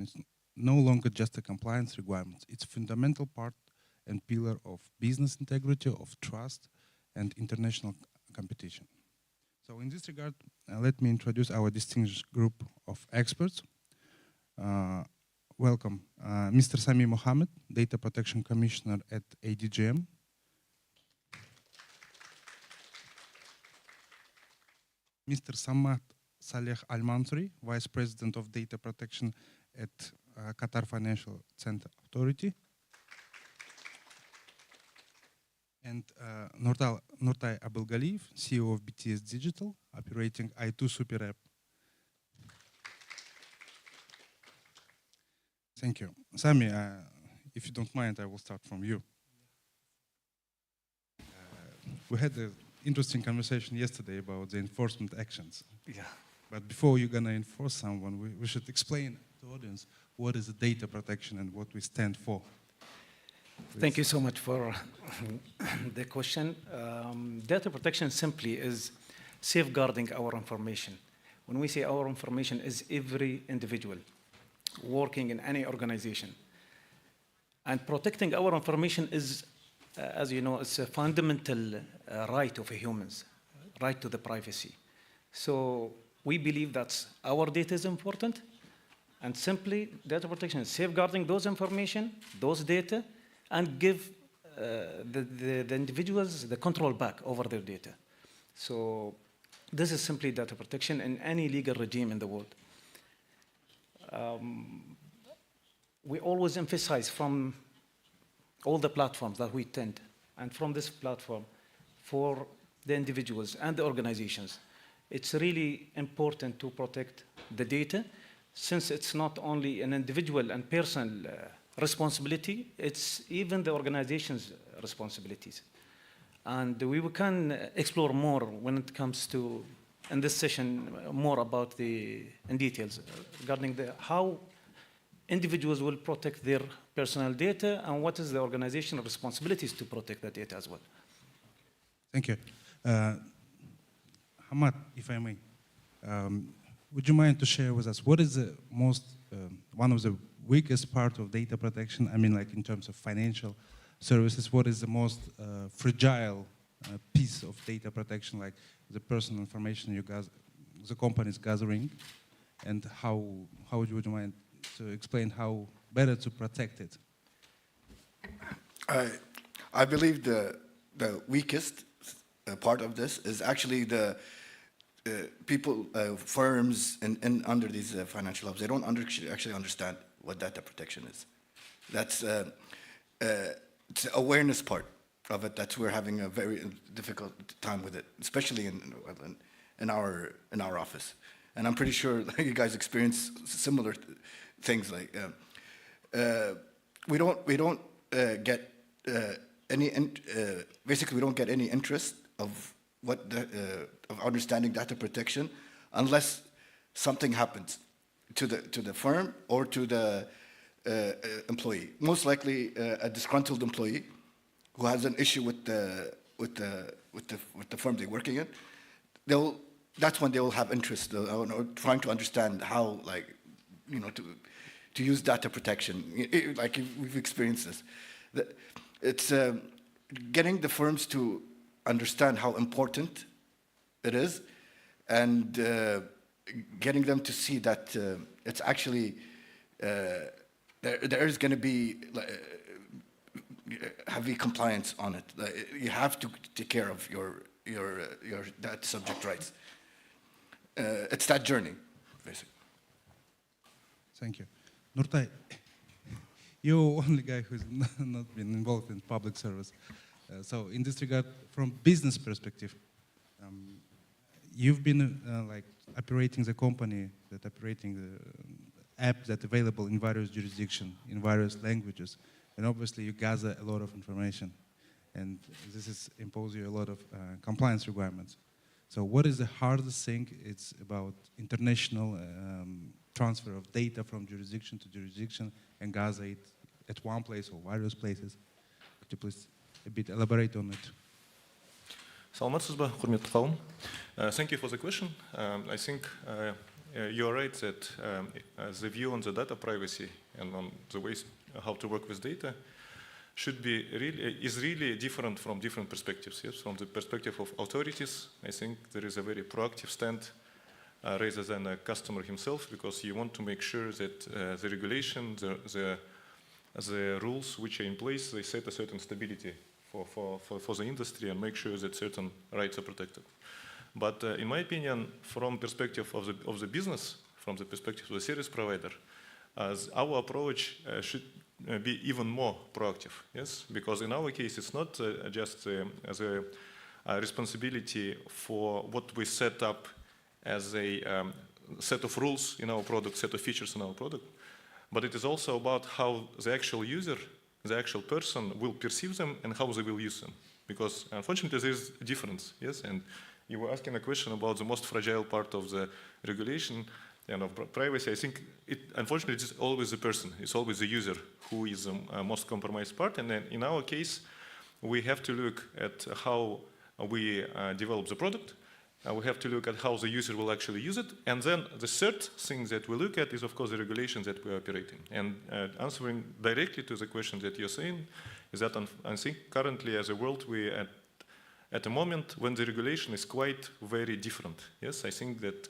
It's no longer just a compliance requirement. It's a fundamental part and pillar of business integrity, of trust, and international competition. So in this regard, let me introduce our distinguished group of experts. Welcome, Mr. Sami Mohammed, Data Protection Commissioner at ADGM. Mr. Samad Saleh Al-Mansouri, Vice President of Data Protection at Qatar Financial Center Authority. And Nurtai Abelgaliyev, CEO of BTS Digital, operating I2 Super App. Thank you. Sami, if you don't mind, I will start from you. We had an interesting conversation yesterday about the enforcement actions. Yeah. But before you're going to enforce someone, we should explain to the audience what is the data protection and what we stand for. Please. Thank you so much for the question. Data protection simply is safeguarding our information. When we say our information, is every individual working in any organization. And protecting our information is, as you know, it's a fundamental right of humans, right to the privacy. So we believe that our data is important, and simply data protection is safeguarding those information, those data, and give the individuals the control back over their data. So this is simply data protection in any legal regime in the world. We always emphasize from all the platforms that we attend, and from this platform, for the individuals and the organizations, it's really important to protect the data, since it's not only an individual and personal responsibility, it's even the organization's responsibilities. And we can explore more when it comes to, in this session, more about in details regarding how individuals will protect their personal data and what is the organizational responsibilities to protect the data as well. Thank you. Hamad, if I may, would you mind to share with us what is the most, one of the weakest part of data protection? I mean, like in terms of financial services, what is the most fragile piece of data protection, like the personal information the company is gathering, and how would you mind to explain how better to protect it? I believe the weakest part of this is actually the people, firms, and under these financial hubs. They don't actually understand what data protection is. That's it's the awareness part of it that we're having a very difficult time with it, especially in our office. And I'm pretty sure you guys experience similar things. Like we don't get basically we don't get any interest of of understanding data protection unless something happens to the firm or to the employee. Most likely a disgruntled employee who has an issue with the firm they're working in. That's when they will have interest, trying to understand how, like, to use data protection. Like we've experienced this. It's getting the firms to understand how important it is, and getting them to see that it's actually there is going to be heavy compliance on it. You have to take care of your that subject rights. It's that journey, basically. Thank you. Nurtai, you're the only guy who's not been involved in public service. So in this regard, from business perspective, you've been like operating the company, operating the app that's available in various jurisdictions, in various languages, and obviously you gather a lot of information, and this is impose you a lot of compliance requirements. So what is the hardest thing? It's about international transfer of data from jurisdiction to jurisdiction and gather it at one place or various places. Could you please a bit elaborate on it? Саламатсызбы, құрметті қауым. Thank you for the question. I think you're right that the view on the data privacy and on the ways how to work with data is really different from different perspectives. Yes, from the perspective of authorities, I think there is a very proactive stand rather than a customer himself, because you want to make sure that the regulation, the rules which are in place, they set a certain stability for the industry and make sure that certain rights are protected. But in my opinion, from perspective of the business, from the perspective of the service provider, our approach should be even more proactive, yes? Because in our case, it's not just as a responsibility for what we set up as a set of rules in our product, set of features in our product, but it is also about how the actual user, the actual person will perceive them and how they will use them. Because unfortunately, there is a difference, yes? And you were asking a question about the most fragile part of the regulation and of privacy. I think, unfortunately, it's always the person. It's always the user who is the most compromised part. And then in our case, we have to look at how we develop the product. We have to look at how the user will actually use it. And then the third thing that we look at is, of course, the regulations that we are operating. And answering directly to the question that you're saying is that I think currently as a world, we at a moment when the regulation is quite very different. Yes, I think that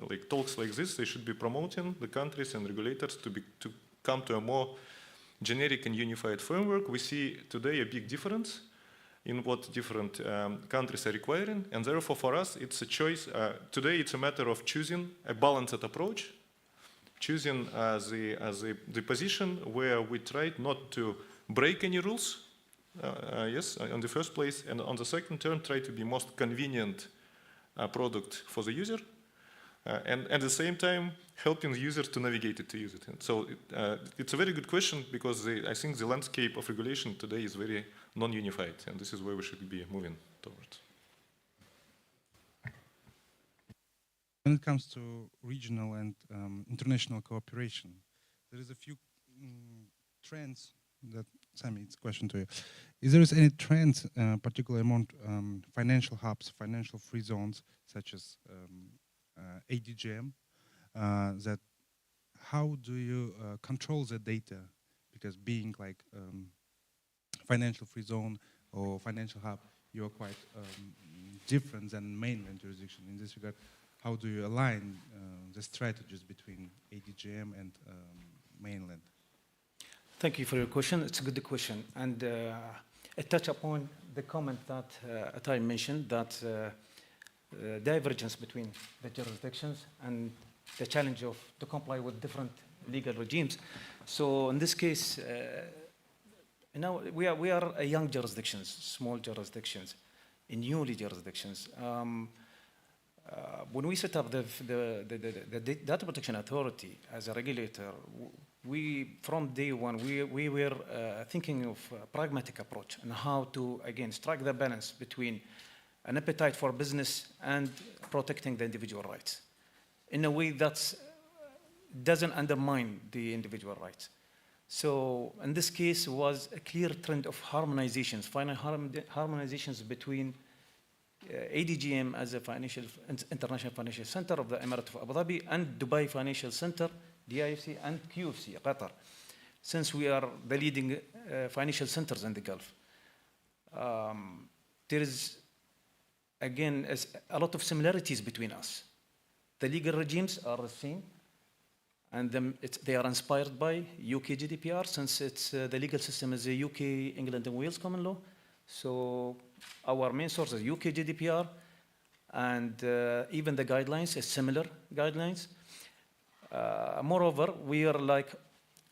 like talks like this, they should be promoting the countries and regulators to come to a more generic and unified framework. We see today a big difference in what different countries are requiring, and therefore for us it's a choice. Today it's a matter of choosing a balanced approach, choosing the position where we try not to break any rules, yes, on the first place, and on the second term try to be most convenient product for the user, and at the same time helping the user to navigate it, to use it. And so it's a very good question, because I think the landscape of regulation today is very non-unified, and this is where we should be moving towards. When it comes to regional and international cooperation, there is a few trends that, Sami, it's a question to you. Is there any trends, particularly among financial hubs, financial free zones, such as ADGM, that how do you control the data? Because being like financial free zone or financial hub, you are quite different than mainland jurisdiction. In this regard, how do you align the strategies between ADGM and mainland? Thank you for your question. It's a good question. And it touches upon the comment that Atai mentioned, that divergence between the jurisdictions and the challenge to comply with different legal regimes. So in this case, now we are a young jurisdictions, small jurisdictions, newly jurisdictions. When we set up the Data Protection Authority as a regulator, from day one, we were thinking of a pragmatic approach and how to, again, strike the balance between an appetite for business and protecting the individual rights in a way that doesn't undermine the individual rights. So in this case was a clear trend of harmonizations, final harmonizations between ADGM as a international financial center of the Emirate of Abu Dhabi and Dubai Financial Center, DIFC, and QFC, Qatar, since we are the leading financial centers in the Gulf. There is, again, a lot of similarities between us. The legal regimes are the same, and they are inspired by UK GDPR, since the legal system is the UK, England, and Wales common law. So our main source is UK GDPR, and even the guidelines is similar guidelines. Moreover, we are like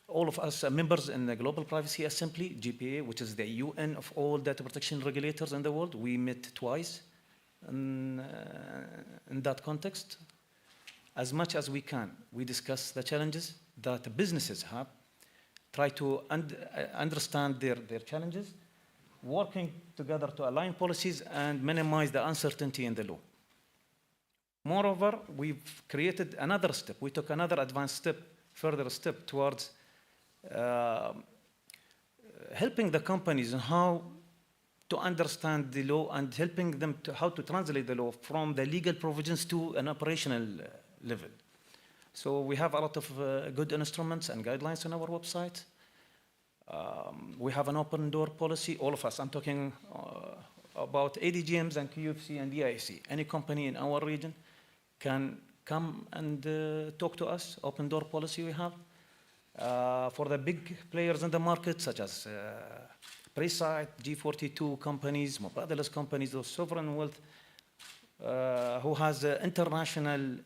all of us members in the Global Privacy Assembly, GPA, which is the UN of all data protection regulators in the world. We met twice in that context. As much as we can, we discuss the challenges that the businesses have, try to understand their challenges, working together to align policies and minimize the uncertainty in the law. Moreover, we've created another step. We took another advanced step, further step towards helping the companies on how to understand the law and helping them how to translate the law from the legal provisions to an operational level. So we have a lot of good instruments and guidelines on our website. We have an open door policy, all of us. I'm talking about ADGMs and QFC and DIC. Any company in our region can come and talk to us, open door policy we have. For the big players in the market, such as Presight, G42 companies, Mubadalas companies, those sovereign wealth, who has international,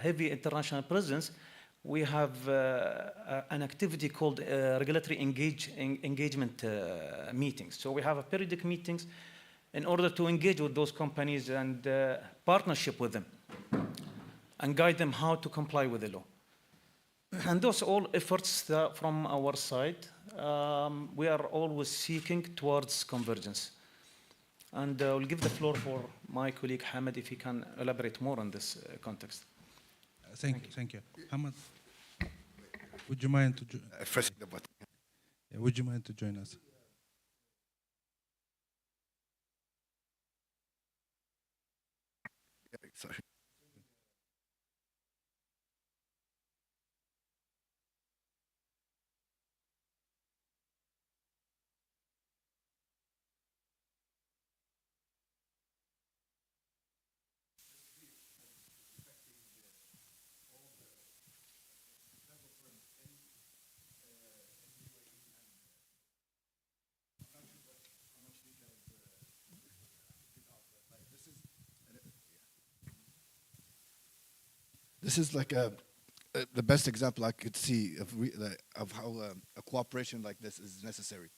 heavy international presence, we have an activity called regulatory engagement meetings. So we have a periodic meetings in order to engage with those companies and partnership with them and guide them how to comply with the law. And those all efforts from our side, we are always seeking towards convergence. And I'll give the floor for my colleague Hamad if he can elaborate more on this context. Thank you. Hamad, would you mind to Pressing the button. would you mind to join us? Yeah, sorry. This is like the best example I could see of how a cooperation like this is necessary.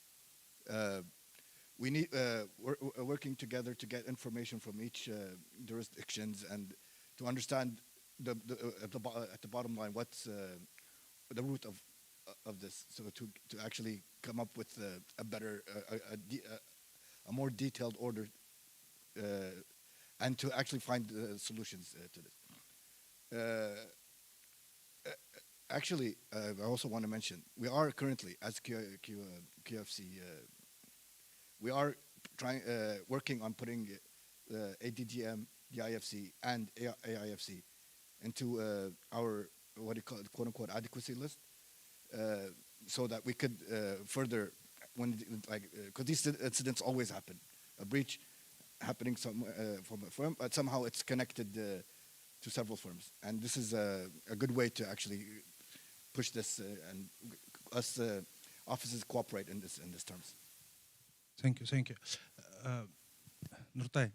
We need working together to get information from each jurisdictions and to understand at the bottom line what's the root of this. So to actually come up with a better, a more detailed order, and to actually find solutions to this. Actually, I also want to mention, we are currently, as QFC, we are working on putting ADGM, the IFC, and AIFC into our, what do you call it, quote unquote, adequacy list, so that we could further, because these incidents always happen, a breach happening from a firm, but somehow it's connected to several firms. And this is a good way to actually push this and us offices cooperate in this terms. Thank you. Nurtai,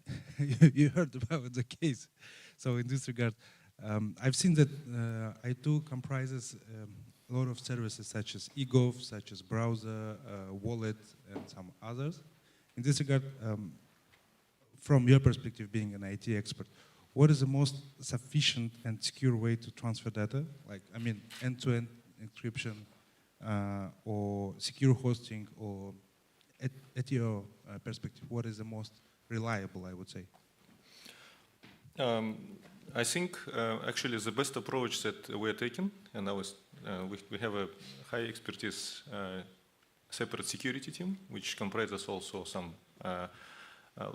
you heard about the case. So in this regard, I've seen that I2 comprises a lot of services such as eGov, such as browser, wallet, and some others. In this regard, from your perspective, being an IT expert, what is the most sufficient and secure way to transfer data? Like, I mean, end-to-end encryption or secure hosting, or at your perspective, what is the most reliable, I would say? I think actually the best approach that we are taking, and we have a high expertise separate security team, which comprises also some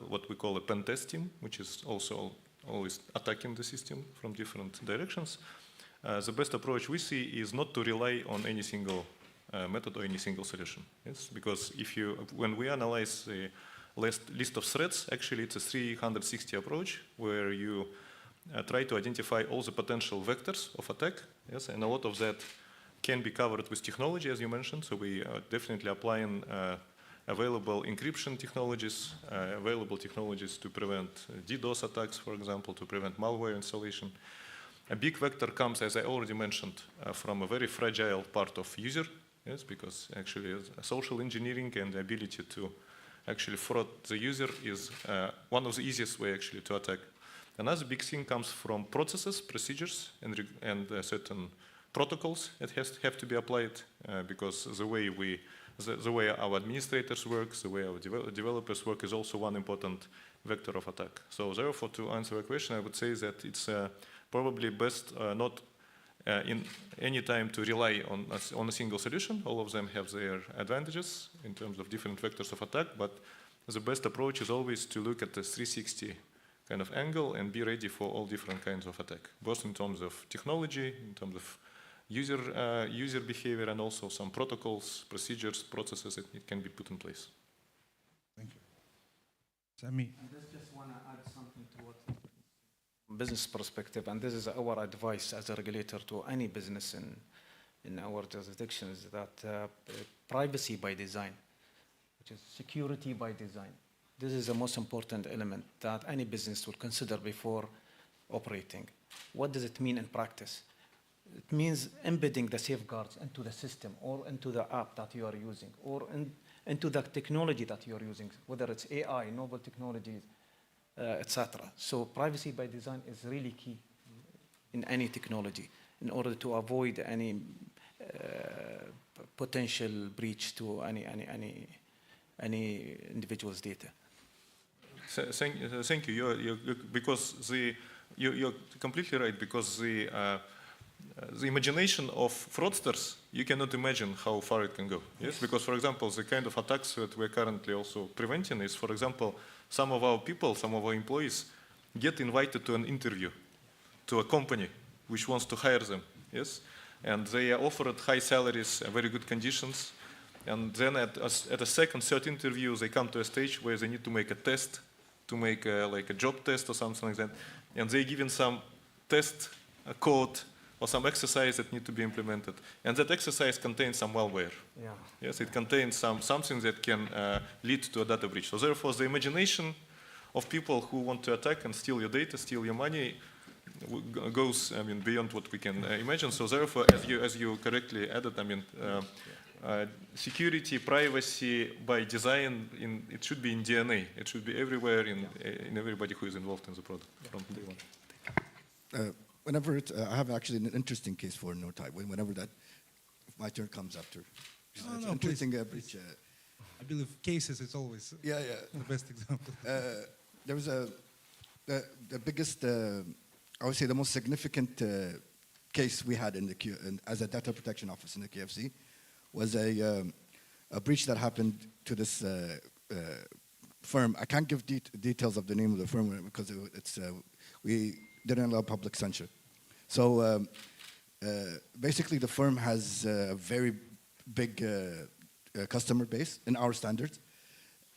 what we call a pen test team, which is also always attacking the system from different directions. The best approach we see is not to rely on any single method or any single solution. Yes? Because when we analyze the list of threats, actually it's a 360 approach where you try to identify all the potential vectors of attack. Yes? And a lot of that can be covered with technology, as you mentioned. So we are definitely applying available encryption technologies, available technologies to prevent DDoS attacks, for example, to prevent malware installation. A big vector comes, as I already mentioned, from a very fragile part of user, yes, because actually social engineering and the ability to actually fraud the user is one of the easiest way actually to attack. Another big thing comes from processes, procedures, and certain protocols that have to be applied because the way our administrators work, the way our developers work is also one important vector of attack. So therefore, to answer your question, I would say that it's probably best not in any time to rely on a single solution. All of them have their advantages in terms of different vectors of attack, but the best approach is always to look at the 360 kind of angle and be ready for all different kinds of attack, both in terms of technology, in terms of user behavior, and also some protocols, procedures, processes that can be put in place. Thank you. Sami. I just want to add something to what business perspective, and this is our advice as a regulator to any business in our jurisdictions, that privacy by design, which is security by design. This is the most important element that any business will consider before operating. What does it mean in practice? It means embedding the safeguards into the system or into the app that you are using or into the technology that you are using, whether it's AI, novel technologies, etc. So privacy by design is really key in any technology in order to avoid any potential breach to any individual's data. Thank you. Because you're completely right. Because the imagination of fraudsters, you cannot imagine how far it can go. Yes, because for example, the kind of attacks that we're currently also preventing is, for example, some of our people, some of our employees get invited to an interview to a company which wants to hire them. Yes, and they are offered high salaries, very good conditions, and then at a second, third interview, they come to a stage where they need to make a test, to make like a job test or something like that, and they're given some test code or some exercise that need to be implemented. And that exercise contains some malware. Yeah. Yes, it contains something that can lead to a data breach. So therefore, the imagination of people who want to attack and steal your data, steal your money, goes, I mean, beyond what we can imagine. So therefore, as you correctly added, I mean, security, privacy by design, it should be in DNA. It should be everywhere in everybody who is involved in the product from day one. Whenever I have actually an interesting case for NoType. Whenever that, if my turn comes after. It's No, interesting please. breach. I believe cases is always Yeah. the best example. There was the biggest, I would say the most significant case we had as a data protection office in the KFC was a breach that happened to this firm. I can't give details of the name of the firm because we didn't allow public censure. So basically the firm has a very big customer base in our standards.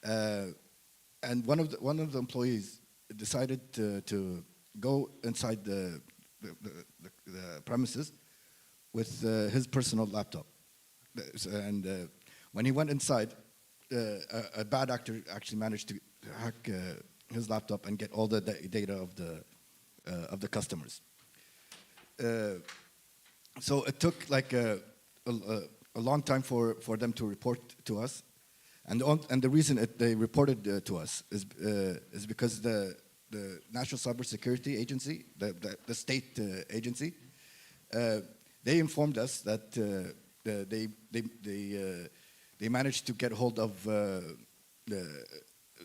And one of the employees decided to go inside the premises with his personal laptop. And when he went inside, a bad actor actually managed to hack his laptop and get all the data of the customers. So it took like a long time for them to report to us, and the reason they reported to us is because the National Cybersecurity Agency, the state agency, they informed us that they managed to get hold of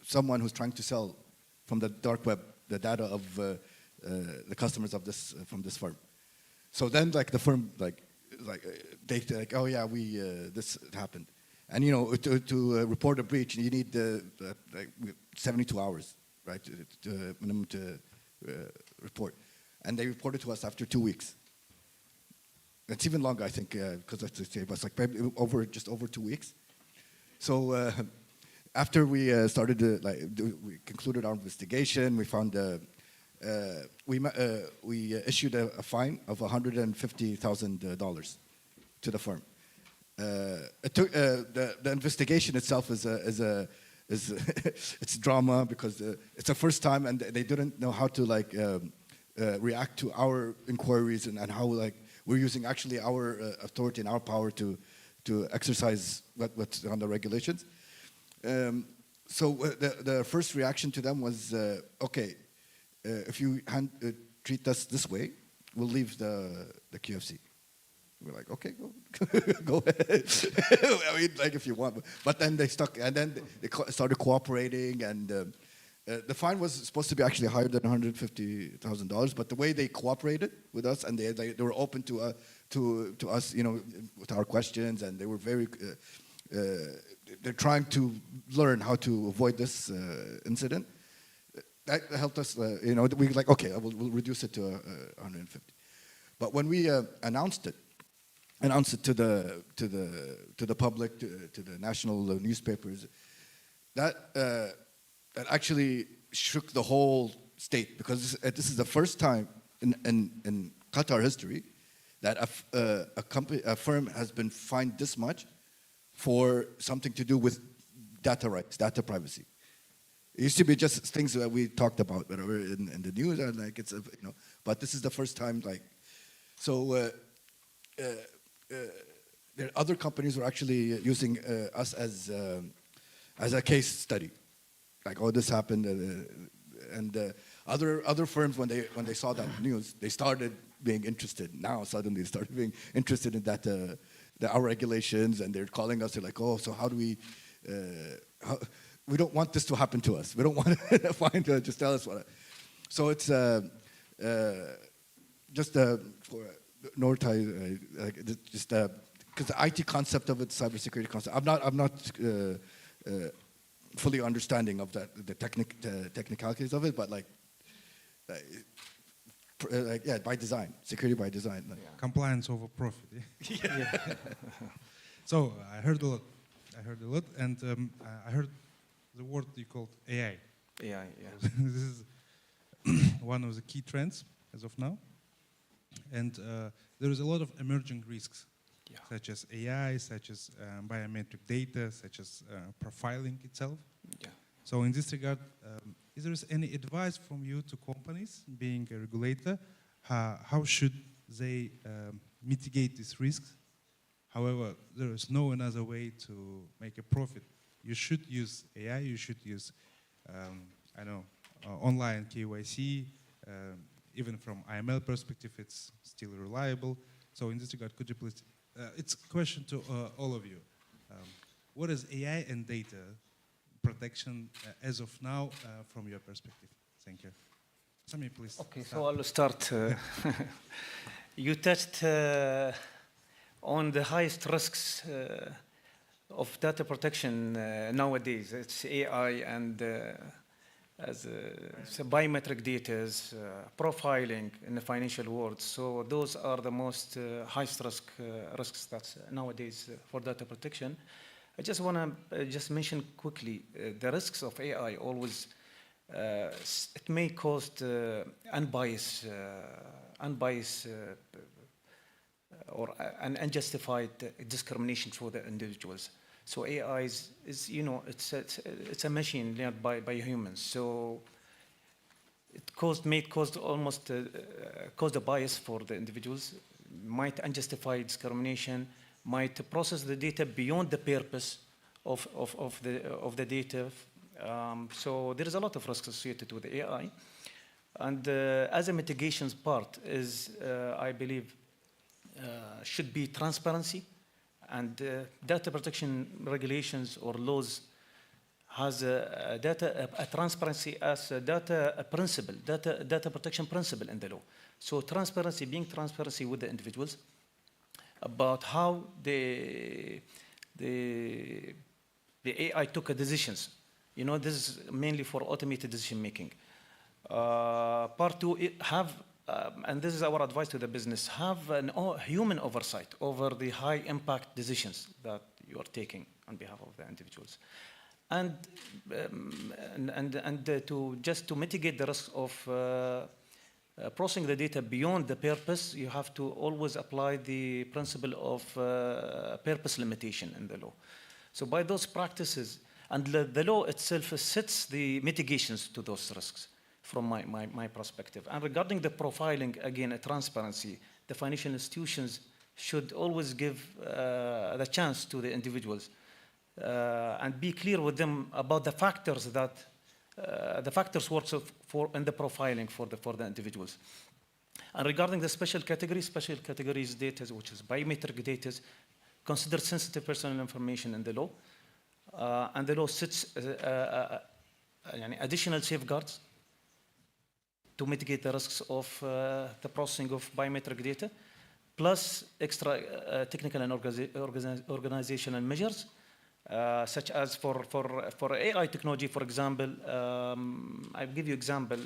someone who's trying to sell from the dark web the data of the customers of from this firm. So then, like the firm, they oh yeah, this happened, and you know to report a breach, you need 72 hours, right, minimum to report, and they reported to us after 2 weeks. It's even longer, I think, because it was like just over 2 weeks. So after we started we concluded our investigation, we found. We issued a fine of $150,000 to the firm. It took the investigation itself is it's drama because it's the first time and they didn't know how to react to our inquiries and how we're using actually our authority and our power to exercise what's on the regulations. So the first reaction to them was okay. If you treat us this way, we'll leave the QFC. We're like, okay, go ahead. I mean, if you want. But then they stuck, and then they started cooperating, and the fine was supposed to be actually higher than $150,000. But the way they cooperated with us, and they were open to us, you know, with our questions, and they were very. They're trying to learn how to avoid this incident. that helped us. We like, okay, we'll reduce it to 150. But when we announced it to the public, to the national newspapers, that actually shook the whole state, because this is the first time in Qatar history that a firm has been fined this much for something to do with data rights, data privacy. It used to be just things that we talked about, whatever, in the news, and like it's but this is the first time, like, so there other companies were actually using us as a case study, like, oh, this happened, and other firms, when they saw that news, they started being interested. Now suddenly they started being interested in that our regulations, and they're calling us. They're like, oh, so how do we? We don't want this to happen to us. We don't want to find just tell us what. So it's just for Nortai, like just because the IT concept of it, cybersecurity concept. I'm not fully understanding of that, the technicalities of it, but like yeah, by design, security by design. Like. Yeah. Compliance over profit. Yeah. So I heard a lot, and I heard the word you called AI. AI, yeah. This is one of the key trends as of now, and there is a lot of emerging risks, Yeah. such as AI, such as biometric data, such as profiling itself. Yeah. So in this regard, is there any advice from you to companies, being a regulator, how should they mitigate these risks? However, there is no another way to make a profit. You should use AI, you should use, online KYC, even from IML perspective, it's still reliable. So in this regard, could you please, it's a question to all of you. What is AI and data protection as of now from your perspective? Thank you. Sami, please. Okay, start. so I'll start. You touched on the highest risks of data protection nowadays. It's AI and biometric data, profiling in the financial world. So those are the most highest risks that's nowadays for data protection. I just want to just mention quickly the risks of AI. Always, it may cause unbiased or an unjustified discrimination for the individuals. So AI is it's a machine learned by humans. So it may cause almost cause a bias for the individuals, might unjustify discrimination, might process the data beyond the purpose of the data. So there is a lot of risk associated with the AI. And as a mitigations part is, I believe, should be transparency, and data protection regulations or laws has a transparency as a data protection principle in the law. So transparency, being transparency with the individuals about how the AI took decisions. This is mainly for automated decision making. Part two, and this is our advice to the business, have an human oversight over the high impact decisions that you are taking on behalf of the individuals. And to mitigate the risk of processing the data beyond the purpose, you have to always apply the principle of purpose limitation in the law. So by those practices, and the law itself sets the mitigations to those risks from my perspective. And regarding the profiling, again, a transparency, the financial institutions should always give the chance to the individuals and be clear with them about the factors that works for in the profiling for the individuals. And regarding the special categories data, which is biometric data, considered sensitive personal information in the law, and the law sets additional safeguards to mitigate the risks of the processing of biometric data, plus extra technical and organizational measures such as for AI technology, for example, I'll give you example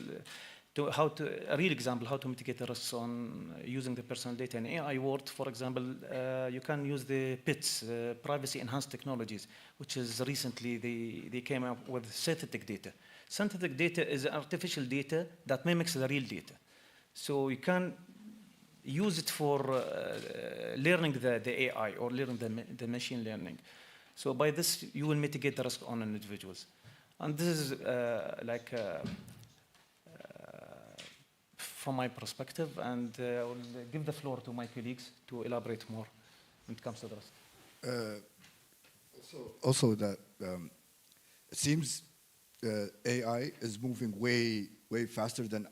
a real example how to mitigate the risks on using the personal data in AI world. For example, you can use the PITs, privacy enhanced technologies, which is recently they came up with synthetic data. Synthetic data is artificial data that mimics the real data. So you can use it for learning the AI or learning the machine learning. So by this, you will mitigate the risk on individuals. And this is from my perspective, and I will give the floor to my colleagues to elaborate more when it comes to the risk. Also that it seems AI is moving way faster than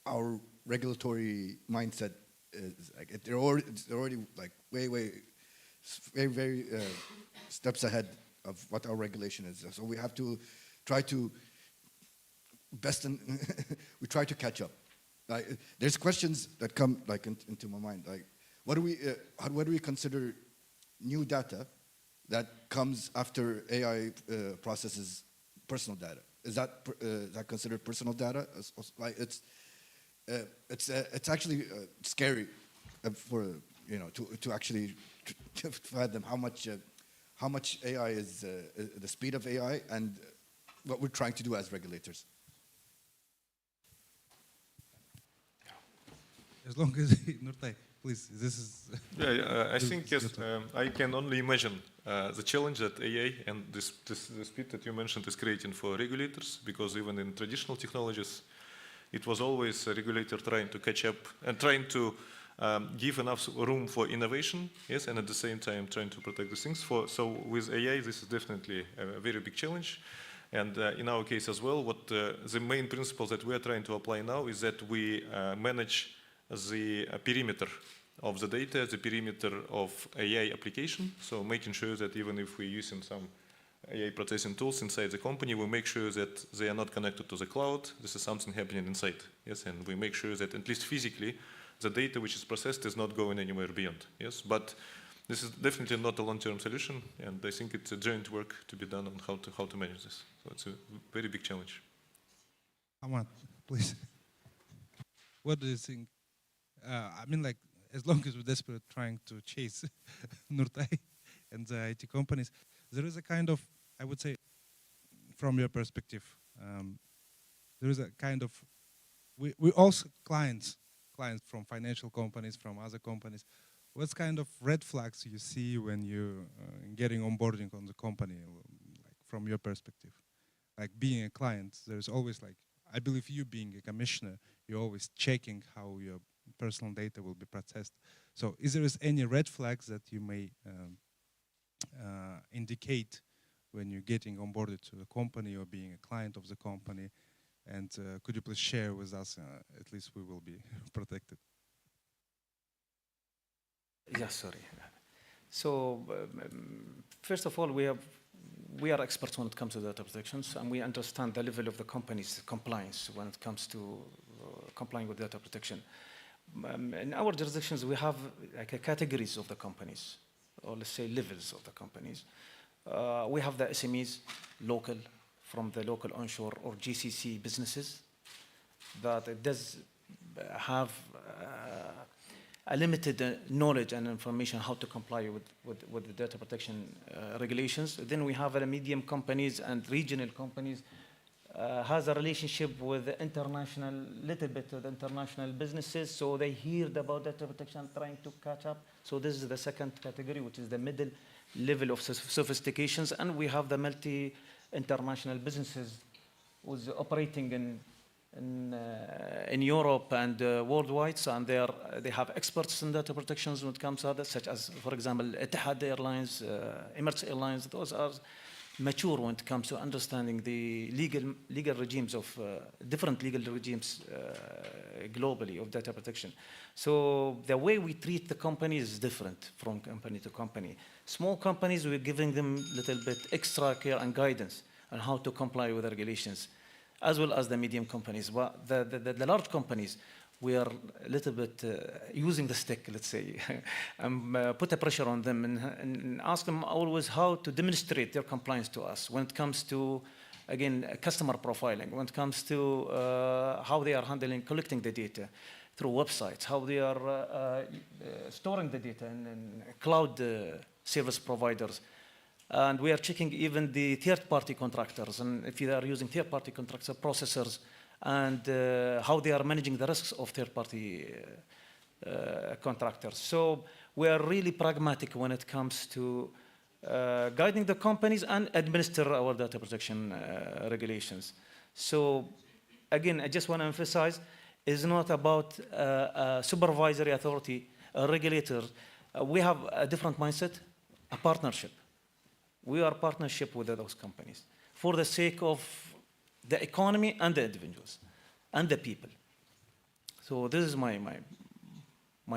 our regulatory mindset is. Like they're already like very steps ahead of what our regulation is. So we have to try to we try to catch up. Like, there's questions that come like into my mind. Like, what do we consider new data that comes after AI processes personal data? Is that considered personal data? Like it's actually scary for to actually to fathom how much AI is the speed of AI and what we're trying to do as regulators. As long as Nurtai, please, this is. I think yes. I can only imagine the challenge that AI and the speed that you mentioned is creating for regulators, because even in traditional technologies, it was always a regulator trying to catch up and trying to give enough room for innovation, yes, and at the same time trying to protect the things. So with AI, this is definitely a very big challenge. And in our case as well, what the main principles that we are trying to apply now is that we manage the perimeter of the data, the perimeter of AI application. So making sure that even if we're using some AI processing tools inside the company, we make sure that they are not connected to the cloud. This is something happening inside, yes, and we make sure that at least physically, the data which is processed is not going anywhere beyond, yes. But this is definitely not a long-term solution, and I think it's a joint work to be done on how to manage this. So it's a very big challenge. Ahmad, please. What do you think? I mean, like, as long as we're desperate trying to chase Nurtai and the IT companies, there is a kind of, I would say, from your perspective, there is a kind of, we also clients from financial companies, from other companies, what kind of red flags you see when you're getting onboarding on the company, like from your perspective? Like being a client, there's always like, I believe you being a commissioner, you're always checking how your personal data will be processed. So is there any red flags that you may indicate when you're getting onboarded to the company or being a client of the company? And could you please share with us, at least we will be protected? Yes, sorry. So first of all, we are experts when it comes to data protections, and we understand the level of the company's compliance when it comes to complying with data protection. In our jurisdictions, we have like categories of the companies, or let's say levels of the companies. We have the SMEs, local, from the local onshore or GCC businesses, that it does have a limited knowledge and information how to comply with the data protection regulations. Then we have the medium companies and regional companies, has a relationship with the international, little bit with international businesses, so they heard about data protection, trying to catch up. So this is the second category, which is the middle level of sophistications. And we have the multi-international businesses who's operating in Europe and worldwide, and they have experts in data protections when it comes to others, such as, for example, Etihad Airlines, Emirates Airlines. Those are mature when it comes to understanding the legal regimes of different legal regimes globally of data protection. So the way we treat the companies is different from company to company. Small companies, we're giving them a little bit extra care and guidance on how to comply with the regulations, as well as the medium companies. But the large companies, we are a little bit using the stick, let's say, and put a pressure on them and ask them always how to demonstrate their compliance to us when it comes to, again, customer profiling, when it comes to how they are handling, collecting the data through websites, how they are storing the data in cloud service providers. And we are checking even the third-party contractors, and if they are using third-party contractor processors, and how they are managing the risks of third-party contractors. So we are really pragmatic when it comes to guiding the companies and administer our data protection regulations. So again, I just want to emphasize, it's not about a supervisory authority, a regulator. We have a different mindset, a partnership. We are partnership with those companies for the sake of the economy and the individuals and the people. So this is my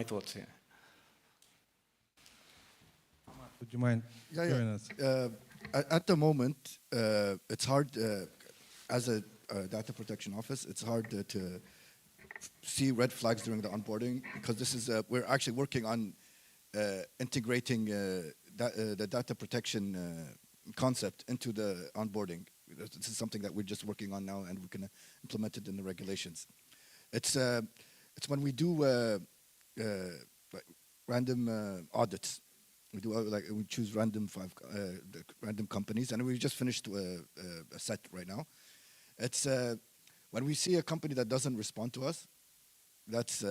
thoughts here. Would you mind joining us? At the moment, it's hard, as a data protection office, it's hard to see red flags during the onboarding, because this is, we're actually working on integrating the data protection concept into the onboarding. This is something that we're just working on now, and we're going to implement it in the regulations. It's when we do like random audits. We do we choose random random companies, and we just finished a set right now. It's when we see a company that doesn't respond to us, that's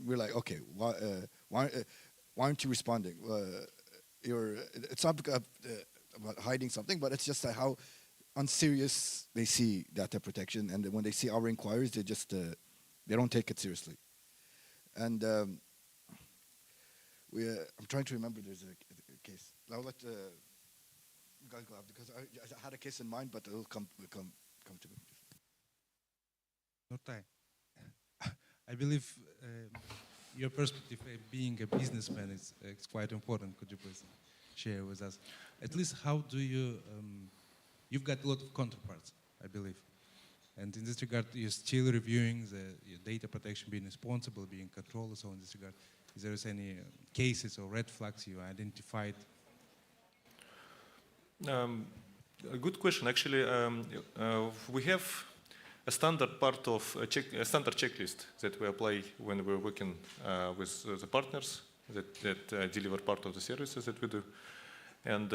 we're like, okay, why aren't you responding? It's not about hiding something, but it's just how unserious they see data protection, and when they see our inquiries, they just they don't take it seriously. And I'm trying to remember. There's a case. I'll let guys go out, because I had a case in mind, but it'll come to me. Nurtai, I believe your perspective, being a businessman, is quite important. Could you please share with us? At least, how do you, you've got a lot of counterparts, I believe. And in this regard, you're still reviewing your data protection, being responsible, being controlled, so in this regard, is there any cases or red flags you identified? A good question. Actually, we have a standard part of a standard checklist that we apply when we're working with the partners that deliver part of the services that we do. And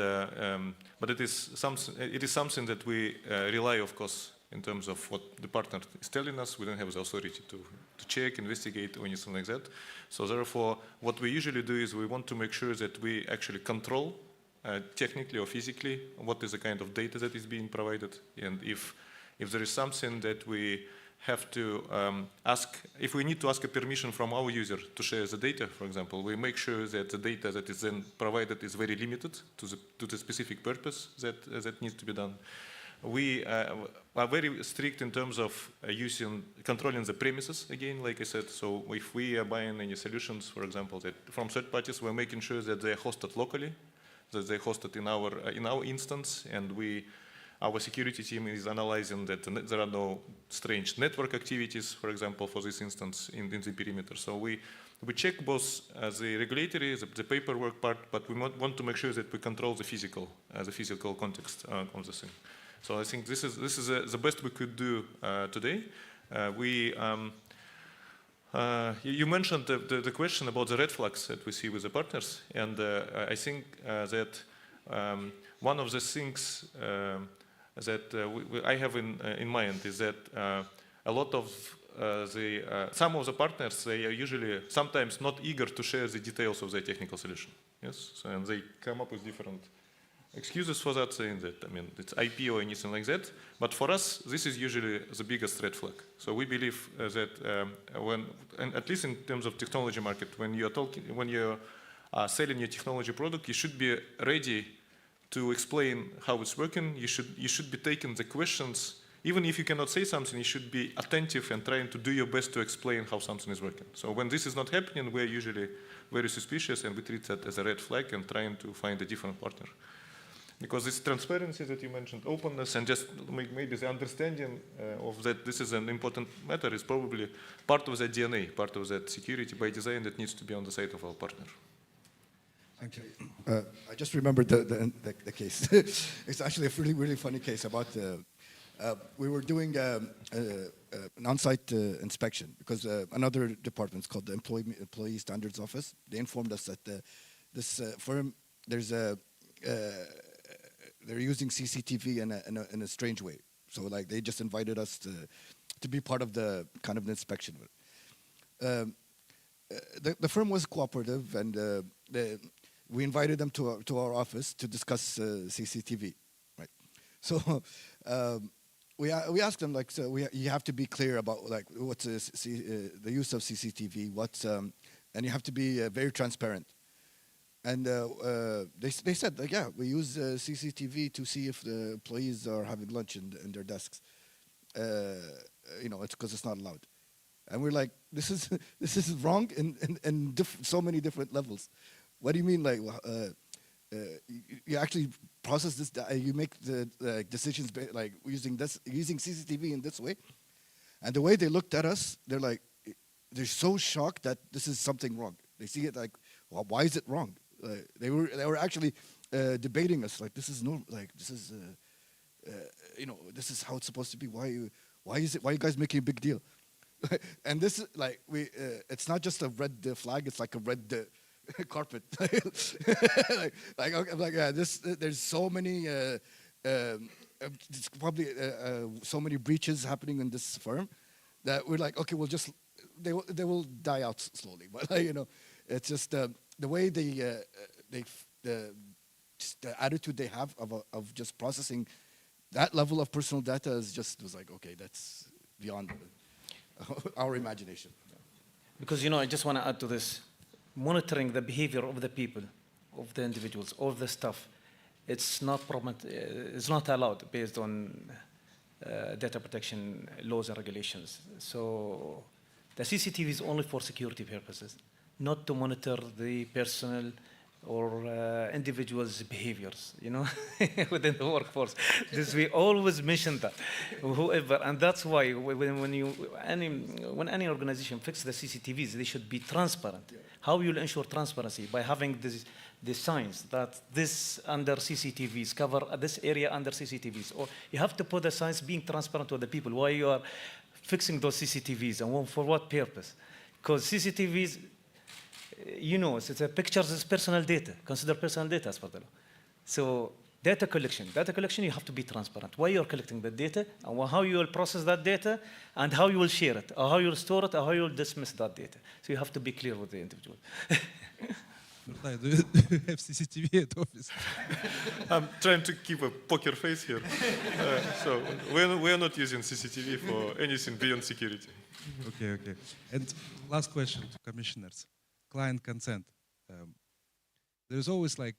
but it is something that we rely, of course, in terms of what the partner is telling us. We don't have the authority to check, investigate, or anything like that. So therefore, what we usually do is we want to make sure that we actually control technically or physically what is the kind of data that is being provided, and if there is something that we have to ask, if we need to ask a permission from our user to share the data, for example, we make sure that the data that is then provided is very limited to the specific purpose that needs to be done. We are very strict in terms of controlling the premises, again, like I said. So if we are buying any solutions, for example, that from third parties, we're making sure that they are hosted locally, that they're hosted in our instance, and our security team is analyzing that there are no strange network activities, for example, for this instance in the perimeter. So we check both the regulatory, the paperwork part, but we want to make sure that we control the physical context of the thing. So I think this is the best we could do today. You mentioned the question about the red flags that we see with the partners, and I think that one of the things that I have in mind is that a lot of some of the partners, they are usually sometimes not eager to share the details of their technical solution. Yes, so, and they come up with different excuses for that, saying that, I mean, it's IP or anything like that. But for us, this is usually the biggest red flag. So we believe that and at least in terms of technology market, when you're selling your technology product, you should be ready to explain how it's working. You should be taking the questions. Even if you cannot say something, you should be attentive and trying to do your best to explain how something is working. So when this is not happening, we're usually very suspicious, and we treat that as a red flag and trying to find a different partner. Because this transparency that you mentioned, openness, and just maybe the understanding of that this is an important matter is probably part of that DNA, part of that security by design that needs to be on the side of our partner. Thank you. I just remembered the case. It's actually a really, really funny case about we were doing an on-site inspection because another department, it's called the Employee Standards Office. They informed us that this firm, they're using CCTV in a strange way. So like they just invited us to be part of the kind of inspection. The firm was cooperative, and we invited them to our office to discuss CCTV, right? So we asked them, like, so you have to be clear about like what's the use of CCTV, and you have to be very transparent. And they said, like, yeah, we use CCTV to see if the employees are having lunch in their desks. It's because it's not allowed. And we're like, this is wrong in so many different levels. What do you mean, like, you actually process this, you make the decisions like using CCTV in this way? And the way they looked at us, they're so shocked that this is something wrong. They see it like, well, why is it wrong? They were actually debating us, like, this is this is how it's supposed to be. Why are you guys making a big deal? And this is like it's not just a red flag; it's like a red carpet. There's so many, it's probably so many breaches happening in this firm that we're like, okay, they will die out slowly. But it's just the way the attitude they have of just processing that level of personal data was like, okay, that's beyond our imagination. Because, I just want to add to this. Monitoring the behavior of the people, of the individuals, of the staff, it's not allowed based on data protection laws and regulations. So the CCTV is only for security purposes, not to monitor the personal or individuals' behaviors, within the workforce. We always mention that, whoever, and that's why when any organization fixes the CCTVs, they should be transparent. Yeah. How you will ensure transparency? By having the signs that this under CCTVs, cover this area under CCTVs, or you have to put the signs being transparent to the people why you are fixing those CCTVs and for what purpose. Because CCTVs, it's a pictures is personal data, consider personal data as per the law. So data collection, you have to be transparent. Why you're collecting the data, and how you will process that data, and how you will share it, or how you will store it, or how you will dismiss that data. So you have to be clear with the individual. Nurtai, do you have CCTV at office? I'm trying to keep a poker face here. So we're not using CCTV for anything beyond security. Okay. And last question to commissioners. Client consent. There's always like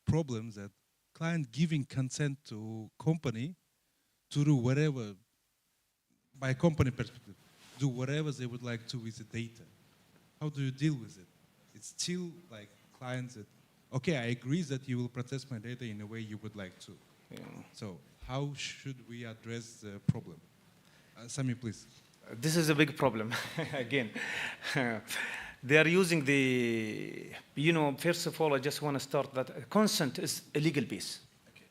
problems that client giving consent to company to do whatever, by company perspective, do whatever they would like to with the data. How do you deal with it? It's still like clients that, okay, I agree that you will process my data in a way you would like to. Yeah. So how should we address the problem? Sami, please. This is a big problem, again. They are using first of all, I just want to start that consent is a legal base. Okay.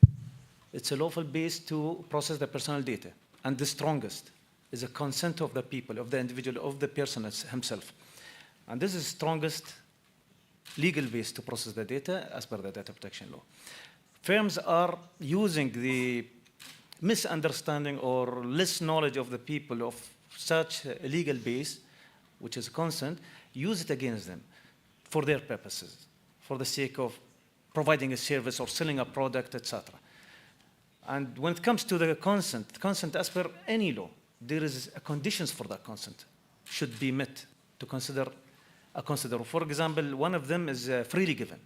It's a lawful base to process the personal data. And the strongest is a consent of the people, of the individual, of the person himself. And this is the strongest legal base to process the data as per the data protection law. Firms are using the misunderstanding or less knowledge of the people of such a legal base, which is consent, use it against them for their purposes, for the sake of providing a service or selling a product, etc. And when it comes to the consent as per any law, there is conditions for that consent should be met to consider a considerable. For example, one of them is freely given.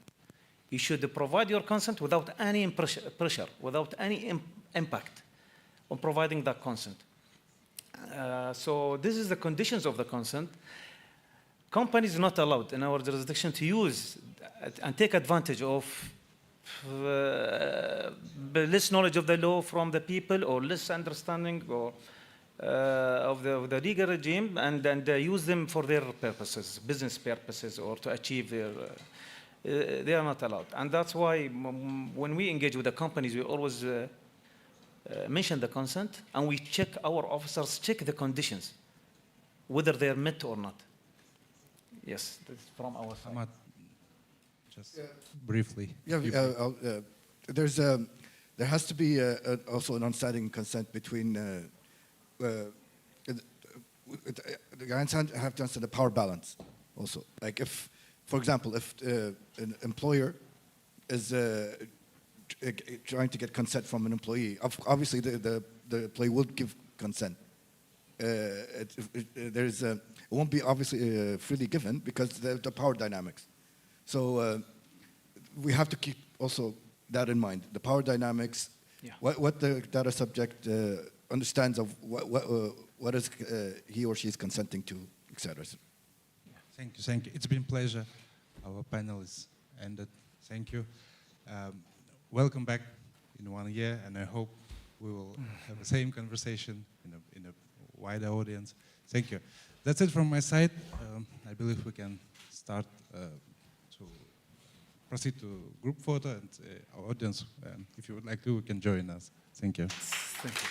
You should provide your consent without any pressure, without any impact on providing that consent. So this is the conditions of the consent. Companies are not allowed in our jurisdiction to use and take advantage of less knowledge of the law from the people, or less understanding or of the legal regime, and use them for their purposes, business purposes, or to achieve their. They are not allowed, and that's why when we engage with the companies, we always mention the consent, and we check, our officers check the conditions, whether they are met or not. Yes, that's from our side. Ahmad, just briefly. Yeah, if you- there has to be also an understanding consent between the guys have to understand the power balance also. Like if, for example, if an employer is trying to get consent from an employee, obviously the employee will give consent. It won't be obviously freely given because the power dynamics. So we have to keep also that in mind. The power dynamics, Yeah. what the data subject understands of what is he or she is consenting to, etc. Thank you, thank you. It's been a pleasure. Our panel is ended. Thank you. Welcome back in 1 year, and I hope we will have the same conversation in a wider audience. Thank you. That's it from my side. I believe we can start to proceed to group photo, and our audience, if you would like to, can join us. Thank you. Thank you.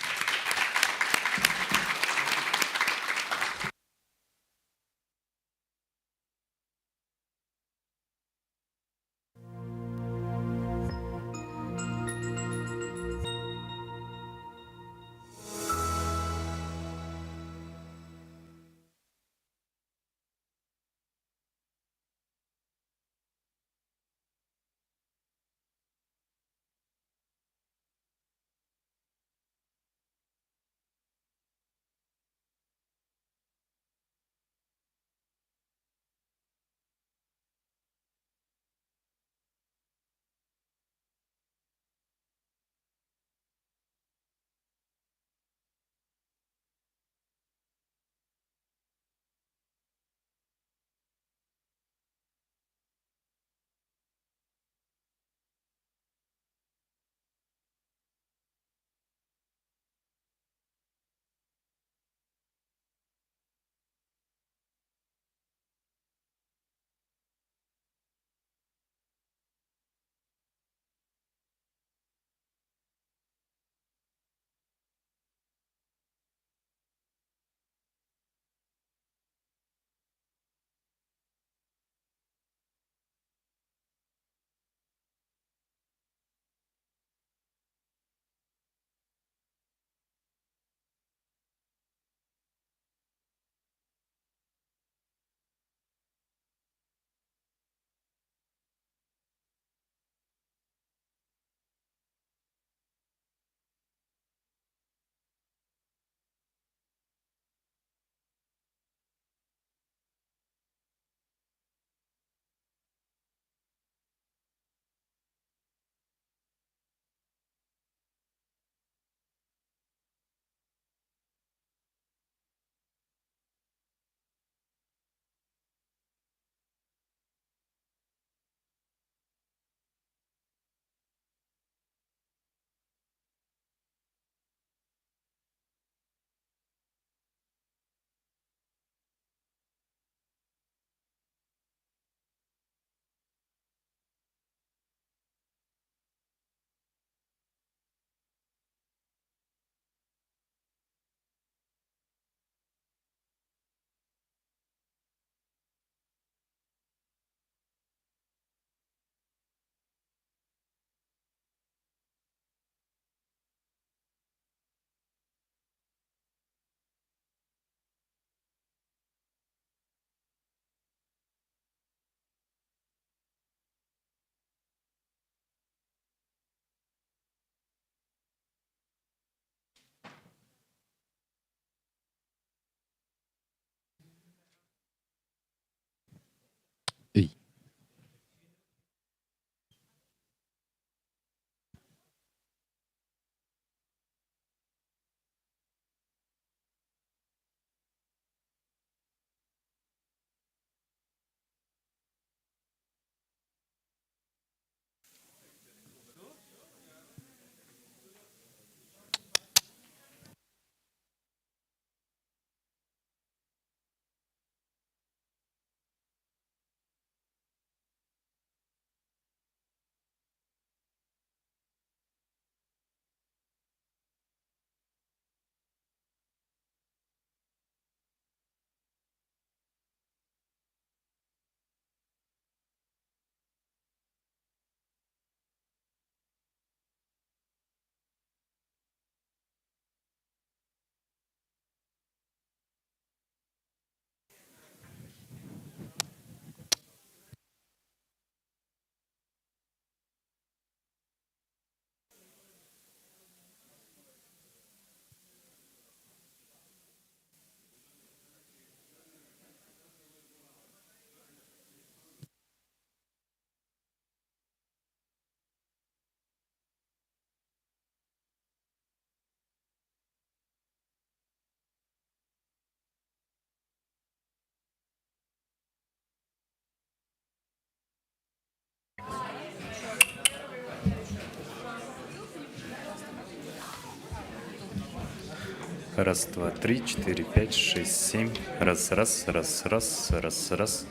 Раз, два, три, четыре, пять, шесть, семь. Раз, раз, раз, раз, раз, раз.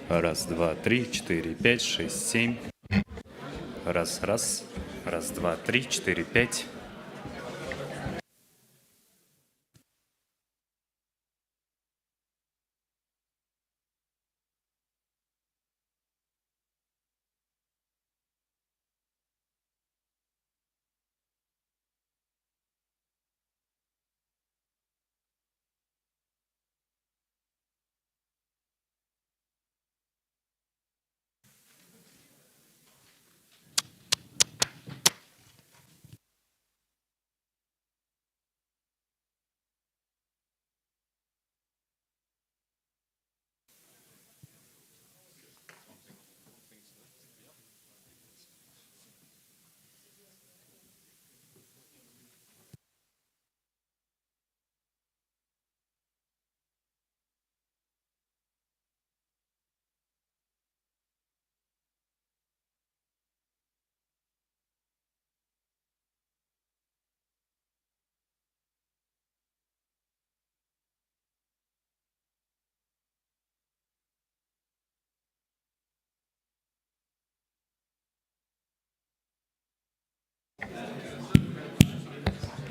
Раз, два, три, четыре, пять, шесть, семь. Раз, раз. Раз, два, три, четыре, пять.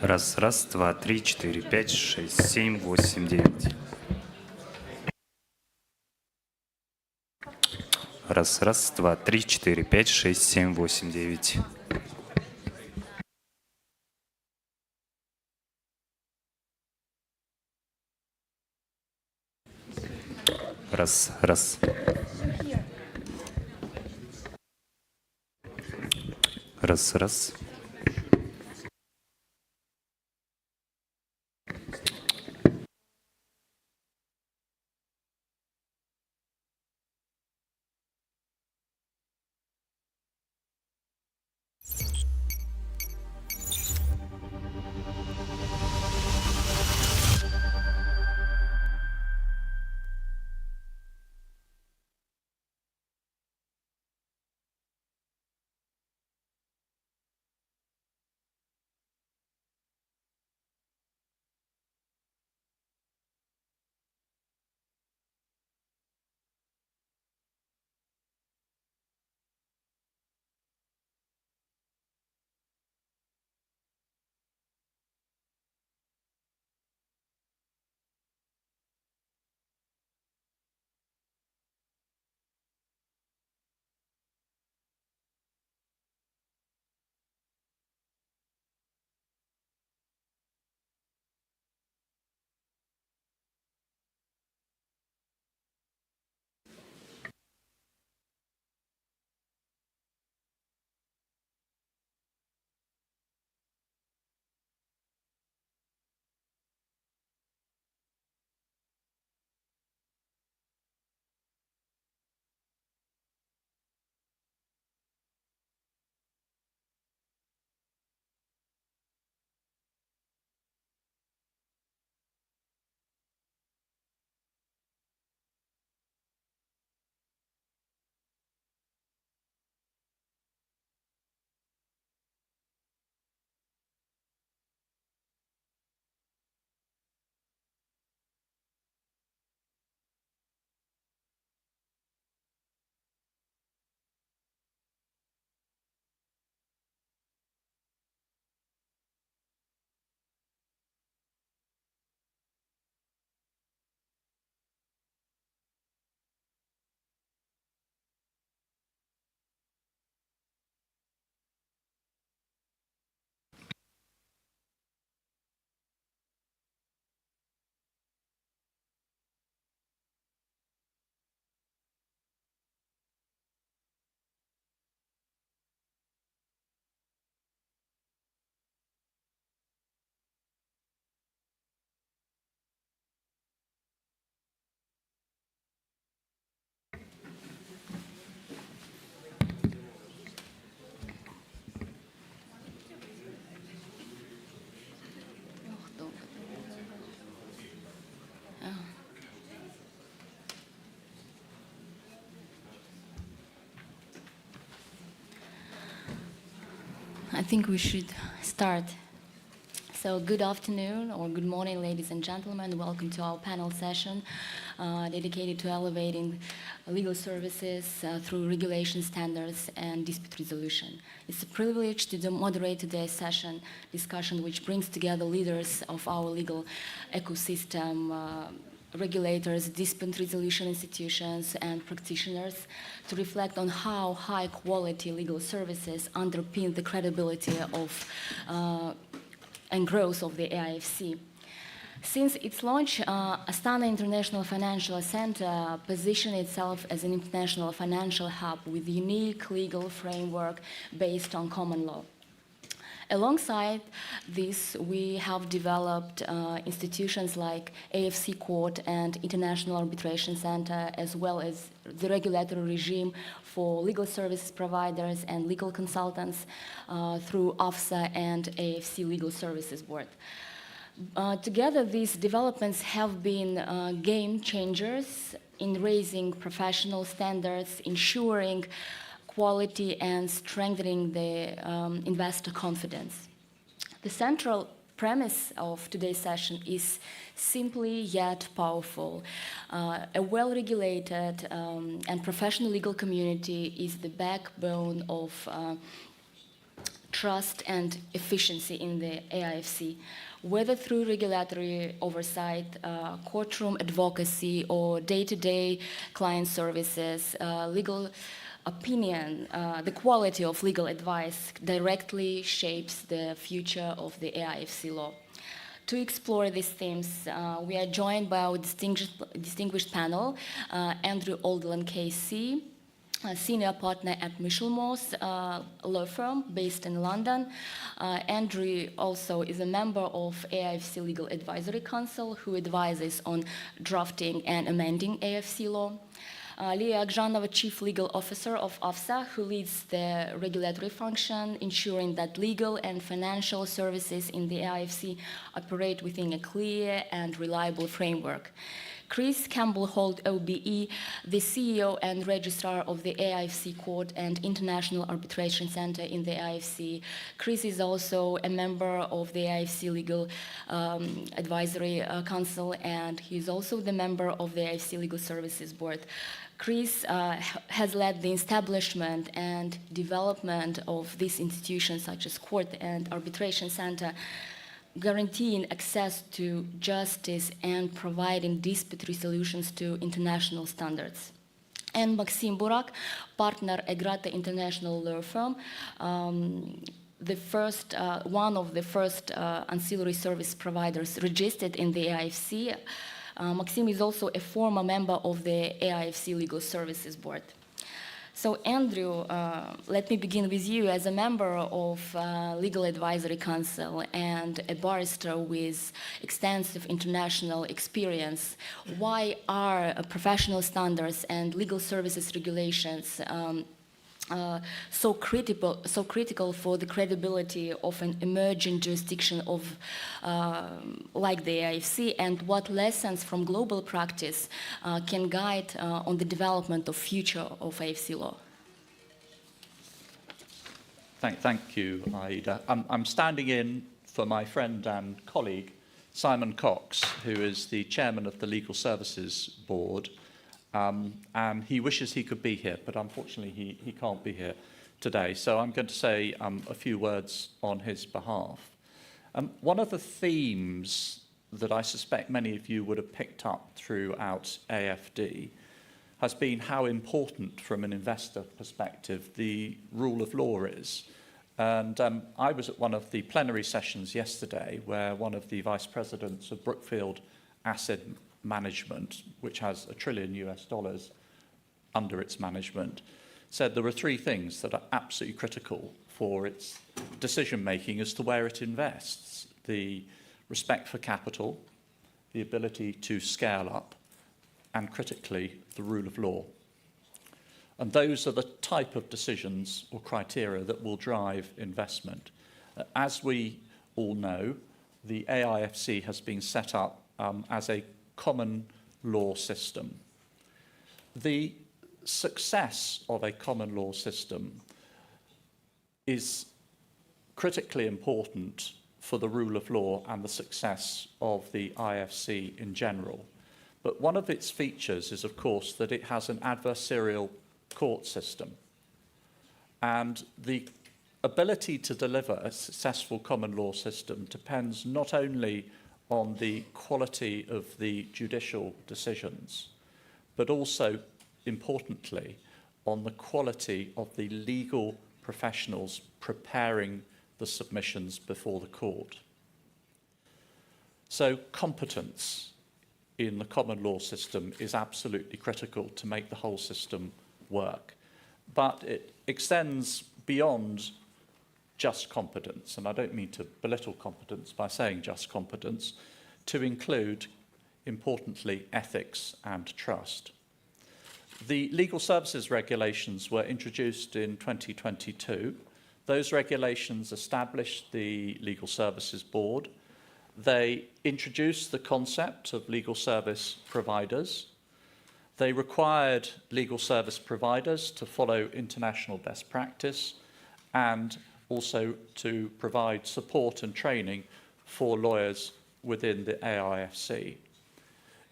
Раз, раз, два, три, четыре, пять, шесть, семь, восемь, девять. Раз, раз, два, три, четыре, пять, шесть, семь, восемь, девять. Раз, раз. Раз, раз. I think we should start So good afternoon or good morning, ladies and gentlemen. Welcome to our panel session dedicated to elevating legal services through regulation standards and dispute resolution. It's a privilege to moderate today's session discussion, which brings together leaders of our legal ecosystem, regulators, dispute resolution institutions, and practitioners to reflect on how high-quality legal services underpin the credibility of and growth of the AIFC. Since its launch, Astana International Financial Center positioned itself as an international financial hub with a unique legal framework based on common law. Alongside this, we have developed institutions like AFC Court and International Arbitration Center, as well as the regulatory regime for legal services providers and legal consultants through AFSA and AFC Legal Services Board. Together, these developments have been game changers in raising professional standards, ensuring quality and strengthening the investor confidence. The central premise of today's session is simply yet powerful. A well-regulated and professional legal community is the backbone of trust and efficiency in the AIFC, whether through regulatory oversight, courtroom advocacy, or day-to-day client services. Legal opinion, the quality of legal advice directly shapes the future of the AIFC law. To explore these themes, we are joined by our distinguished panel, Andrew Aldelan KC, a senior partner at Mitchell Moss law firm based in London. Andrew also is a member of AIFC Legal Advisory Council, who advises on drafting and amending AIFC law. Liya Agzhanova, Chief Legal Officer of AFSA, who leads the regulatory function, ensuring that legal and financial services in the AIFC operate within a clear and reliable framework. Chris Campbell-Holt, OBE, the CEO and Registrar of the AIFC Court and International Arbitration Center in the AIFC. Chris is also a member of the AIFC Legal Advisory Council, and he's also the member of the AIFC Legal Services Board. Chris has led the establishment and development of these institutions such as Court and Arbitration Center, guaranteeing access to justice and providing dispute resolutions to international standards. And Maxim Burak, partner at Grata International Law Firm, one of the first ancillary service providers registered in the AIFC. Maxim is also a former member of the AIFC Legal Services Board. So Andrew, let me begin with you. As a member of Legal Advisory Council and a barrister with extensive international experience, why are professional standards and legal services regulations so critical for the credibility of an emerging jurisdiction of like the AIFC, and what lessons from global practice can guide on the development of future of AIFC law? Thank you, Aida. I'm standing in for my friend and colleague, Simon Cox, who is the chairman of the Legal Services Board. And he wishes he could be here, but unfortunately he can't be here today. So I'm going to say a few words on his behalf. One of the themes that I suspect many of you would have picked up throughout AFD has been how important, from an investor perspective, the rule of law is. And I was at one of the plenary sessions yesterday where one of the vice presidents of Brookfield Asset Management, which has $1 trillion under its management, said there were three things that are absolutely critical for its decision-making as to where it invests: the respect for capital, the ability to scale up, and critically, the rule of law. And those are the type of decisions or criteria that will drive investment. As we all know, the AIFC has been set up as a common law system. The success of a common law system is critically important for the rule of law and the success of the IFC in general. But one of its features is, of course, that it has an adversarial court system. And the ability to deliver a successful common law system depends not only on the quality of the judicial decisions, but also, importantly, on the quality of the legal professionals preparing the submissions before the court. So competence in the common law system is absolutely critical to make the whole system work. But it extends beyond just competence, and I don't mean to belittle competence by saying just competence, to include, importantly, ethics and trust. The legal services regulations were introduced in 2022. Those regulations established the Legal Services Board. They introduced the concept of legal service providers. They required legal service providers to follow international best practice and also to provide support and training for lawyers within the AIFC.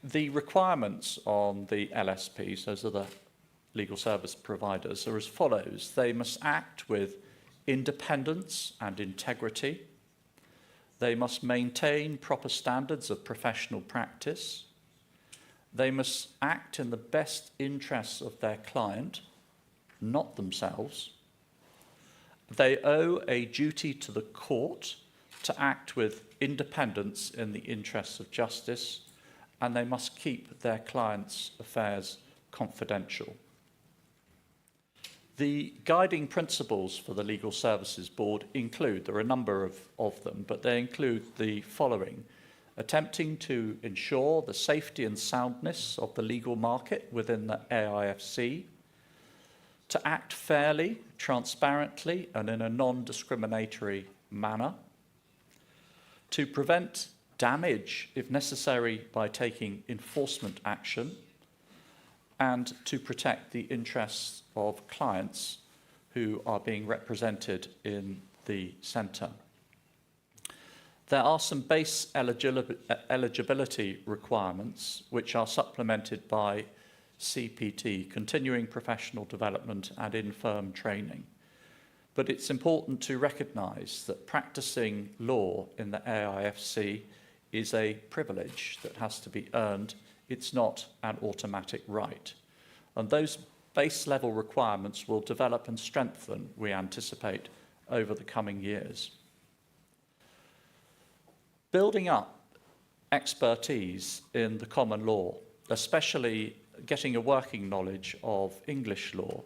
The requirements on the LSPs, those are the legal service providers, are as follows. They must act with independence and integrity. They must maintain proper standards of professional practice. They must act in the best interests of their client, not themselves. They owe a duty to the court to act with independence in the interests of justice, and they must keep their clients' affairs confidential. The guiding principles for the Legal Services Board include, there are a number of them, but they include the following: attempting to ensure the safety and soundness of the legal market within the AIFC, to act fairly, transparently, and in a non-discriminatory manner, to prevent damage, if necessary, by taking enforcement action, and to protect the interests of clients who are being represented in the centre. There are some base eligibility requirements which are supplemented by CPT, continuing professional development and in-firm training. But it's important to recognise that practising law in the AIFC is a privilege that has to be earned. It's not an automatic right. And those base level requirements will develop and strengthen, we anticipate, over the coming years. Building up expertise in the common law, especially getting a working knowledge of English law,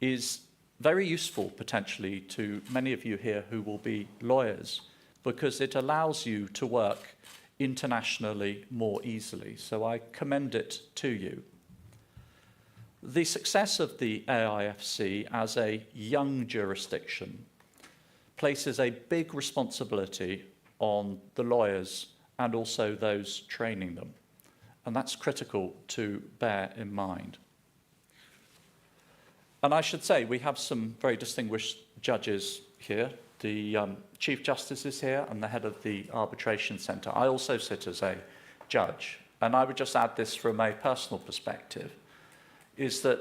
is very useful potentially to many of you here who will be lawyers, because it allows you to work internationally more easily. So I commend it to you. The success of the AIFC as a young jurisdiction places a big responsibility on the lawyers and also those training them. And that's critical to bear in mind. And I should say, we have some very distinguished judges here. The Chief Justice is here and the head of the Arbitration Centre. I also sit as a judge. And I would just add this from a personal perspective, is that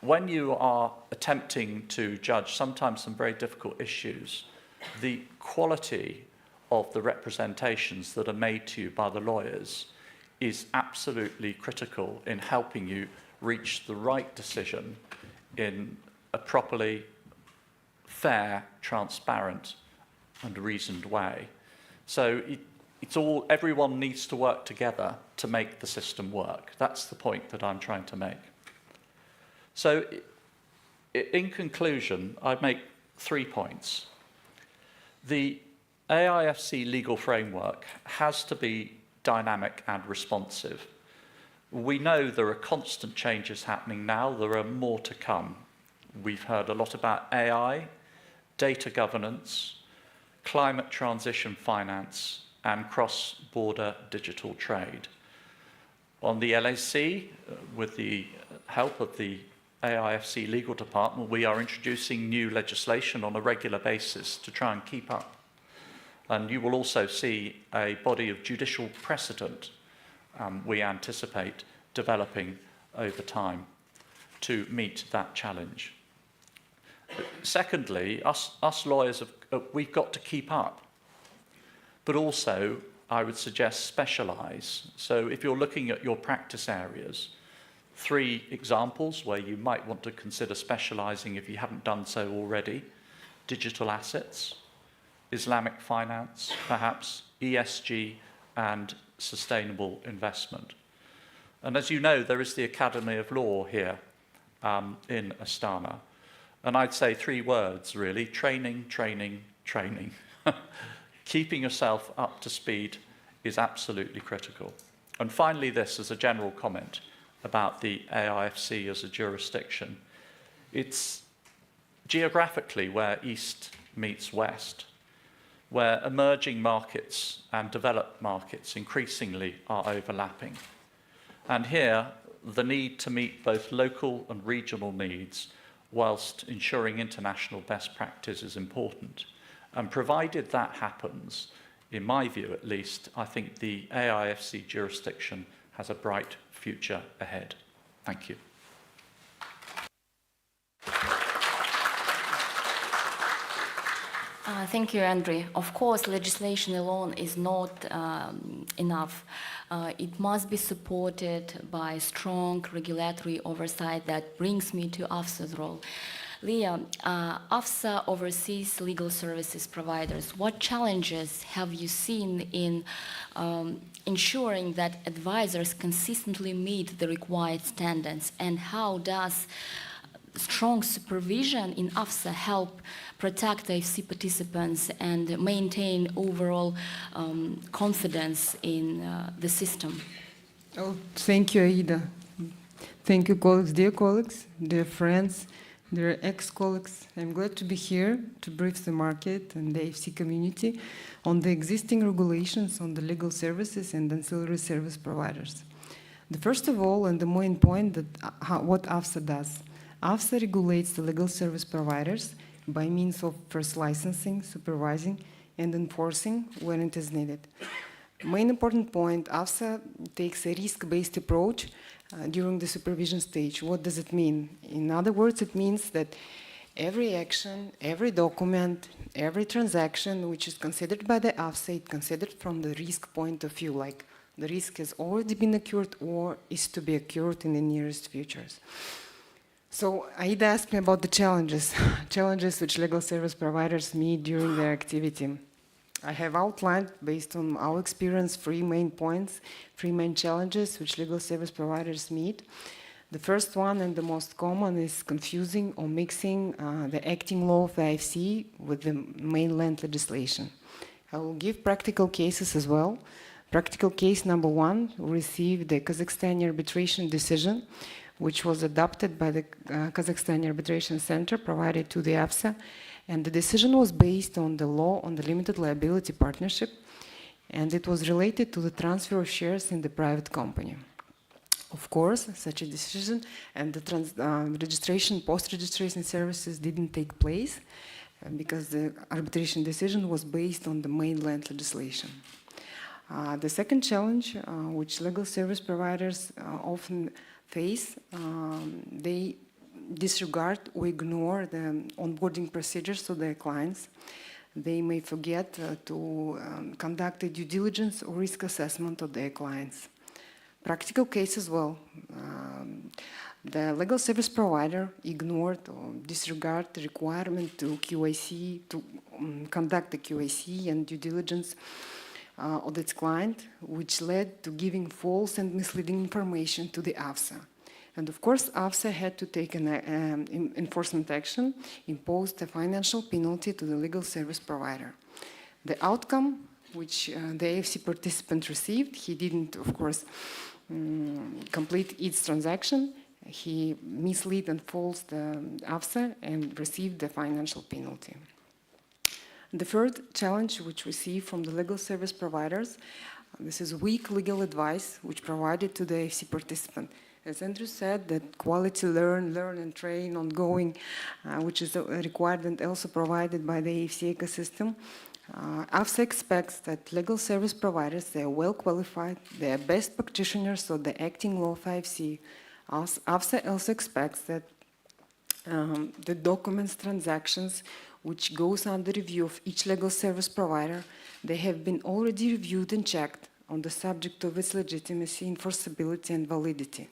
when you are attempting to judge sometimes some very difficult issues, the quality of the representations that are made to you by the lawyers is absolutely critical in helping you reach the right decision in a properly fair, transparent, and reasoned way. So everyone needs to work together to make the system work. That's the point that I'm trying to make. So in conclusion, I'd make 3 points. The AIFC legal framework has to be dynamic and responsive. We know there are constant changes happening now. There are more to come. We've heard a lot about AI, data governance, climate transition finance, and cross-border digital trade. On the LAC, with the help of the AIFC legal department, we are introducing new legislation on a regular basis to try and keep up. And you will also see a body of judicial precedent we anticipate developing over time to meet that challenge. Secondly, us lawyers, we've got to keep up, but also, I would suggest, specialise. So if you're looking at your practice areas, 3 examples where you might want to consider specialising if you haven't done so already: digital assets, Islamic finance, perhaps, ESG, and sustainable investment. And as you know, there is the Academy of Law here in Astana. And I'd say 3 words, really: training, training, training. Keeping yourself up to speed is absolutely critical. And finally, this as a general comment about the AIFC as a jurisdiction. It's geographically where East meets West, where emerging markets and developed markets increasingly are overlapping. And here, the need to meet both local and regional needs whilst ensuring international best practice is important. And provided that happens, in my view at least, I think the AIFC jurisdiction has a bright future ahead. Thank you. Thank you, Andre. Of course, legislation alone is not enough. It must be supported by strong regulatory oversight. That brings me to AFSA's role. Leah, AFSA oversees legal services providers. What challenges have you seen in ensuring that advisors consistently meet the required standards, and how does strong supervision in AFSA help protect AFC participants and maintain overall confidence in the system? Oh, thank you, Aida. Thank you, colleagues, dear friends, dear ex-colleagues. I'm glad to be here to brief the market and the AFC community on the existing regulations on the legal services and ancillary service providers. The first of all, and the main point, that what AFSA does. AFSA regulates the legal service providers by means of first licensing, supervising, and enforcing when it is needed. Main important point, AFSA takes a risk-based approach during the supervision stage. What does it mean? In other words, it means that every action, every document, every transaction which is considered by the AFSA, it's considered from the risk point of view, like the risk has already been occurred or is to be occurred in the nearest futures. So Aida asked me about the challenges which legal service providers meet during their activity. I have outlined, based on our experience, 3 main points, 3 main challenges which legal service providers meet. The first one, and the most common, is confusing or mixing the acting law of the IFC with the mainland legislation. I will give practical cases as well. Practical case number 1, we received the Kazakhstani arbitration decision, which was adopted by the Kazakhstani Arbitration Center provided to the AFSA, and the decision was based on the law on the limited liability partnership, and it was related to the transfer of shares in the private company. Of course, such a decision and the registration, post-registration services didn't take place because the arbitration decision was based on the mainland legislation. The second challenge, which legal service providers often face, they disregard or ignore the onboarding procedures of their clients. They may forget to conduct a due diligence or risk assessment of their clients. Practical case as well. The legal service provider ignored or disregarded the requirement to QIC, to conduct the QIC and due diligence of its client, which led to giving false and misleading information to the AFSA. And of course, AFSA had to take an enforcement action, imposed a financial penalty to the legal service provider. The outcome, which the AFC participant received, he didn't, of course, complete its transaction. He misled and falsed the AFSA and received the financial penalty. The third challenge which we see from the legal service providers, this is weak legal advice which provided to the AFC participant. As Andrew said, that quality learn and train ongoing, which is required and also provided by the AFC ecosystem. AFSA expects that legal service providers, they are well qualified, they are best practitioners of the acting law of AFC. AFSA also expects that the documents, transactions, which goes under review of each legal service provider, they have been already reviewed and checked on the subject of its legitimacy, enforceability, and validity.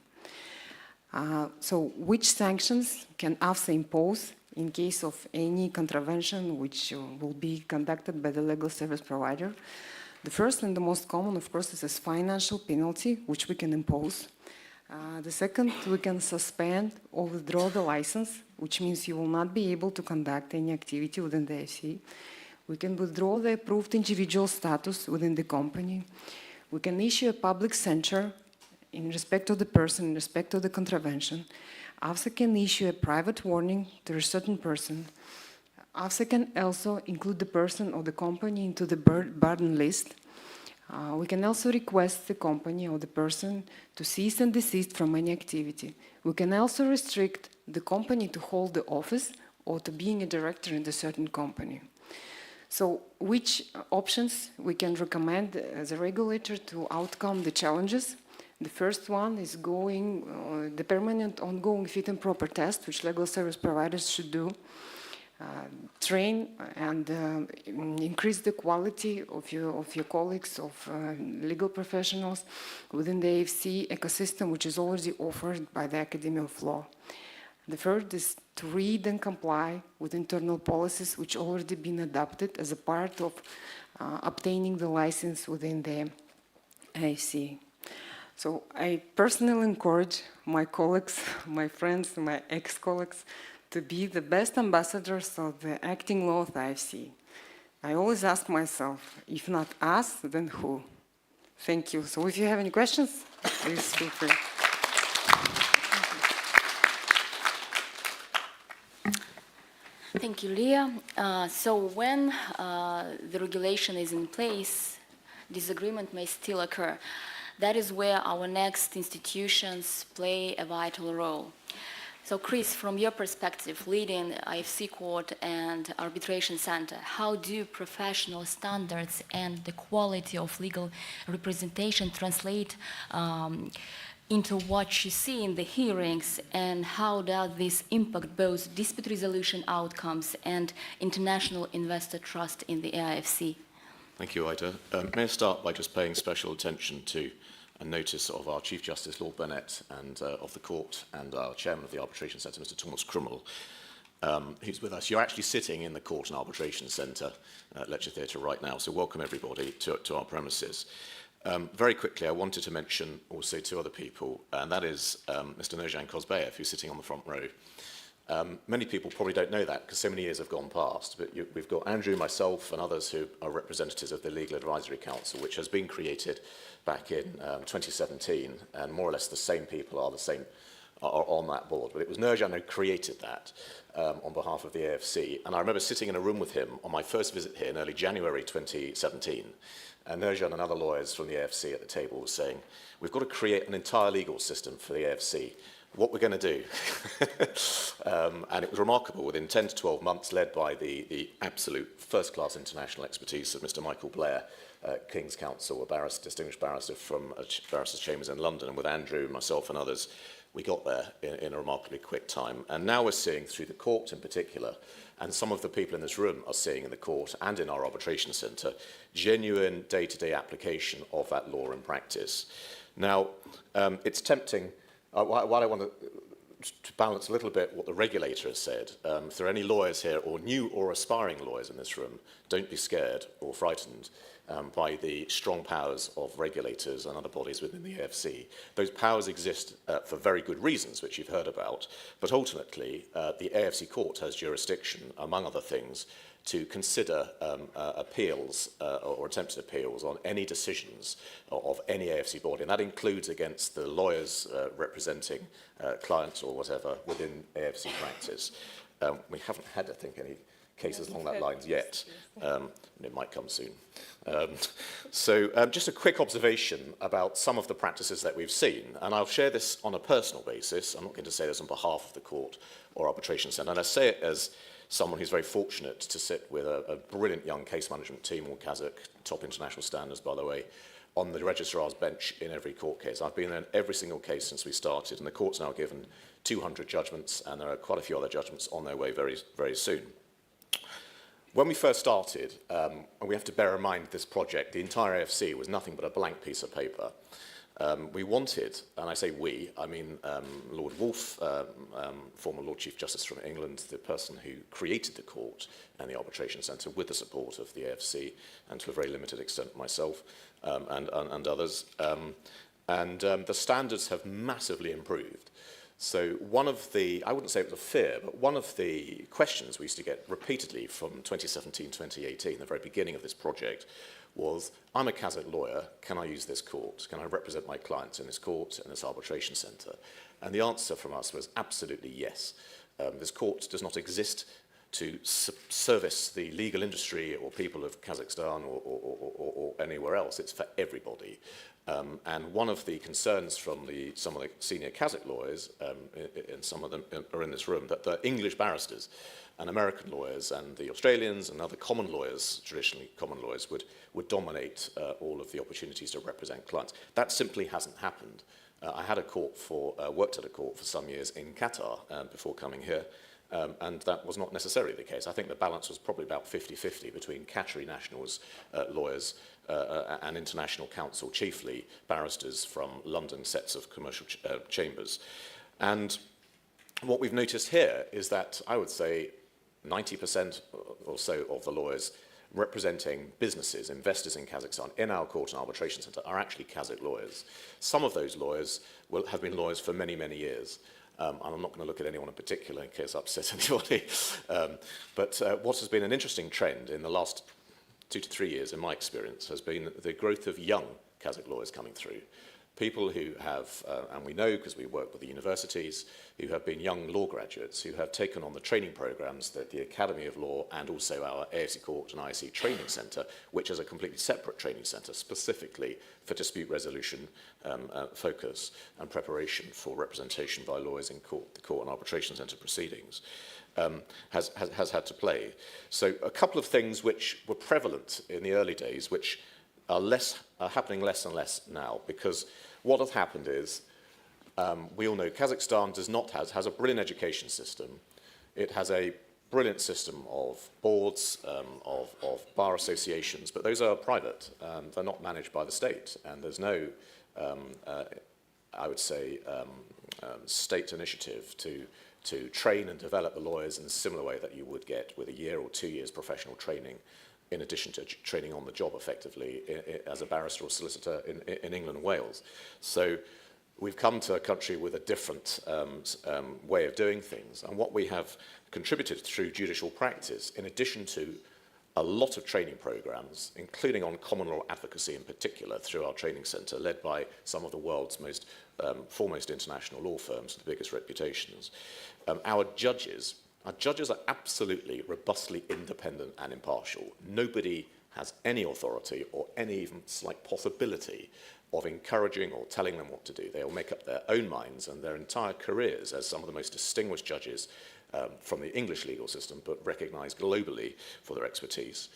So which sanctions can AFSA impose in case of any contravention which will be conducted by the legal service provider? The first and the most common, of course, is a financial penalty, which we can impose. The second, we can suspend or withdraw the license, which means you will not be able to conduct any activity within the AFC. We can withdraw the approved individual status within the company. We can issue a public censure in respect of the person, in respect of the contravention. AFSA can issue a private warning to a certain person. AFSA can also include the person or the company into the burden list. We can also request the company or the person to cease and desist from any activity. We can also restrict the company to hold the office or to being a director in a certain company. So which options we can recommend as a regulator to outcome the challenges? The first one is the permanent ongoing fit and proper test, which legal service providers should do. Train and increase the quality of your colleagues, of legal professionals within the AFC ecosystem, which is already offered by the Academy of Law. The third is to read and comply with internal policies which already been adopted as a part of obtaining the license within the AFC. So I personally encourage my colleagues, my friends, my ex-colleagues to be the best ambassadors of the acting law of the AFC. I always ask myself, if not us, then who? Thank you. So if you have any questions, please feel free. Thank you, Leah. So when the regulation is in place, disagreement may still occur. That is where our next institutions play a vital role. So Chris, from your perspective, leading IFC Court and Arbitration Center, how do professional standards and the quality of legal representation translate into what you see in the hearings, and how does this impact both dispute resolution outcomes and international investor trust in the AIFC? Thank you, Ida. May I start by just paying special attention to a notice of our Chief Justice, Lord Burnett, and of the Court, and our Chairman of the Arbitration Centre, Mr. Thomas Krummel, who's with us. You're actually sitting in the Court and Arbitration Centre Lecture Theatre right now, so welcome everybody to our premises. Very quickly, I wanted to mention also two other people, and that is Mr. Nurjan Kozbayev, who's sitting on the front row. Many people probably don't know that because so many years have gone past, but we've got Andrew, myself, and others who are representatives of the Legal Advisory Council, which has been created back in 2017, and more or less the same people are on that board. But it was Nurjan who created that on behalf of the AFC, and I remember sitting in a room with him on my first visit here in early January 2017, and Nurjan and other lawyers from the AFC at the table were saying, we've got to create an entire legal system for the AFC. What we're going to do. And it was remarkable, within 10 to 12 months, led by the absolute first-class international expertise of Mr. Michael Blair, King's Counsel, a distinguished barrister from Barristers' Chambers in London, and with Andrew, myself and others, we got there in a remarkably quick time. And now we're seeing, through the court in particular, and some of the people in this room are seeing in the court and in our arbitration centre, genuine day-to-day application of that law in practice. Now, it's tempting. While I want to balance a little bit what the regulator has said, if there are any lawyers here, or new or aspiring lawyers in this room, don't be scared or frightened by the strong powers of regulators and other bodies within the AFC. Those powers exist for very good reasons, which you've heard about, but ultimately the AFC court has jurisdiction, among other things, to consider appeals or attempted appeals on any decisions of any AFC body, and that includes against the lawyers representing clients or whatever within AFC practice. We haven't had, I think, any cases along that lines yet. And it might come soon. Just a quick observation about some of the practices that we've seen, and I'll share this on a personal basis. I'm not going to say this on behalf of the court or arbitration centre, and I say it as someone who's very fortunate to sit with a brilliant young case management team, all Kazakh, top international standards, by the way, on the registrar's bench in every court case. I've been there in every single case since we started, and the court's now given 200 judgments, and there are quite a few other judgments on their way very, very soon. When we first started, and we have to bear in mind this project, the entire AFC was nothing but a blank piece of paper. We wanted, and I say we, I mean Lord Wolfe, former Lord Chief Justice from England, the person who created the court and the arbitration centre with the support of the AFC, and to a very limited extent myself and others. The standards have massively improved. So one of the, I wouldn't say it was a fear, but one of the questions we used to get repeatedly from 2017, 2018, the very beginning of this project, was, I'm a Kazakh lawyer, can I use this court? Can I represent my clients in this court, in this arbitration centre? And the answer from us was absolutely yes. This court does not exist to service the legal industry or people of Kazakhstan or anywhere else. It's for everybody. And one of the concerns from some of the senior Kazakh lawyers, and some of them are in this room, that the English barristers and American lawyers and the Australians and other common lawyers, traditionally common lawyers, would dominate all of the opportunities to represent clients. That simply hasn't happened. I had a court worked at a court for some years in Qatar before coming here, and that was not necessarily the case. I think the balance was probably about 50-50 between Qatari nationals, lawyers, and international counsel, chiefly barristers from London sets of commercial chambers. And what we've noticed here is that I would say 90% or so of the lawyers representing businesses, investors in Kazakhstan, in our court and arbitration centre, are actually Kazakh lawyers. Some of those lawyers have been lawyers for many, many years. And I'm not going to look at anyone in particular in case I upset anybody. But what has been an interesting trend in the last 2 to 3 years, in my experience, has been the growth of young Kazakh lawyers coming through. People who have, and we know because we work with the universities, who have been young law graduates, who have taken on the training programs that the Academy of Law and also our AFC Court and IC Training Centre, which is a completely separate training centre specifically for dispute resolution focus and preparation for representation by lawyers in court, the court and arbitration centre proceedings, has had to play. So a couple of things which were prevalent in the early days, which are happening less and less now, because what has happened is, we all know Kazakhstan has a brilliant education system. It has a brilliant system of boards, of bar associations, but those are private. They're not managed by the state, and there's no, I would say, state initiative to train and develop the lawyers in a similar way that you would get with a year or 2 years professional training, in addition to training on the job effectively as a barrister or solicitor in England and Wales. So we've come to a country with a different way of doing things. And what we have contributed through judicial practice, in addition to a lot of training programs, including on common law advocacy in particular, through our training centre, led by some of the world's most foremost international law firms, the biggest reputations. Our judges are absolutely robustly independent and impartial. Nobody has any authority or any even slight possibility of encouraging or telling them what to do. They will make up their own minds, and their entire careers as some of the most distinguished judges from the English legal system, but recognised globally for their expertise.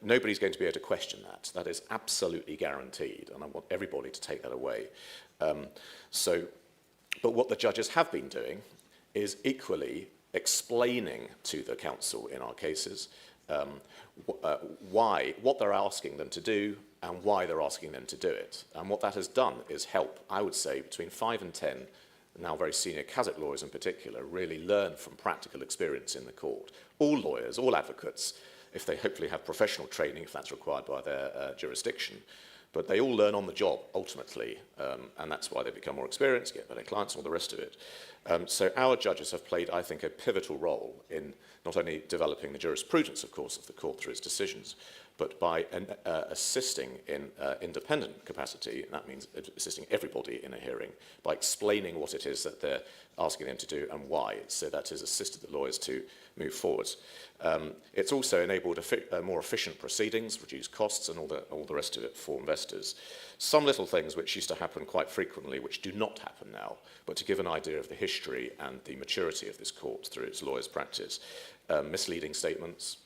Nobody's going to be able to question that. That is absolutely guaranteed, and I want everybody to take that away. But what the judges have been doing is equally explaining to the counsel in our cases what they're asking them to do and why they're asking them to do it. And what that has done is help, I would say, between 5 and 10, now very senior Kazakh lawyers in particular, really learn from practical experience in the court. All lawyers, all advocates, if they hopefully have professional training, if that's required by their jurisdiction, but they all learn on the job ultimately, and that's why they become more experienced, get better clients, and all the rest of it. So our judges have played, I think, a pivotal role in not only developing the jurisprudence, of course, of the court through its decisions, but by assisting in independent capacity, and that means assisting everybody in a hearing, by explaining what it is that they're asking them to do and why. So that has assisted the lawyers to move forward. It's also enabled more efficient proceedings, reduced costs, and all the rest of it for investors. Some little things which used to happen quite frequently, which do not happen now, but to give an idea of the history and the maturity of this court through its lawyers' practice. Misleading statements,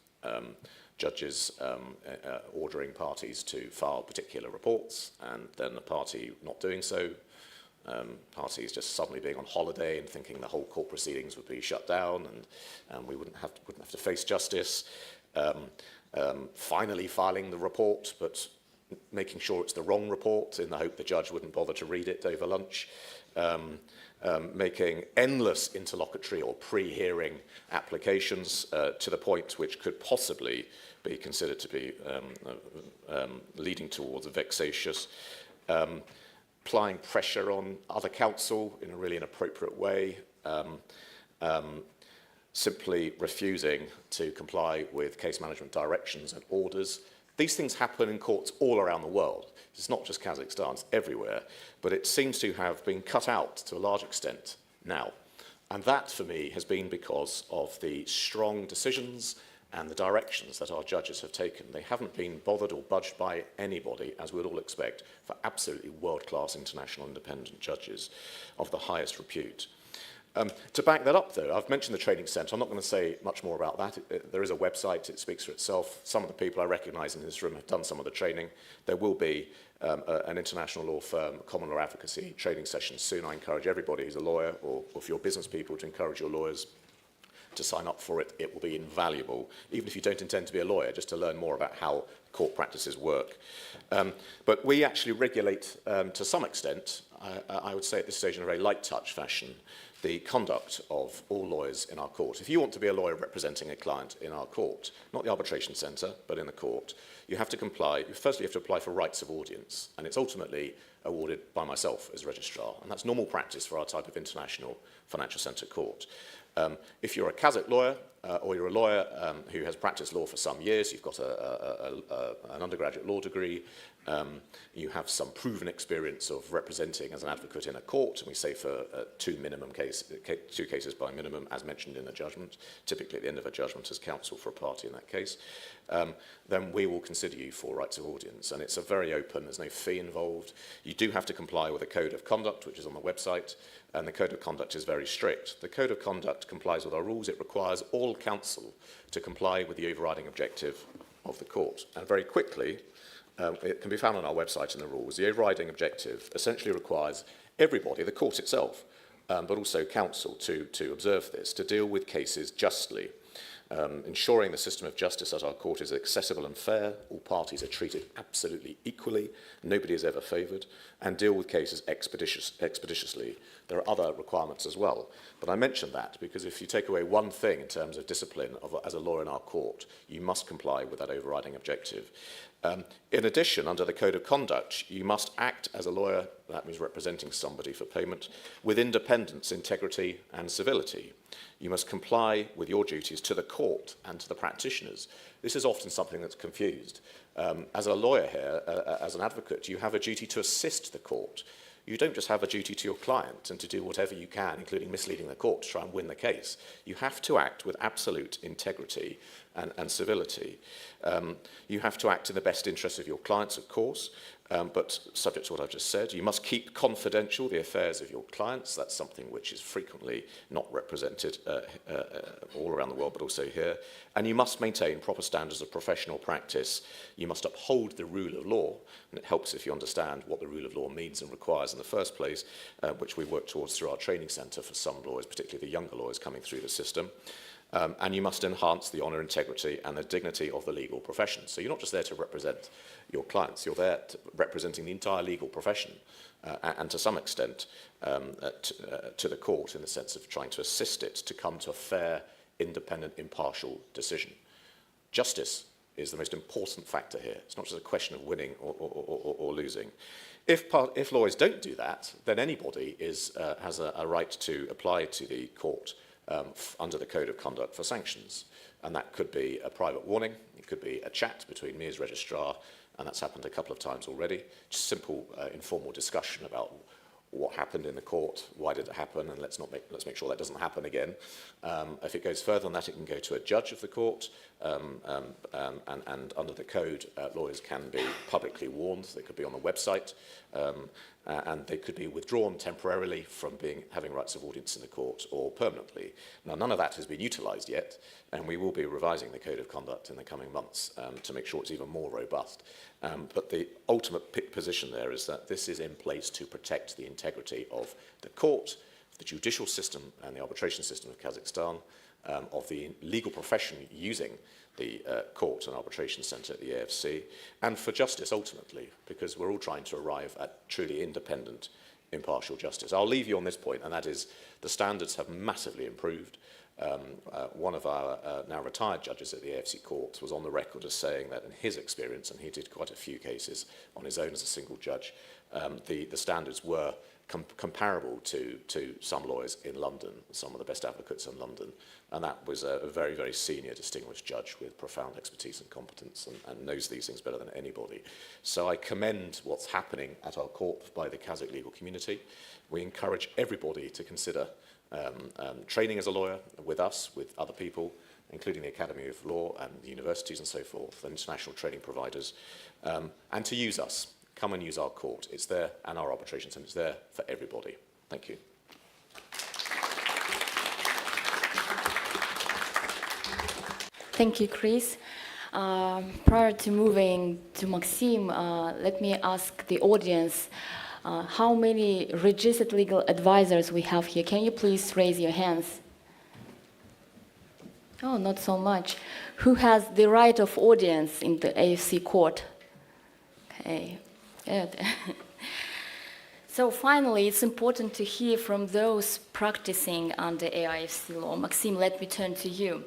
judges ordering parties to file particular reports, and then the party not doing so, parties just suddenly being on holiday and thinking the whole court proceedings would be shut down, and we wouldn't have to face justice. Finally filing the report, but making sure it's the wrong report in the hope the judge wouldn't bother to read it over lunch. Making endless interlocutory or pre-hearing applications to the point which could possibly be considered to be leading towards a vexatious. Applying pressure on other counsel in a really inappropriate way. Simply refusing to comply with case management directions and orders. These things happen in courts all around the world. It's not just Kazakhstan, it's everywhere. But it seems to have been cut out to a large extent now. And that, for me, has been because of the strong decisions and the directions that our judges have taken. They haven't been bothered or budged by anybody, as we'd all expect, for absolutely world-class international independent judges of the highest repute. To back that up, though, I've mentioned the training centre. I'm not going to say much more about that. There is a website. It speaks for itself. Some of the people I recognise in this room have done some of the training. There will be an international law firm, common law advocacy training session soon. I encourage everybody who's a lawyer, or if you're business people, to encourage your lawyers to sign up for it. It will be invaluable, even if you don't intend to be a lawyer, just to learn more about how court practices work. But we actually regulate, to some extent, I would say at this stage in a very light touch fashion, the conduct of all lawyers in our court. If you want to be a lawyer representing a client in our court, not the arbitration centre, but in the court, you have to comply. Firstly, you have to apply for rights of audience, and it's ultimately awarded by myself as registrar, and that's normal practice for our type of international financial centre court. If you're a Kazakh lawyer, or you're a lawyer who has practiced law for some years, you've got an undergraduate law degree, you have some proven experience of representing as an advocate in a court, and we say for two cases by minimum, as mentioned in a judgment, typically at the end of a judgment as counsel for a party in that case, then we will consider you for rights of audience. And it's a very open, there's no fee involved. You do have to comply with a code of conduct, which is on the website, and the code of conduct is very strict. The code of conduct complies with our rules. It requires all counsel to comply with the overriding objective of the court. And very quickly, it can be found on our website in the rules. The overriding objective essentially requires everybody, the court itself, but also counsel to observe this, to deal with cases justly, ensuring the system of justice at our court is accessible and fair, all parties are treated absolutely equally, nobody is ever favoured, and deal with cases expeditiously. There are other requirements as well, but I mention that because if you take away one thing in terms of discipline as a lawyer in our court, you must comply with that overriding objective. In addition, under the Code of Conduct, you must act as a lawyer, that means representing somebody for payment, with independence, integrity and civility. You must comply with your duties to the court and to the practitioners. This is often something that's confused. As a lawyer here, as an advocate, you have a duty to assist the court. You don't just have a duty to your client and to do whatever you can, including misleading the court to try and win the case. You have to act with absolute integrity and civility. You have to act in the best interest of your clients, of course, but subject to what I've just said. You must keep confidential the affairs of your clients. That's something which is frequently not represented all around the world, but also here. And you must maintain proper standards of professional practice. You must uphold the rule of law, and it helps if you understand what the rule of law means and requires in the first place, which we work towards through our training centre for some lawyers, particularly the younger lawyers coming through the system. And you must enhance the honour, integrity and the dignity of the legal profession. So you're not just there to represent your clients, you're there representing the entire legal profession and to some extent to the court in the sense of trying to assist it to come to a fair, independent, impartial decision. Justice is the most important factor here. It's not just a question of winning or losing. If lawyers don't do that, then anybody has a right to apply to the court under the Code of Conduct for sanctions. and that could be a private warning, it could be a chat between me as registrar, and that's happened a couple of times already. Just simple informal discussion about what happened in the court, why did it happen, and let's make sure that doesn't happen again. If it goes further than that, it can go to a judge of the court, and under the code, lawyers can be publicly warned. They could be on the website, and they could be withdrawn temporarily from having rights of audience in the court or permanently. Now, none of that has been utilised yet, and we will be revising the code of conduct in the coming months to make sure it's even more robust. But the ultimate position there is that this is in place to protect the integrity of the court, the judicial system and the arbitration system of Kazakhstan, of the legal profession using the court and arbitration centre at the AFC, and for justice ultimately, because we're all trying to arrive at truly independent, impartial justice. I'll leave you on this point, and that is the standards have massively improved. One of our now retired judges at the AFC court was on the record as saying that in his experience, and he did quite a few cases on his own as a single judge, the standards were comparable to some lawyers in London, some of the best advocates in London, and that was a very, very senior, distinguished judge with profound expertise and competence and knows these things better than anybody. So I commend what's happening at our court by the Kazakh legal community. We encourage everybody to consider training as a lawyer with us, with other people, including the Academy of Law and the universities and so forth, and international training providers, and to use us. Come and use our court. It's there, and our arbitration centre is there for everybody. Thank you. Thank you, Chris. Prior to moving to Maxim, let me ask the audience how many registered legal advisors we have here. Can you please raise your hands? Oh, not so much. Who has the right of audience in the AFC court? Okay, good. So finally, it's important to hear from those practicing under AIFC law. Maxim, let me turn to you.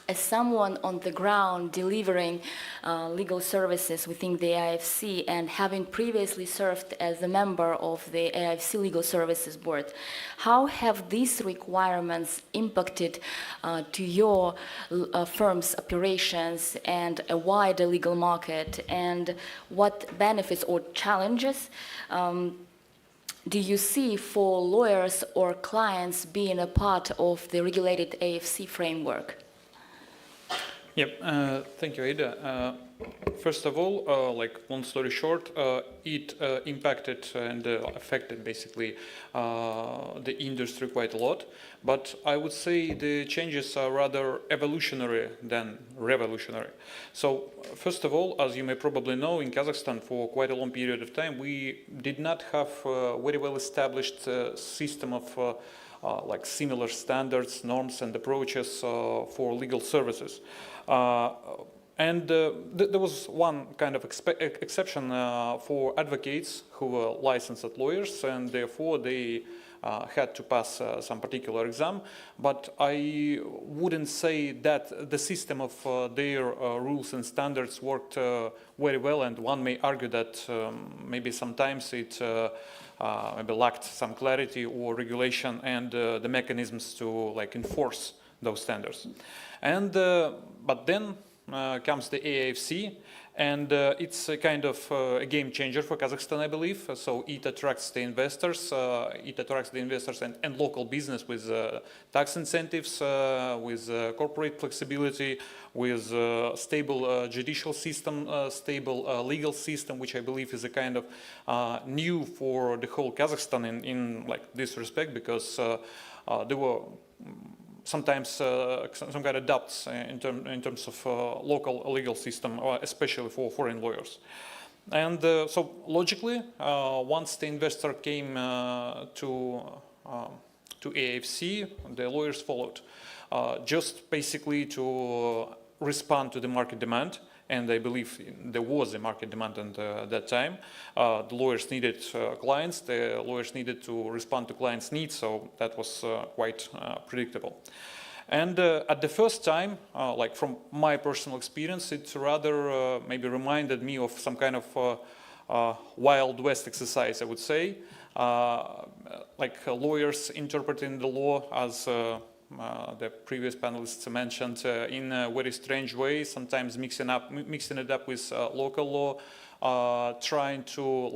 As someone on the ground delivering legal services within the AIFC and having previously served as a member of the AIFC Legal Services Board, how have these requirements impacted to your firm's operations and a wider legal market? And what benefits or challenges do you see for lawyers or clients being a part of the regulated AFC framework? Yep, thank you, Ada. First of all, like long story short, it impacted and affected basically the industry quite a lot. But I would say the changes are rather evolutionary than revolutionary. So first of all, as you may probably know, in Kazakhstan for quite a long period of time, we did not have a very well established system of like similar standards, norms and approaches for legal services. There was one kind of exception for advocates who were licensed lawyers, and therefore they had to pass some particular exam. But I wouldn't say that the system of their rules and standards worked very well, and one may argue that maybe sometimes it maybe lacked some clarity or regulation and the mechanisms to like enforce those standards. And but then comes the AIFC, and it's a kind of a game changer for Kazakhstan, I believe. So it attracts the investors, and local business with tax incentives, with corporate flexibility, with stable judicial system, stable legal system, which I believe is a kind of new for the whole Kazakhstan in like this respect, because there were sometimes some kind of doubts in terms of local legal system, especially for foreign lawyers. And so logically, once the investor came to AFC, the lawyers followed, just basically to respond to the market demand. And I believe there was a market demand at that time. The lawyers needed clients, the lawyers needed to respond to clients' needs, so that was quite predictable. And at the first time, like from my personal experience, it rather maybe reminded me of some kind of Wild West exercise, I would say. Like lawyers interpreting the law as the previous panelists mentioned, in a very strange way, sometimes mixing it up with local law, trying to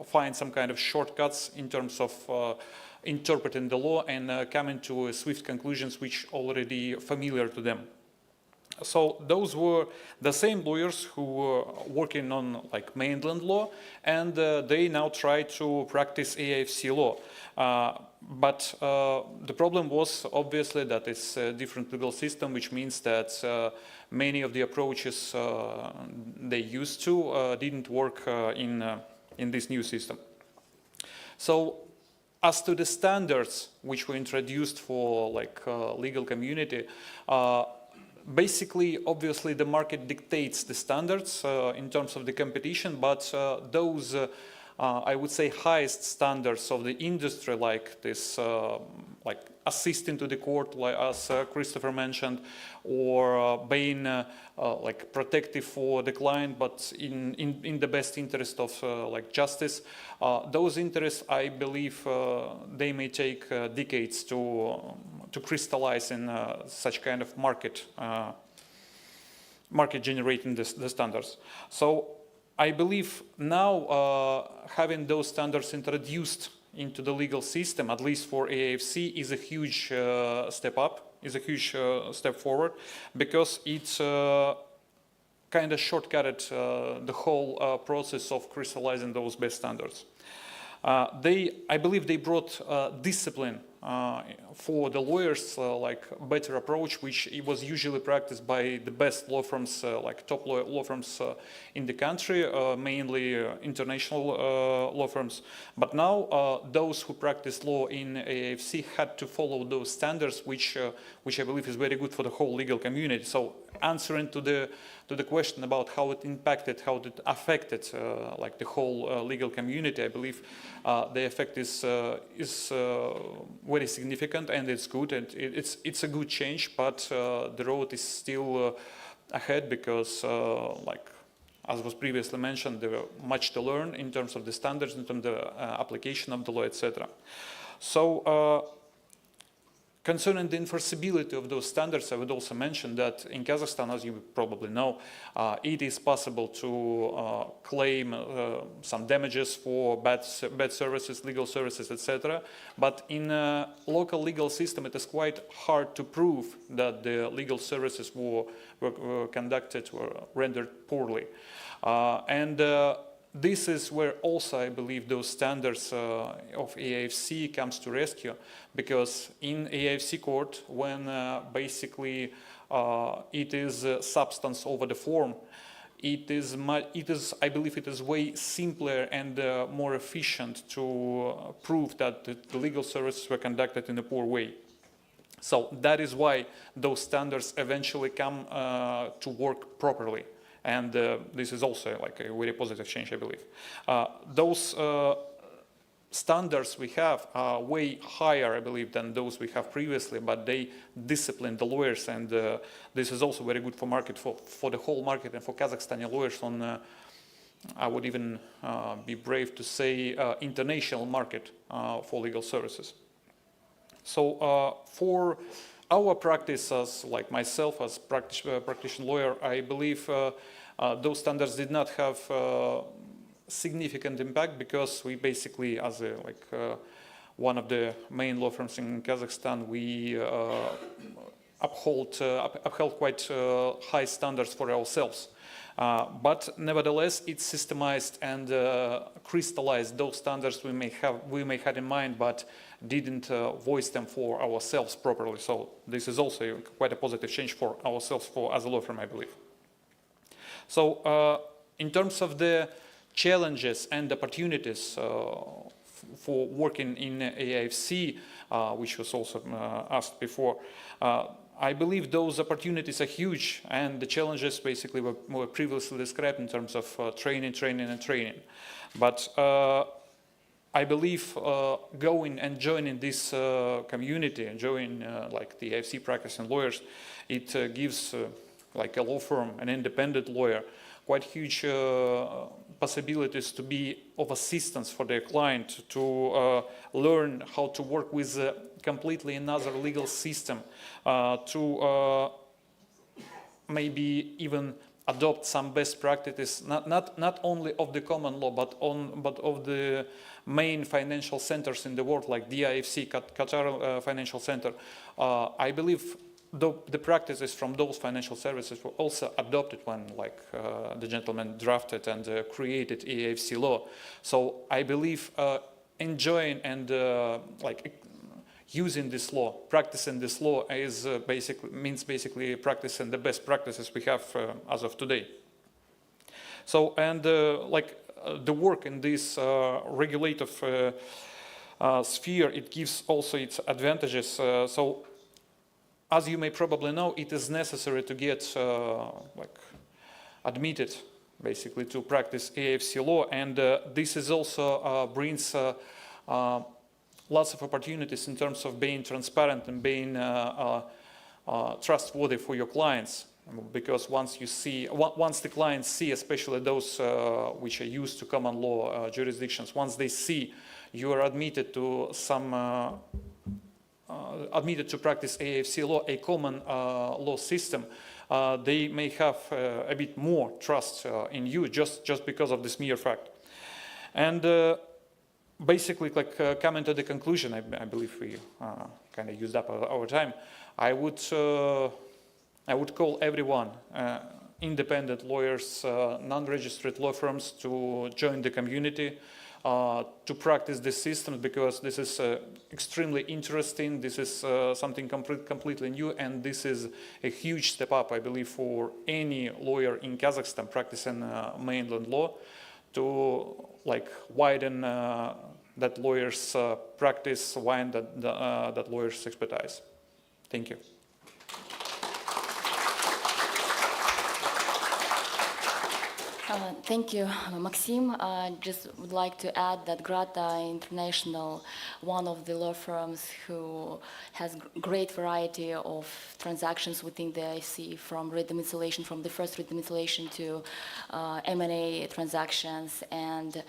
find some kind of shortcuts in terms of interpreting the law and coming to swift conclusions which already familiar to them. So those were the same lawyers who were working on mainland law, and they now try to practice AIFC law. But the problem was obviously that it's a different legal system, which means that many of the approaches they used to didn't work in this new system. So as to the standards which were introduced for legal community, basically, obviously, the market dictates the standards in terms of the competition, but those, I would say, highest standards of the industry, like this, assisting to the court, as Christopher mentioned, or being protective for the client, but in the best interest of justice. Those interests, I believe, they may take decades to crystallize in such kind of market generating the standards. So I believe now having those standards introduced into the legal system, at least for AIFC, is a huge step up, is a huge step forward, because it's kind of shortcutted the whole process of crystallizing those best standards. I believe they brought discipline for the lawyers, better approach, which it was usually practiced by the best law firms, top law firms in the country, mainly international law firms. But now those who practice law in AIFC had to follow those standards, which I believe is very good for the whole legal community. So answering to the question about how it impacted, how it affected the whole legal community, I believe the effect is very significant, and it's good, and it's a good change, but the road is still ahead, because as was previously mentioned, there are much to learn in terms of the standards, in terms of the application of the law, etc. So concerning the enforceability of those standards, I would also mention that in Kazakhstan, as you probably know, it is possible to claim some damages for bad services, legal services, etc. But in a local legal system, it is quite hard to prove that the legal services were conducted or rendered poorly. This is where also I believe those standards of AIFC comes to rescue, because in AIFC court, when basically it is substance over the form, I believe it is way simpler and more efficient to prove that the legal services were conducted in a poor way. So that is why those standards eventually come to work properly. And this is also a very positive change, I believe. Those standards we have are way higher, I believe, than those we have previously, but they discipline the lawyers, and this is also very good for market, for the whole market, and for Kazakhstani lawyers on, I would even be brave to say, international market for legal services. So for our practice, as myself as practitioner lawyer, I believe those standards did not have significant impact, because we basically, as one of the main law firms in Kazakhstan, we upheld quite high standards for ourselves. But nevertheless, it systemized and crystallized those standards we may have in mind, but didn't voice them for ourselves properly. So this is also quite a positive change for ourselves, as a law firm, I believe. So in terms of the challenges and opportunities for working in AIFC, which was also asked before, I believe those opportunities are huge, and the challenges basically were previously described in terms of training. But I believe going and joining this community and joining the AIFC practicing lawyers, it gives a law firm, an independent lawyer, quite huge possibilities to be of assistance for their client, to learn how to work with a completely another legal system, to maybe even adopt some best practices, not only of the common law, but of the main financial centers in the world, like the IFC, Qatar Financial Center. I believe the practices from those financial services were also adopted when, like, the gentleman drafted and created AIFC law. So I believe enjoying and using this law, practicing this law is means basically practicing the best practices we have as of today. So, and the work in this regulative sphere, it gives also its advantages. So, as you may probably know, it is necessary to get admitted, basically, to practice AIFC law, and this is also brings lots of opportunities in terms of being transparent and being trustworthy for your clients. Because once the clients see, especially those which are used to common law jurisdictions, once they see you are admitted to admitted to practice AIFC law, a common law system, they may have a bit more trust in you just because of this mere fact. And basically, coming to the conclusion, I believe we kind of used up our time. I would call everyone, independent lawyers, non-registered law firms, to join the community, to practice this system, because this is extremely interesting. This is something completely new, and this is a huge step up, I believe, for any lawyer in Kazakhstan practicing mainland law, to widen that lawyer's practice, widen that lawyer's expertise. Thank you. Thank you, Maxim. I just would like to add that Grata International, one of the law firms who has great variety of transactions within the IC, from redomiciliation, from the first redomiciliation to M&A transactions, and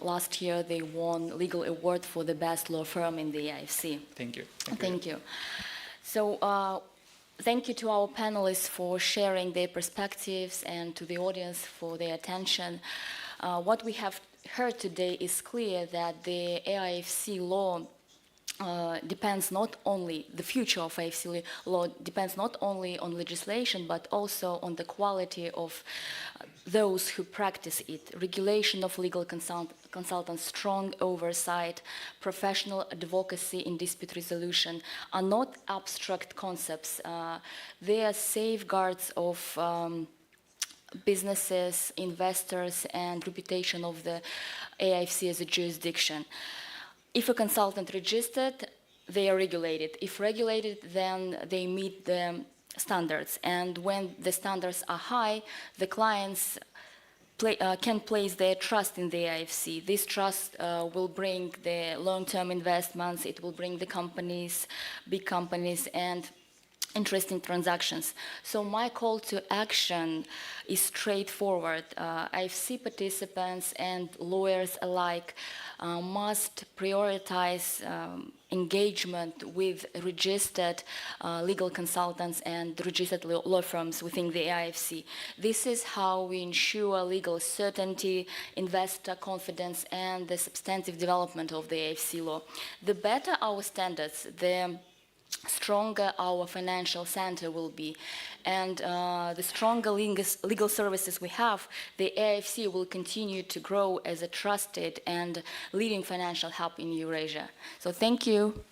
last year they won legal award for the best law firm in the IFC. Thank you. Thank you. So. Thank you to our panelists for sharing their perspectives, and to the audience for their attention. What we have heard today is clear that the AIFC law depends not only, the future of AIFC law depends not only on legislation, but also on the quality of those who practice it. Regulation of legal consultants, strong oversight, professional advocacy in dispute resolution are not abstract concepts. They are safeguards of businesses, investors, and reputation of the AIFC as a jurisdiction. If a consultant registered, they are regulated. If regulated, then they meet the standards. And when the standards are high, the clients can place their trust in the AIFC. This trust will bring the long-term investments, it will bring the companies, big companies, and interesting transactions. So my call to action is straightforward. IFC participants and lawyers alike must prioritize engagement with registered legal consultants and registered law firms within the IFC. This is how we ensure legal certainty, investor confidence, and the substantive development of the IFC law. The better our standards, the stronger our financial center will be, and the stronger legal services we have, the AIFC will continue to grow as a trusted and leading financial hub in Eurasia. So thank you.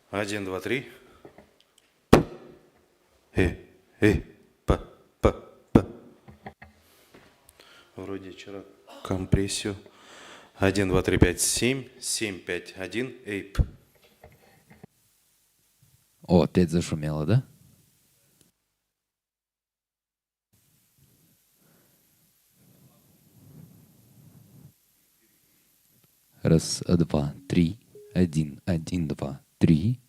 1, 2, 3. П, П, П. Вроде вчера компрессию. 1, 2, 3, 5, 7. 7, 5, 1. Эйп. О, опять зашумело, да? Раз, два, три. 1, 1, 2, 3.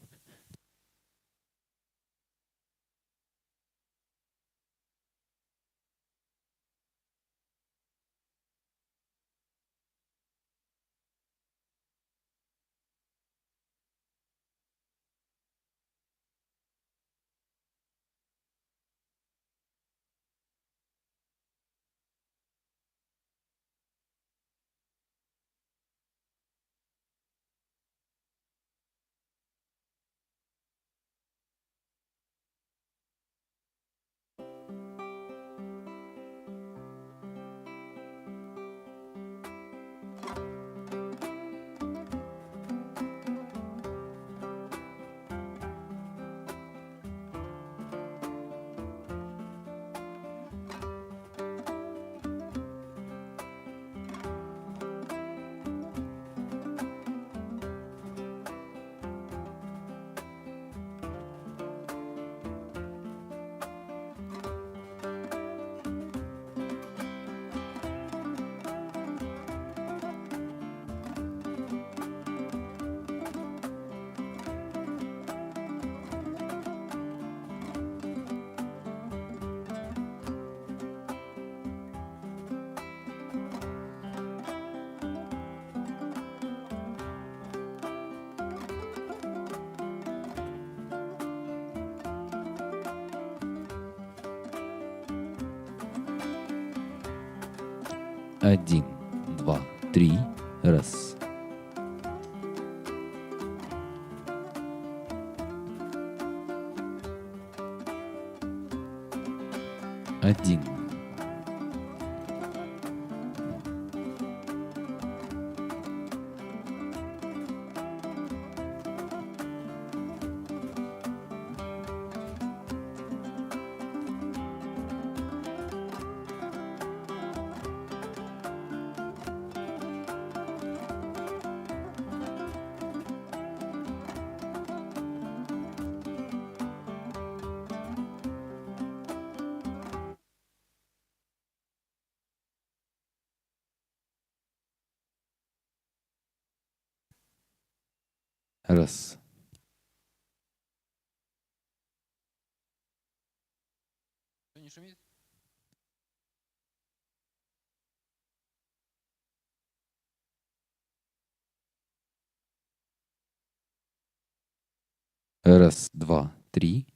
Один, два, три. Раз. Один. Раз. Не шумит? Раз, два, три.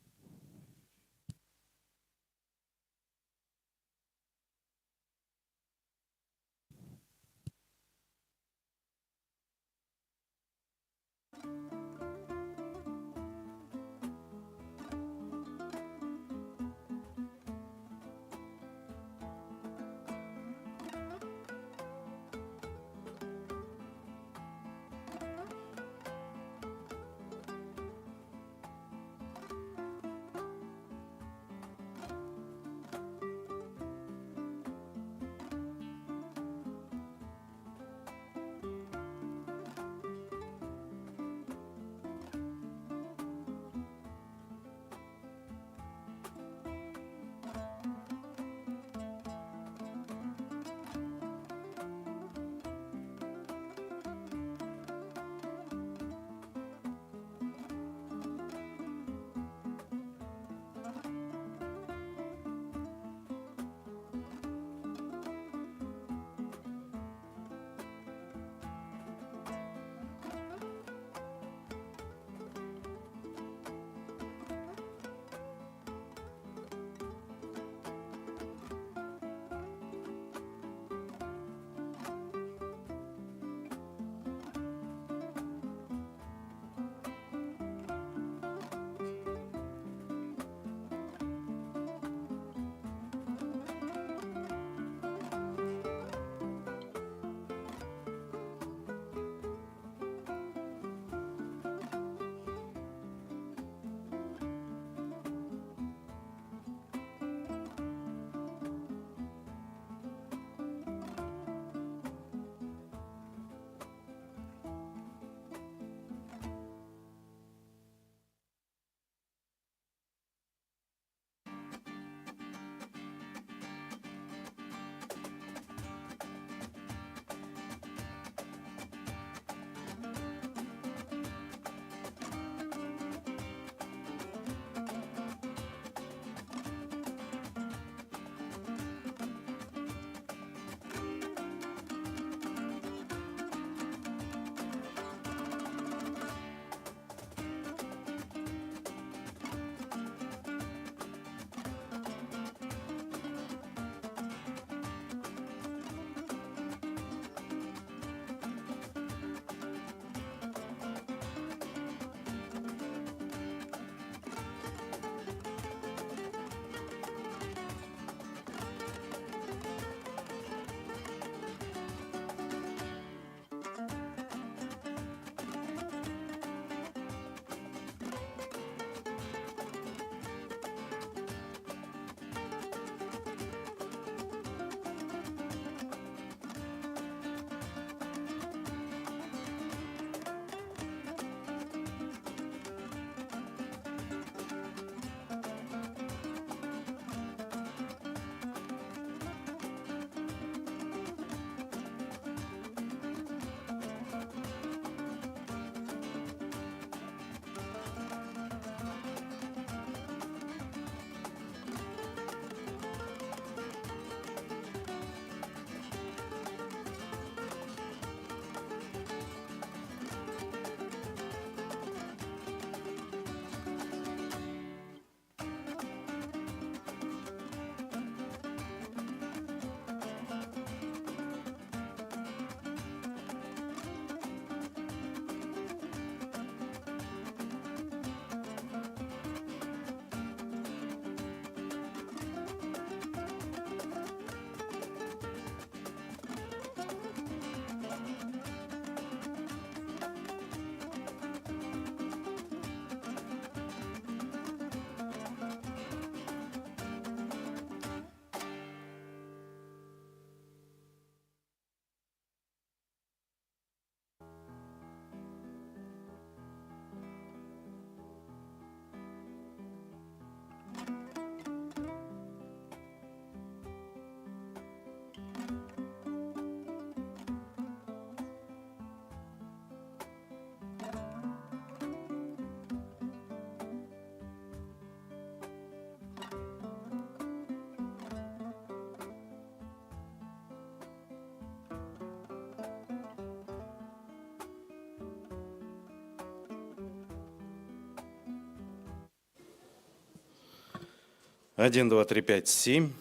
1, 2, 3, 5, 7.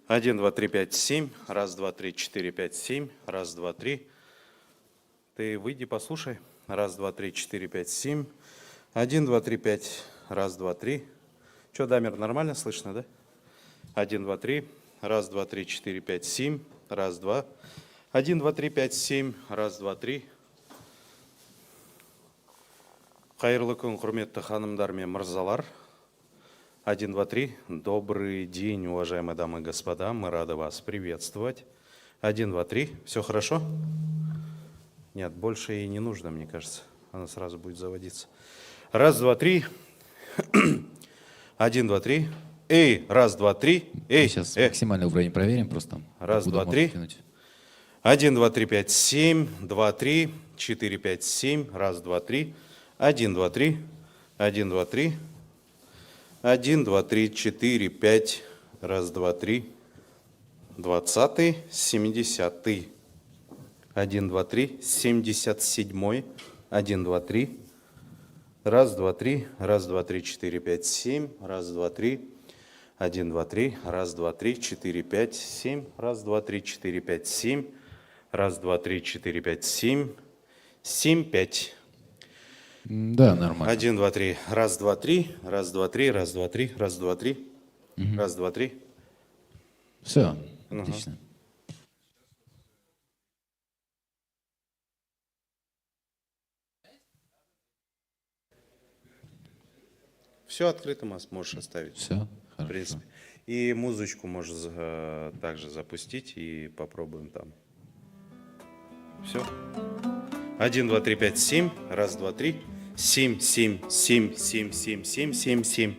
1, 2, 3, 5, 7. Раз, два, три, 4, 5, 7. Раз, два, три. Ты выйди, послушай. Раз, два, три, 4, 5, 7. 1, 2, 3, 5. Раз, два, три. Че, Дамир, нормально слышно, да? 1, 2, 3. Раз, два, три, 4, 5, 7. Раз, два. 1, 2, 3, 5, 7. Раз, два, три. Қайырлы күн, құрметті ханымдар мен мырзалар. 1, 2, 3. Добрый день, уважаемые дамы и господа. Мы рады вас приветствовать. 1, 2, 3. Все хорошо? Нет, больше ей не нужно, мне кажется. Она сразу будет заводиться. Раз, два, три. 1, 2, 3. Эй, раз, два, три. Эй, Сейчас максимальный уровень проверим просто. Раз, Откуда два, можно три. тянуть. 1, 2, 3, 5, 7. 2, 3. 4, 5, 7. Раз, два, три. 1, 2, 3. 1, 2, 3. 1, 2, 3, 4, 5. Раз, два, три. 20-й, 70-й. 1, 2, 3. 77-й. 1, 2, 3. Раз, два, три. Раз, два, три, 4, 5, 7. Раз, два, три. 1, 2, 3. Раз, два, три, 4, 5, 7. Раз, два, три, 4, 5, 7. Раз, два, три, 4, 5, 7. 7, 5. Да, нормально. 1, 2, 3. Раз, два, три. Раз, два, три. Раз, два, три. Раз, два, три. Раз, два, три. Все, отлично. Все открыто, можешь оставить. Все, В хорошо. принципе. И музычку можешь также запустить и попробуем там. Все. 1, 2, 3, 5, 7. Раз, два, три. 7, 7, 7, 7, 7, 7, 7, 7.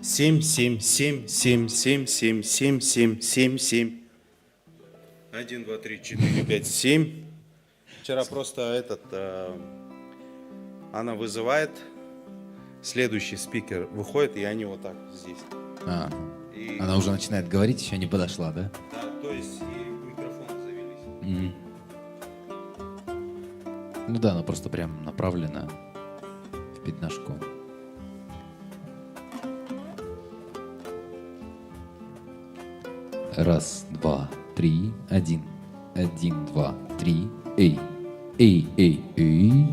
7, 7, 7, 7, 7, 7, 7, 7, 7, 7. 1, 2, 3, 4, 5, 7. Вчера просто она вызывает, следующий спикер выходит, и они вот так здесь. И- Она уже начинает говорить, еще не подошла, да? Да, то есть и микрофоны завелись. Мгм. Ну да, она просто прям направлена в пятнашку. Раз, два, три, 1. 1, 2, 3. Эй, эй, эй, эй.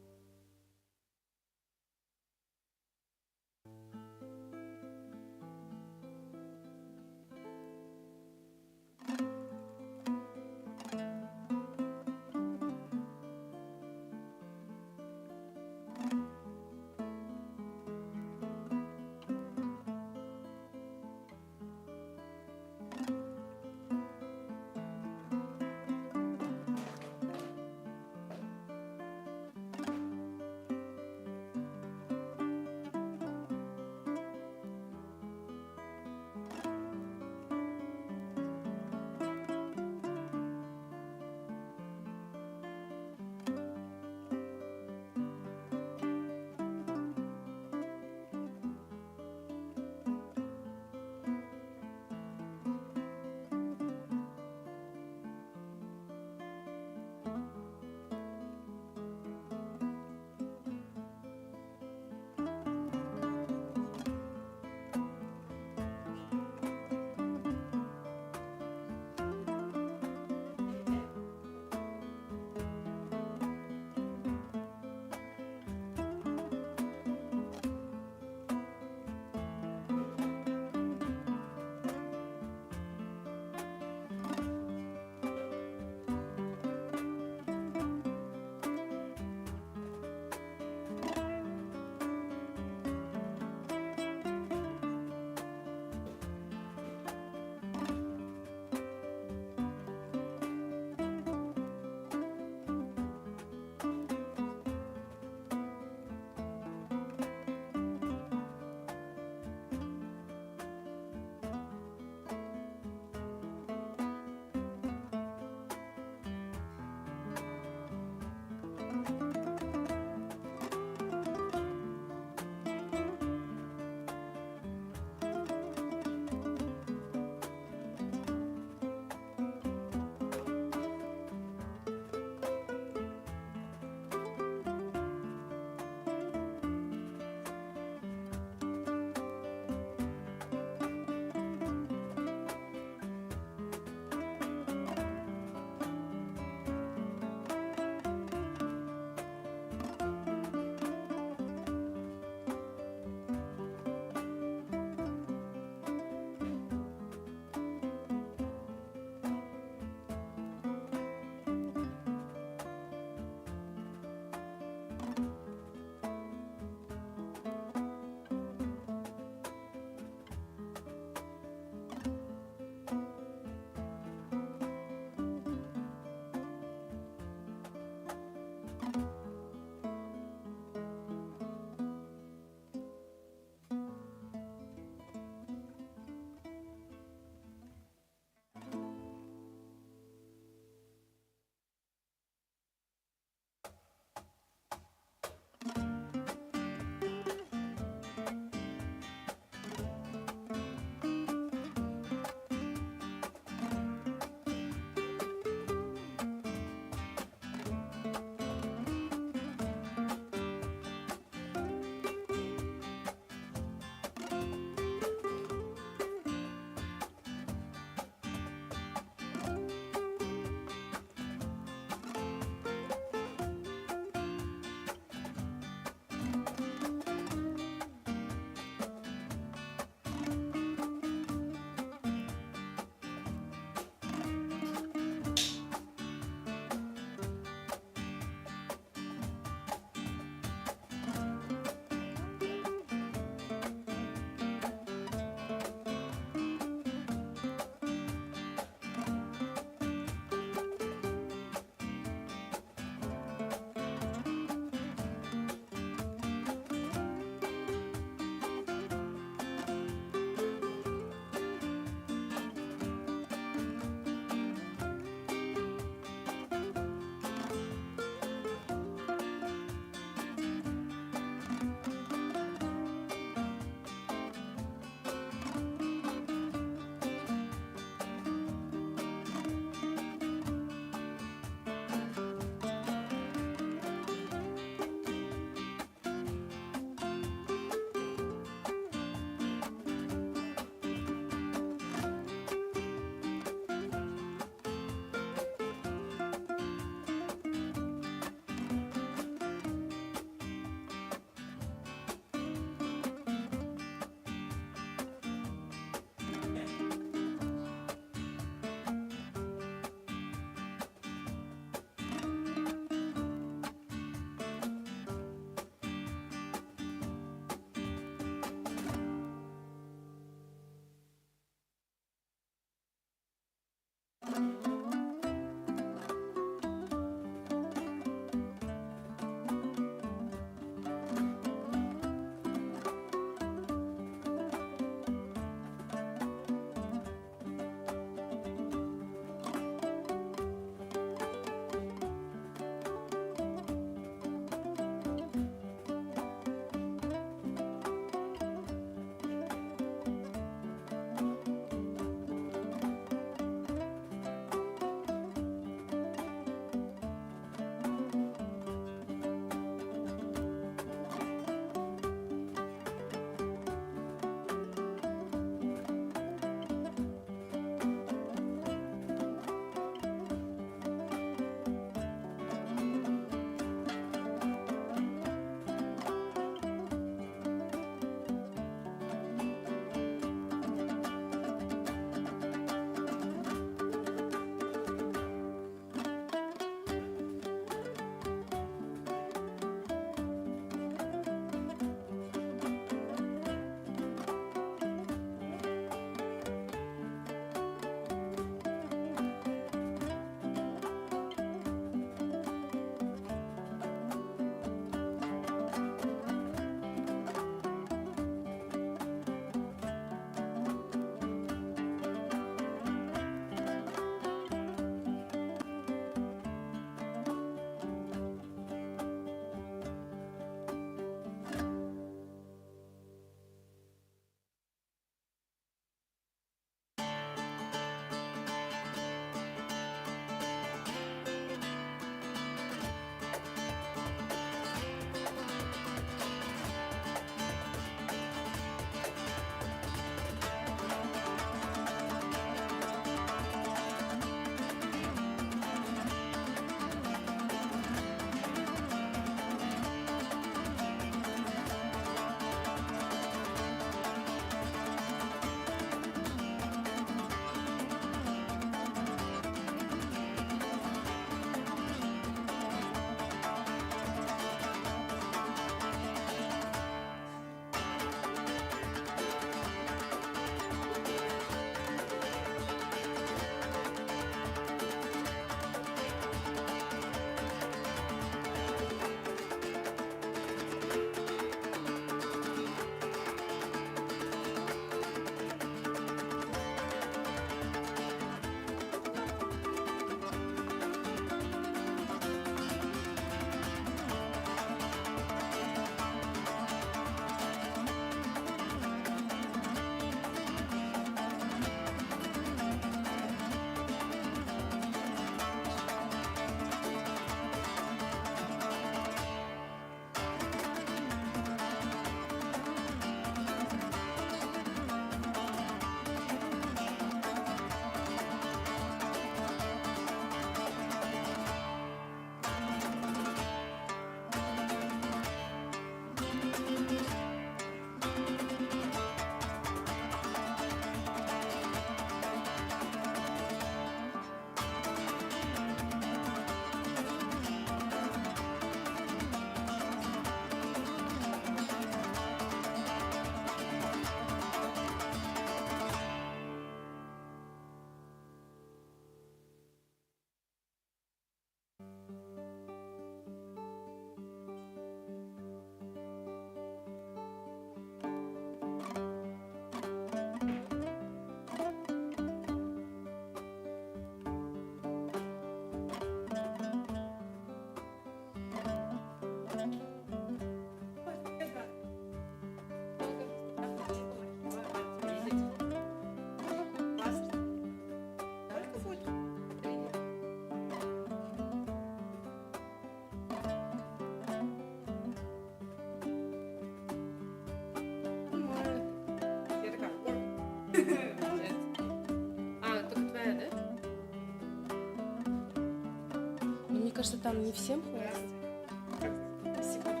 кажется, там не всем хватит. Спасибо.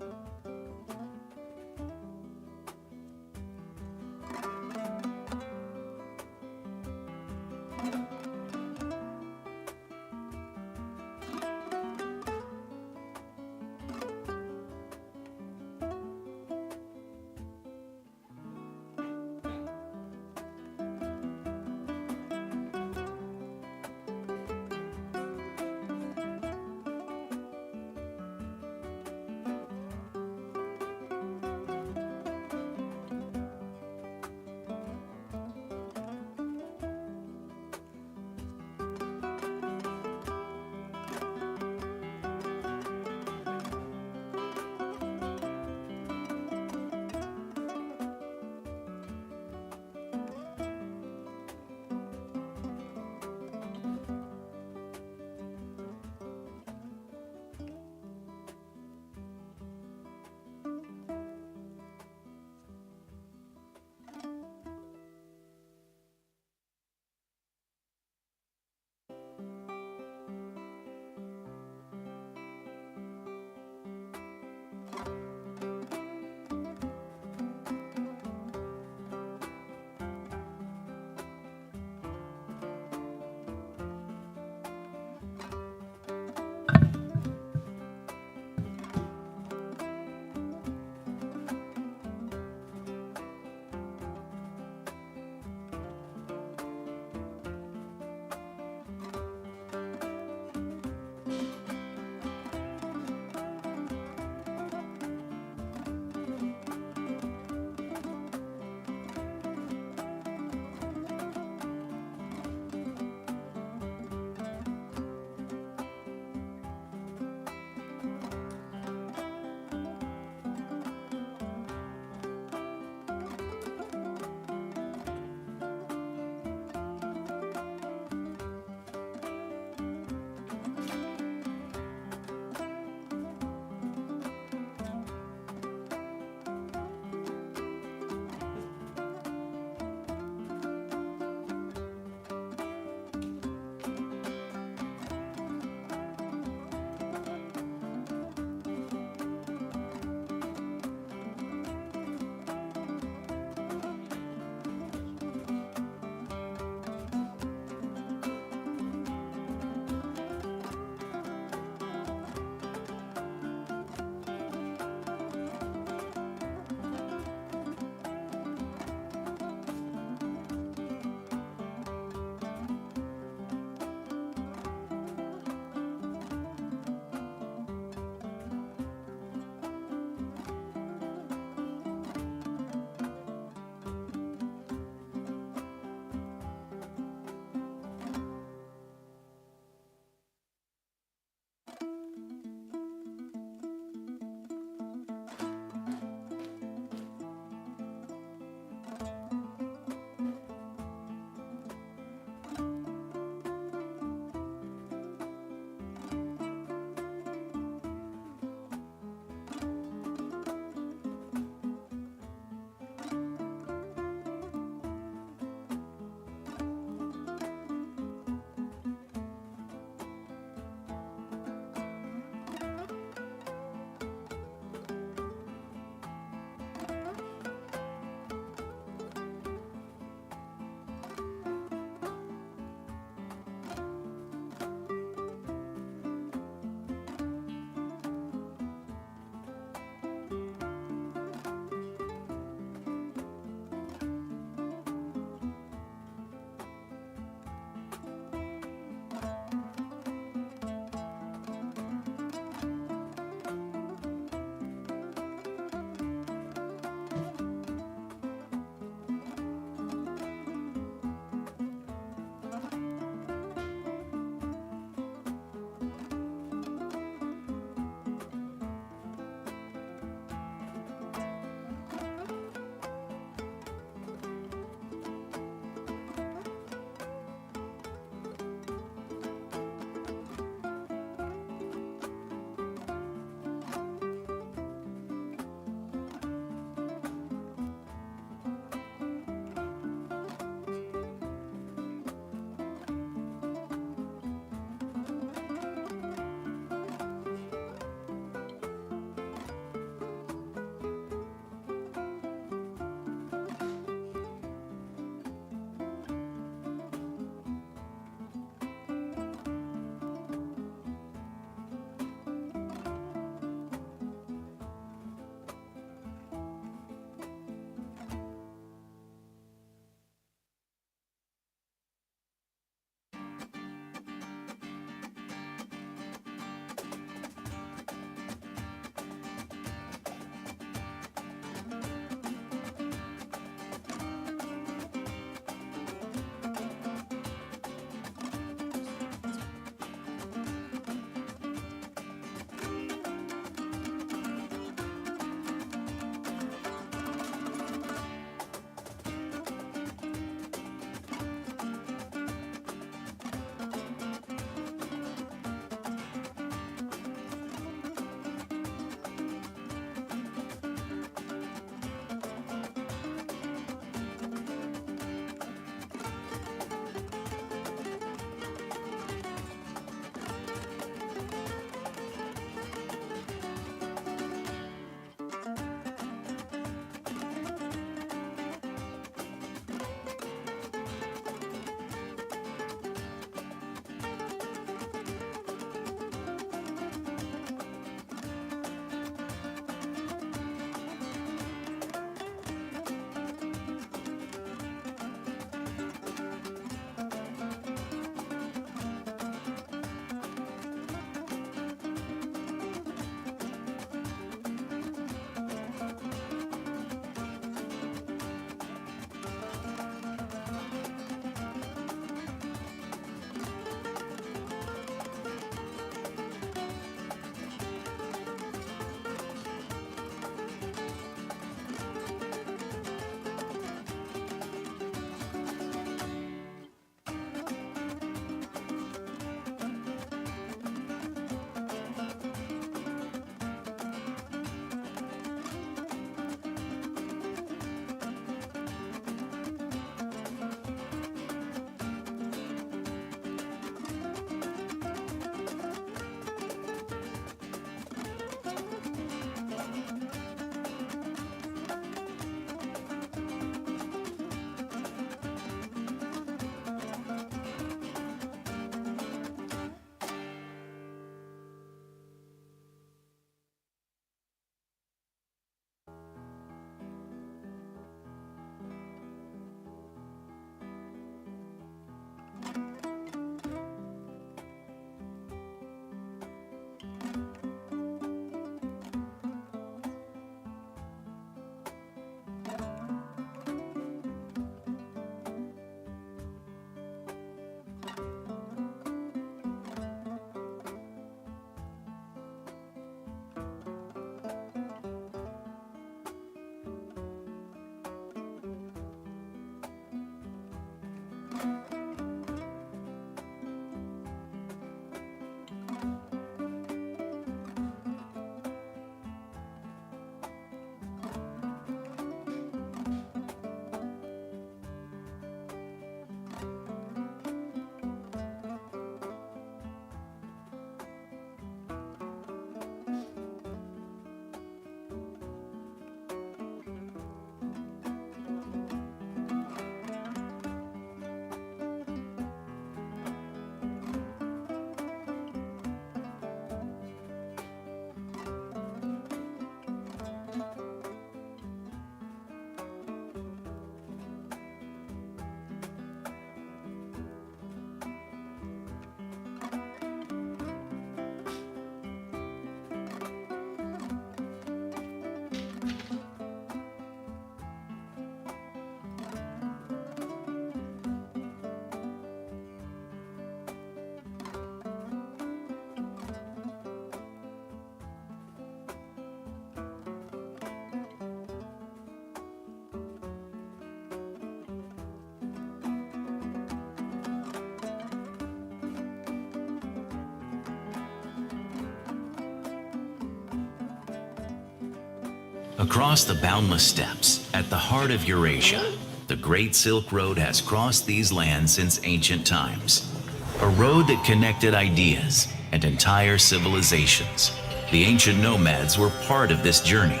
Across the boundless steppes, at the heart of Eurasia, the Great Silk Road has crossed these lands since ancient times. A road that connected ideas and entire civilizations. The ancient nomads were part of this journey.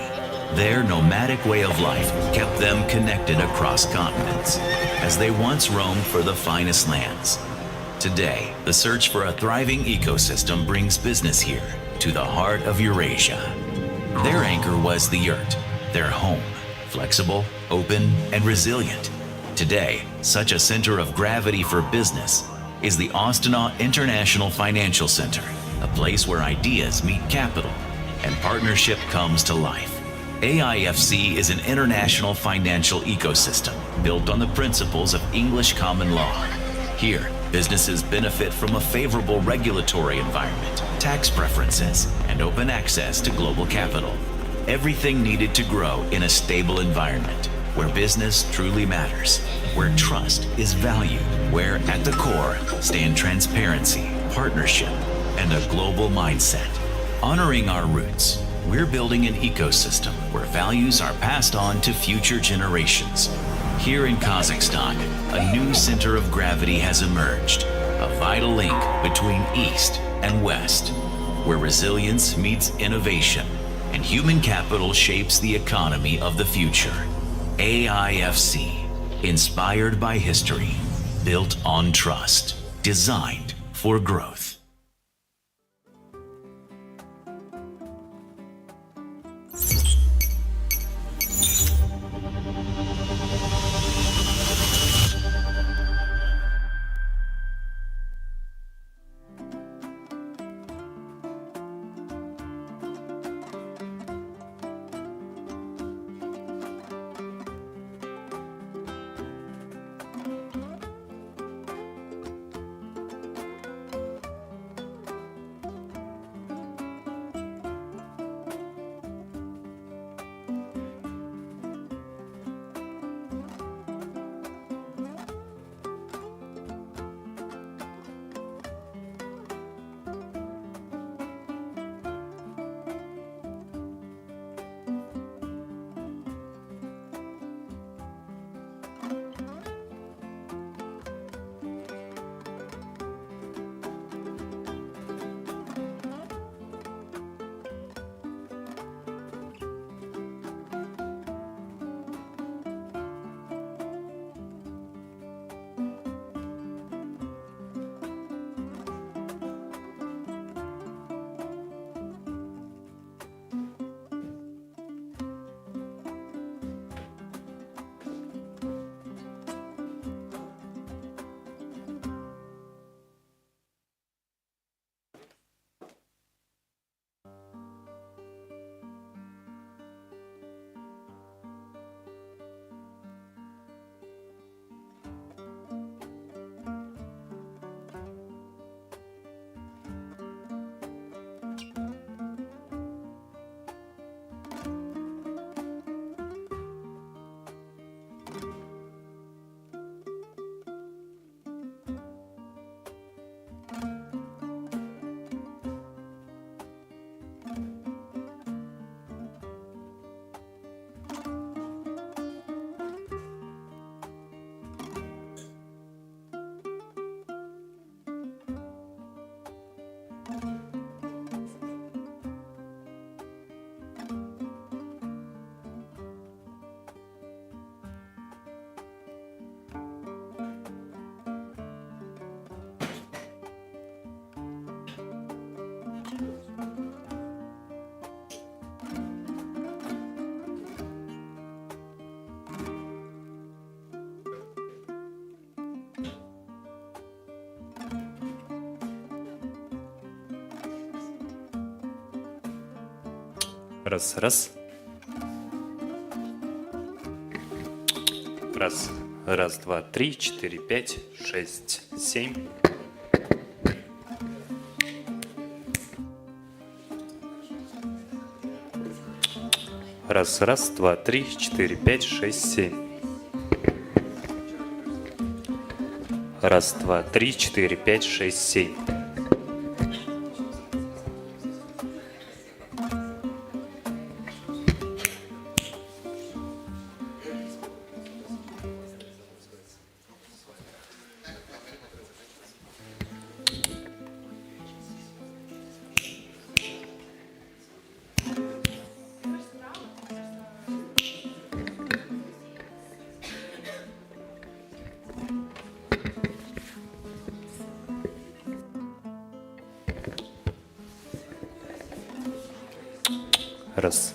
Their nomadic way of life kept them connected across continents, as they once roamed for the finest lands. Today, the search for a thriving ecosystem brings business here, to the heart of Eurasia. Their anchor was the yurt, their home, flexible, open, and resilient. Today, such a center of gravity for business is the Astana International Financial Center, a place where ideas meet capital and partnership comes to life. AIFC is an international financial ecosystem built on the principles of English common law. Here, businesses benefit from a favorable regulatory environment, tax preferences, and open access to global capital. Everything needed to grow in a stable environment, where business truly matters, where trust is valued, where at the core stand transparency, partnership, and a global mindset. Honoring our roots, we're building an ecosystem where values are passed on to future generations. Here in Kazakhstan, a new center of gravity has emerged, a vital link between East and West, where resilience meets innovation and human capital shapes the economy of the future. AIFC, inspired by history, built on trust, designed for growth. Раз, раз. Раз. Раз, два, три, четыре, пять, шесть, семь. Раз, раз, два, три, четыре, пять, шесть, семь. Раз, два, три, четыре, пять, шесть, семь. Раз.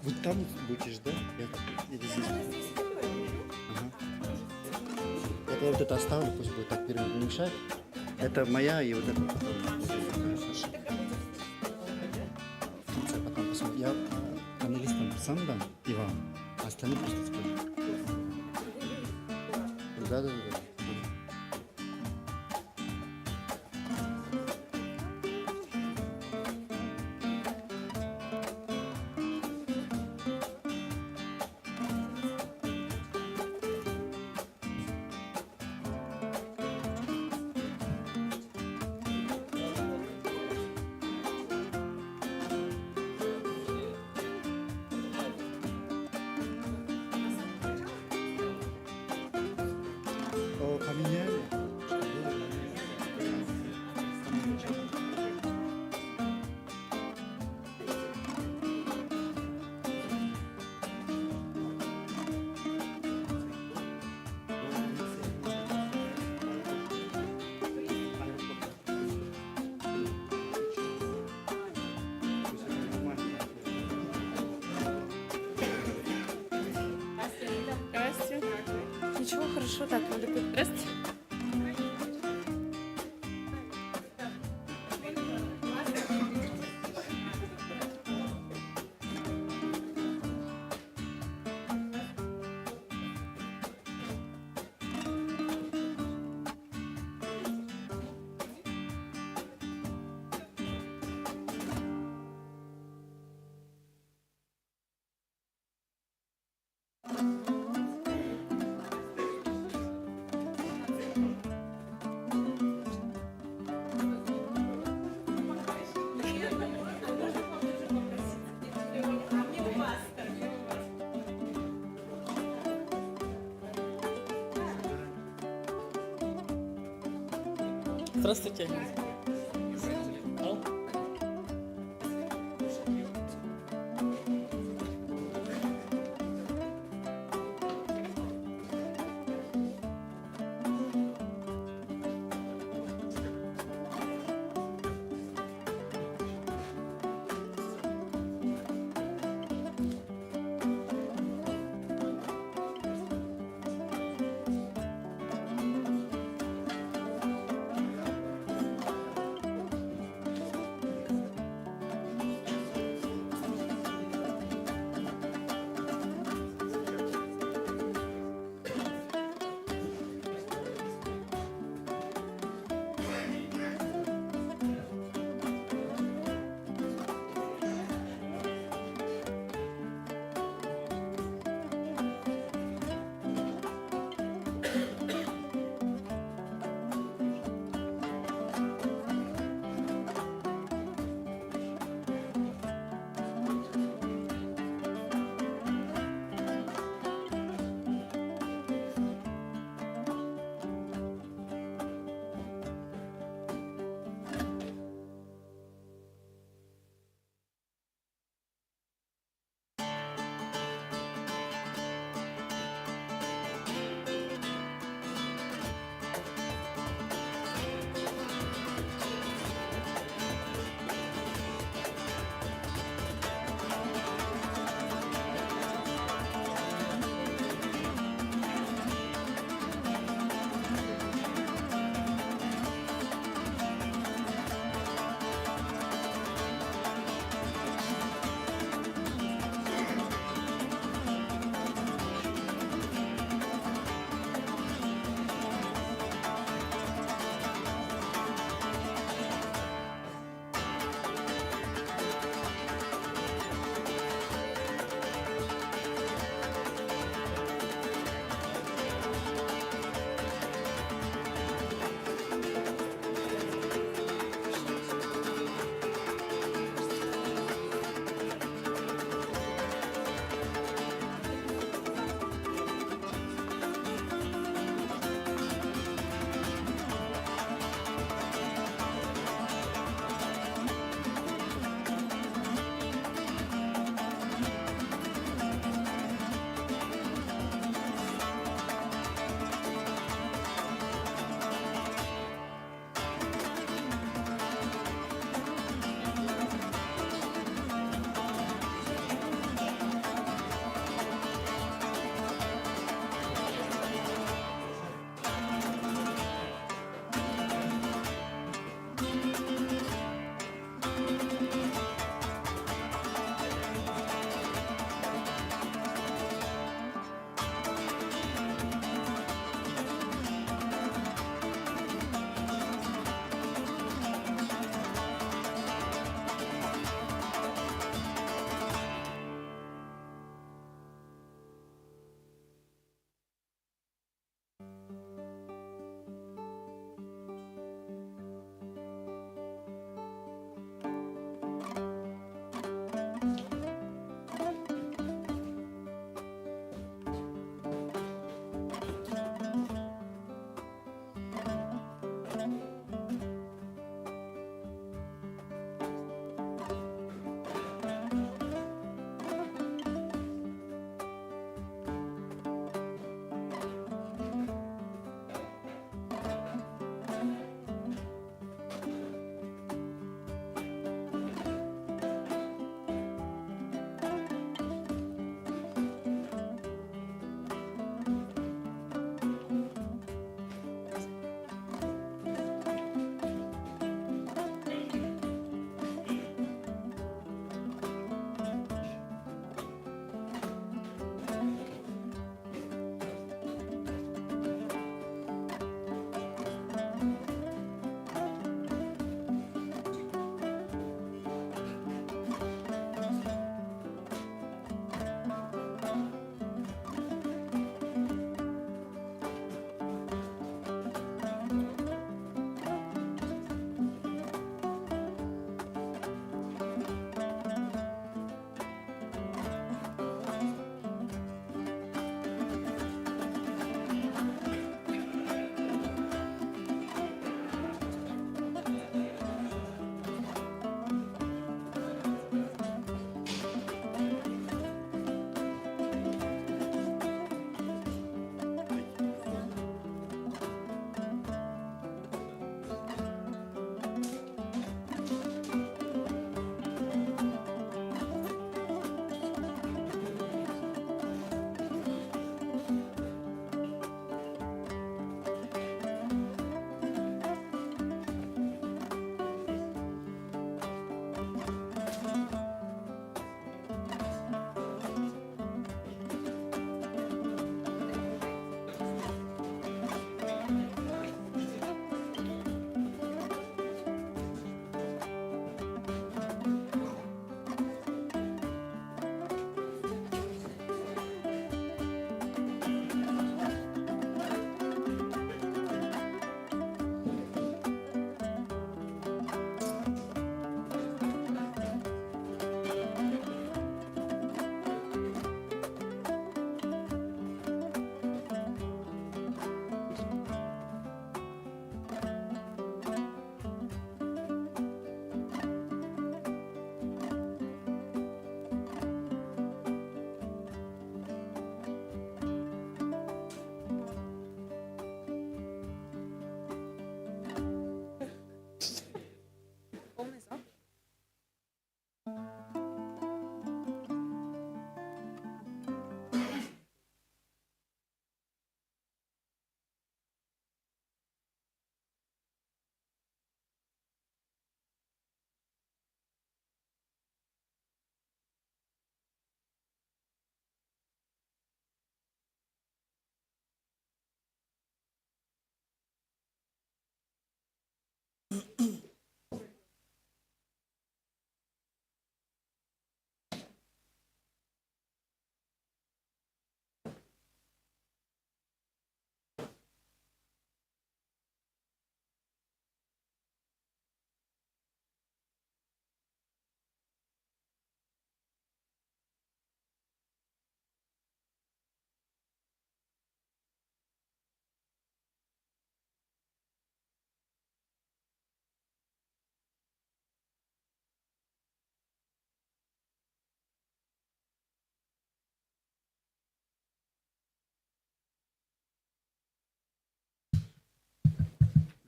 Вот там будешь, да? Или здесь? Ага. Я вот это оставлю, пусть будет так первым не мешать. Это моя и вот это потом. В конце потом посмотрю. Я панелистам сам дам и вам, а остальные просто скажу. Да. Поменяли. Здрасте. Ничего, хорошо, так, надо говорить. Здрасте. Здравствуйте.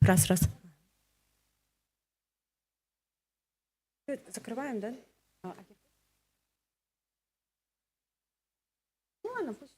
Раз. Закрываем, да? Ну ладно, пусть.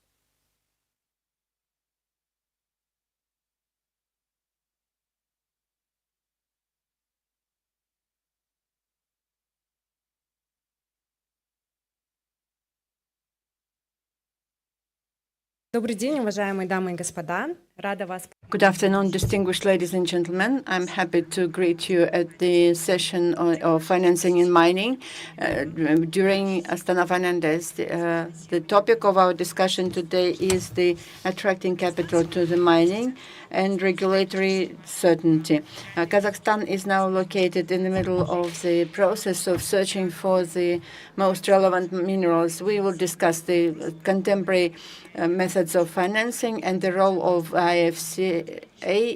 Добрый день, уважаемые дамы и господа. Рада вас. Good afternoon, distinguished ladies and gentlemen. I'm happy to greet you at the session of financing in mining during Astana Fernandez. The topic of our discussion today is the attracting capital to the mining and regulatory certainty. Kazakhstan is now located in the middle of the process of searching for the most relevant minerals. We will discuss the contemporary methods of financing and the role of IFCA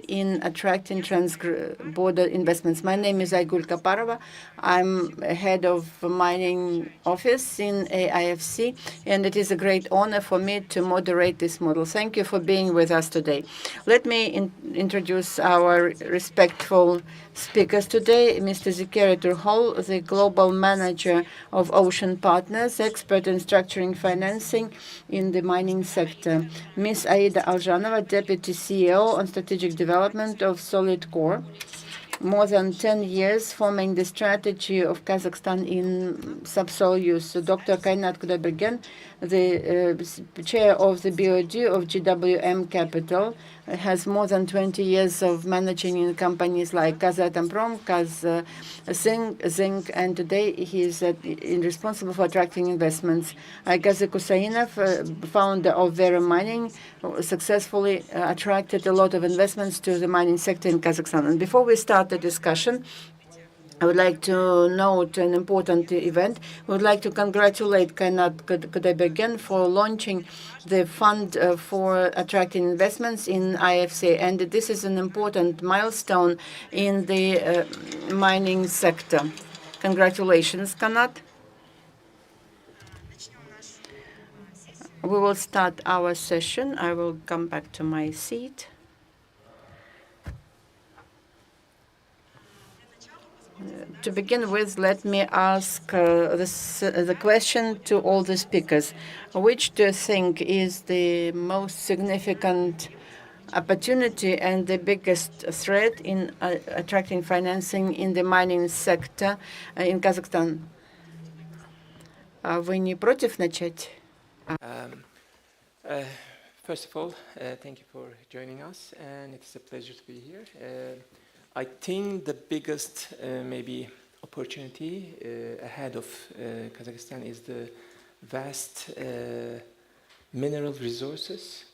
in attracting trans-border investments. My name is Aygul Kaparova. I'm head of mining office in AIFC, and it is a great honor for me to moderate this model. Thank you for being with us today. Let me introduce our respectful speakers today. Mr. Zekeri Turhol, the Global Manager of Ocean Partners, expert in structuring financing in the mining sector. Ms. Aida Aljanova, Deputy CEO on Strategic Development of Solid Core. More than 10 years forming the strategy of Kazakhstan in subsoil use. Dr. Kainat Kudabergen, the chair of the BOD of GWM Capital, has more than 20 years of managing in companies like Kazatomprom, Zinc, and today he is responsible for attracting investments. Gazi Kusainov, founder of Vera Mining, successfully attracted a lot of investments to the mining sector in Kazakhstan. And before we start the discussion, I would like to note an important event. We would like to congratulate Kainat Kudabergen for launching the fund for attracting investments in IFC. And this is an important milestone in the mining sector. Congratulations, Kainat. We will start our session. I will come back to my seat. To begin with, let me ask the question to all the speakers. Which do you think is the most significant opportunity and the biggest threat in attracting financing in the mining sector in Kazakhstan? Вы не против начать? First of all, thank you for joining us, and it's a pleasure to be here. I think the biggest maybe opportunity ahead of Kazakhstan is the vast mineral resources,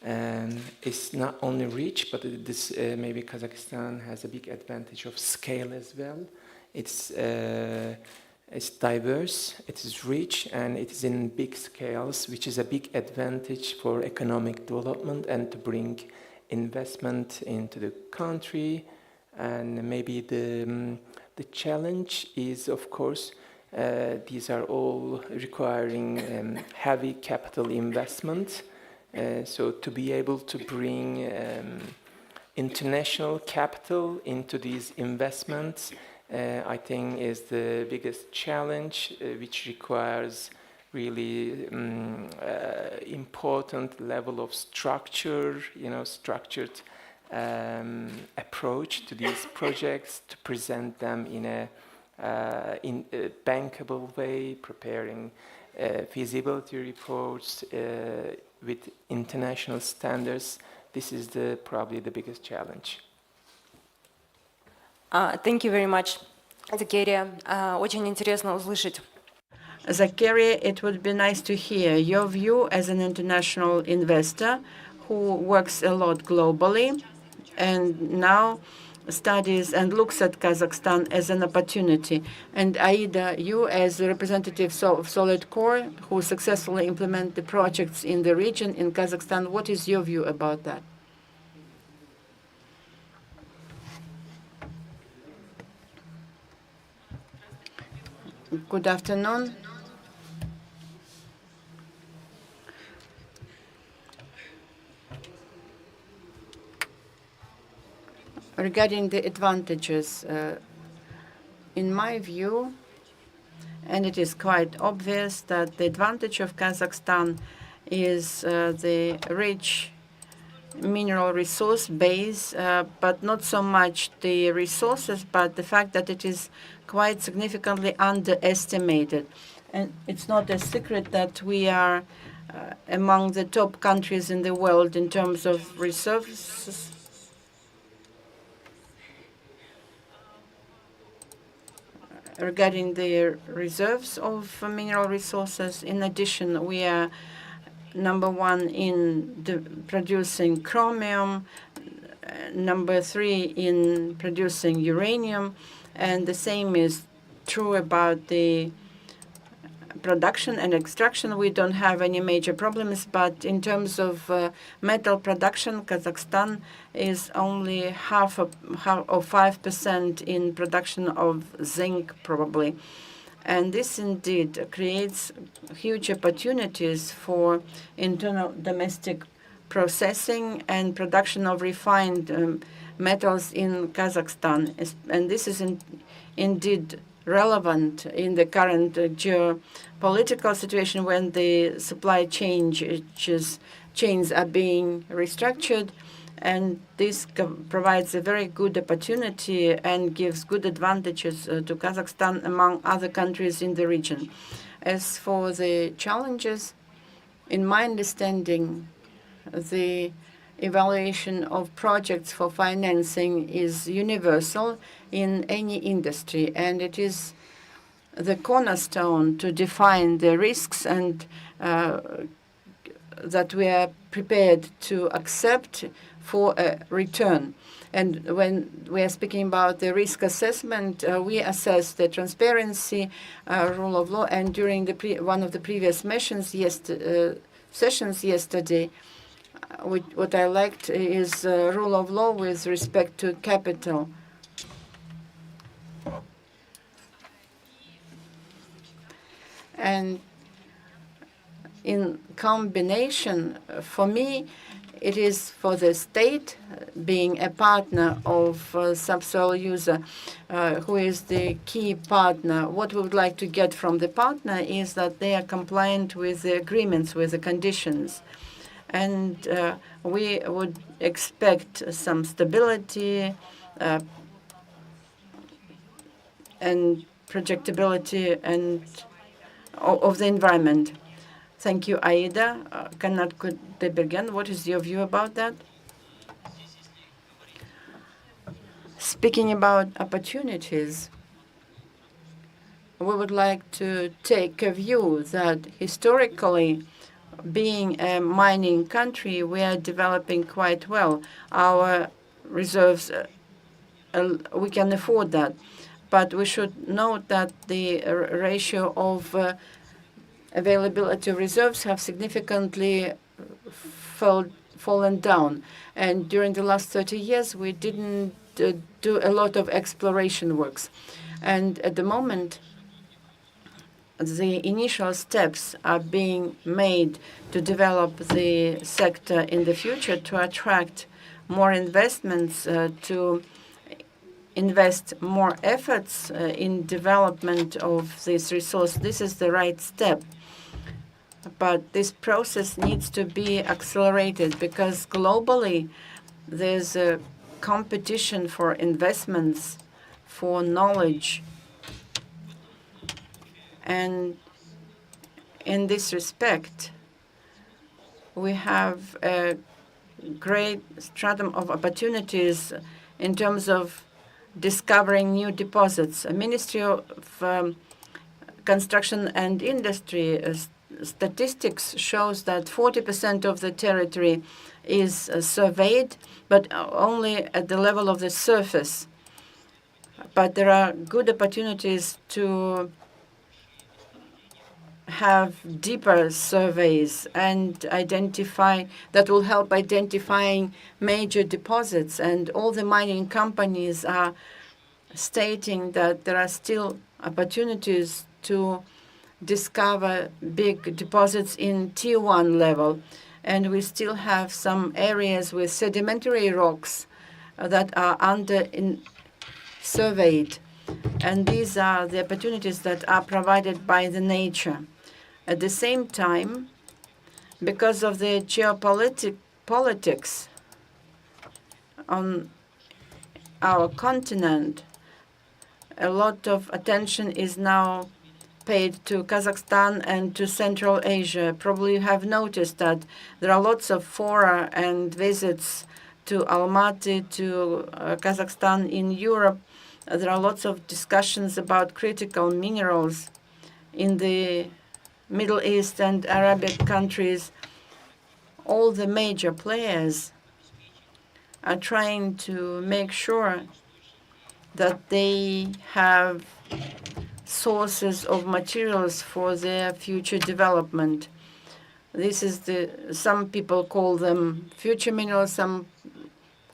and it's not only rich, but this maybe Kazakhstan has a big advantage of scale as well. It's diverse, it is rich, and it is in big scales, which is a big advantage for economic development and to bring investment into the country. And maybe the challenge is, of course, these are all requiring heavy capital investment. So to be able to bring international capital into these investments, I think is the biggest challenge, which requires really important level of structure, structured approach to these projects, to present them in a bankable way, preparing feasibility reports with international standards. This is probably the biggest challenge. Thank you very much, Zakeri. Очень интересно услышать. Zakeri, it would be nice to hear your view as an international investor who works a lot globally and now studies and looks at Kazakhstan as an opportunity. And Aida, you as a representative of Solid Core, who successfully implement the projects in the region in Kazakhstan, what is your view about that? Good afternoon. Regarding the advantages, in my view, and it is quite obvious that the advantage of Kazakhstan is the rich mineral resource base, but not so much the resources, but the fact that it is quite significantly underestimated. And it's not a secret that we are among the top countries in the world in terms of resources. Regarding the reserves of mineral resources, in addition, we are #1 in producing chromium, #3 in producing uranium, and the same is true about the production and extraction. We don't have any major problems, but in terms of metal production, Kazakhstan is only half of 5% in production of zinc, probably. And this indeed creates huge opportunities for internal domestic processing and production of refined metals in Kazakhstan. And this is indeed relevant in the current geopolitical situation when the supply chains are being restructured. And this provides a very good opportunity and gives good advantages to Kazakhstan among other countries in the region. As for the challenges, in my understanding, the evaluation of projects for financing is universal in any industry, and it is the cornerstone to define the risks and that we are prepared to accept for a return. And when we are speaking about the risk assessment, we assess the transparency, rule of law, and during one of the previous sessions yesterday, what I liked is rule of law with respect to capital. And in combination, for me, it is for the state being a partner of subsoil user, who is the key partner. What we would like to get from the partner is that they are compliant with the agreements, with the conditions. And we would expect some stability and projectability and of the environment. Thank you, Aida. Kanat Kudebergen, what is your view about that? Speaking about opportunities, we would like to take a view that historically, being a mining country, we are developing quite well. Our reserves, we can afford that. But we should note that the ratio of availability of reserves have significantly fallen down. And during the last 30 years, we didn't do a lot of exploration works. And at the moment, the initial steps are being made to develop the sector in the future, to attract more investments, to invest more efforts in development of this resource. This is the right step. But this process needs to be accelerated because globally there's a competition for investments, for knowledge. And in this respect, we have a great stratum of opportunities in terms of discovering new deposits. A Ministry of Construction and Industry statistics shows that 40% of the territory is surveyed, but only at the level of the surface. But there are good opportunities to have deeper surveys and identify that will help identifying major deposits. And all the mining companies are stating that there are still opportunities to discover big deposits in Tier 1 level. And we still have some areas with sedimentary rocks that are surveyed. And these are the opportunities that are provided by the nature. At the same time, because of the politics on our continent, a lot of attention is now paid to Kazakhstan and to Central Asia. Probably you have noticed that there are lots of fora and visits to Almaty, to Kazakhstan in Europe. There are lots of discussions about critical minerals in the Middle East and Arabic countries. All the major players are trying to make sure that they have sources of materials for their future development. This is some people call them future minerals, some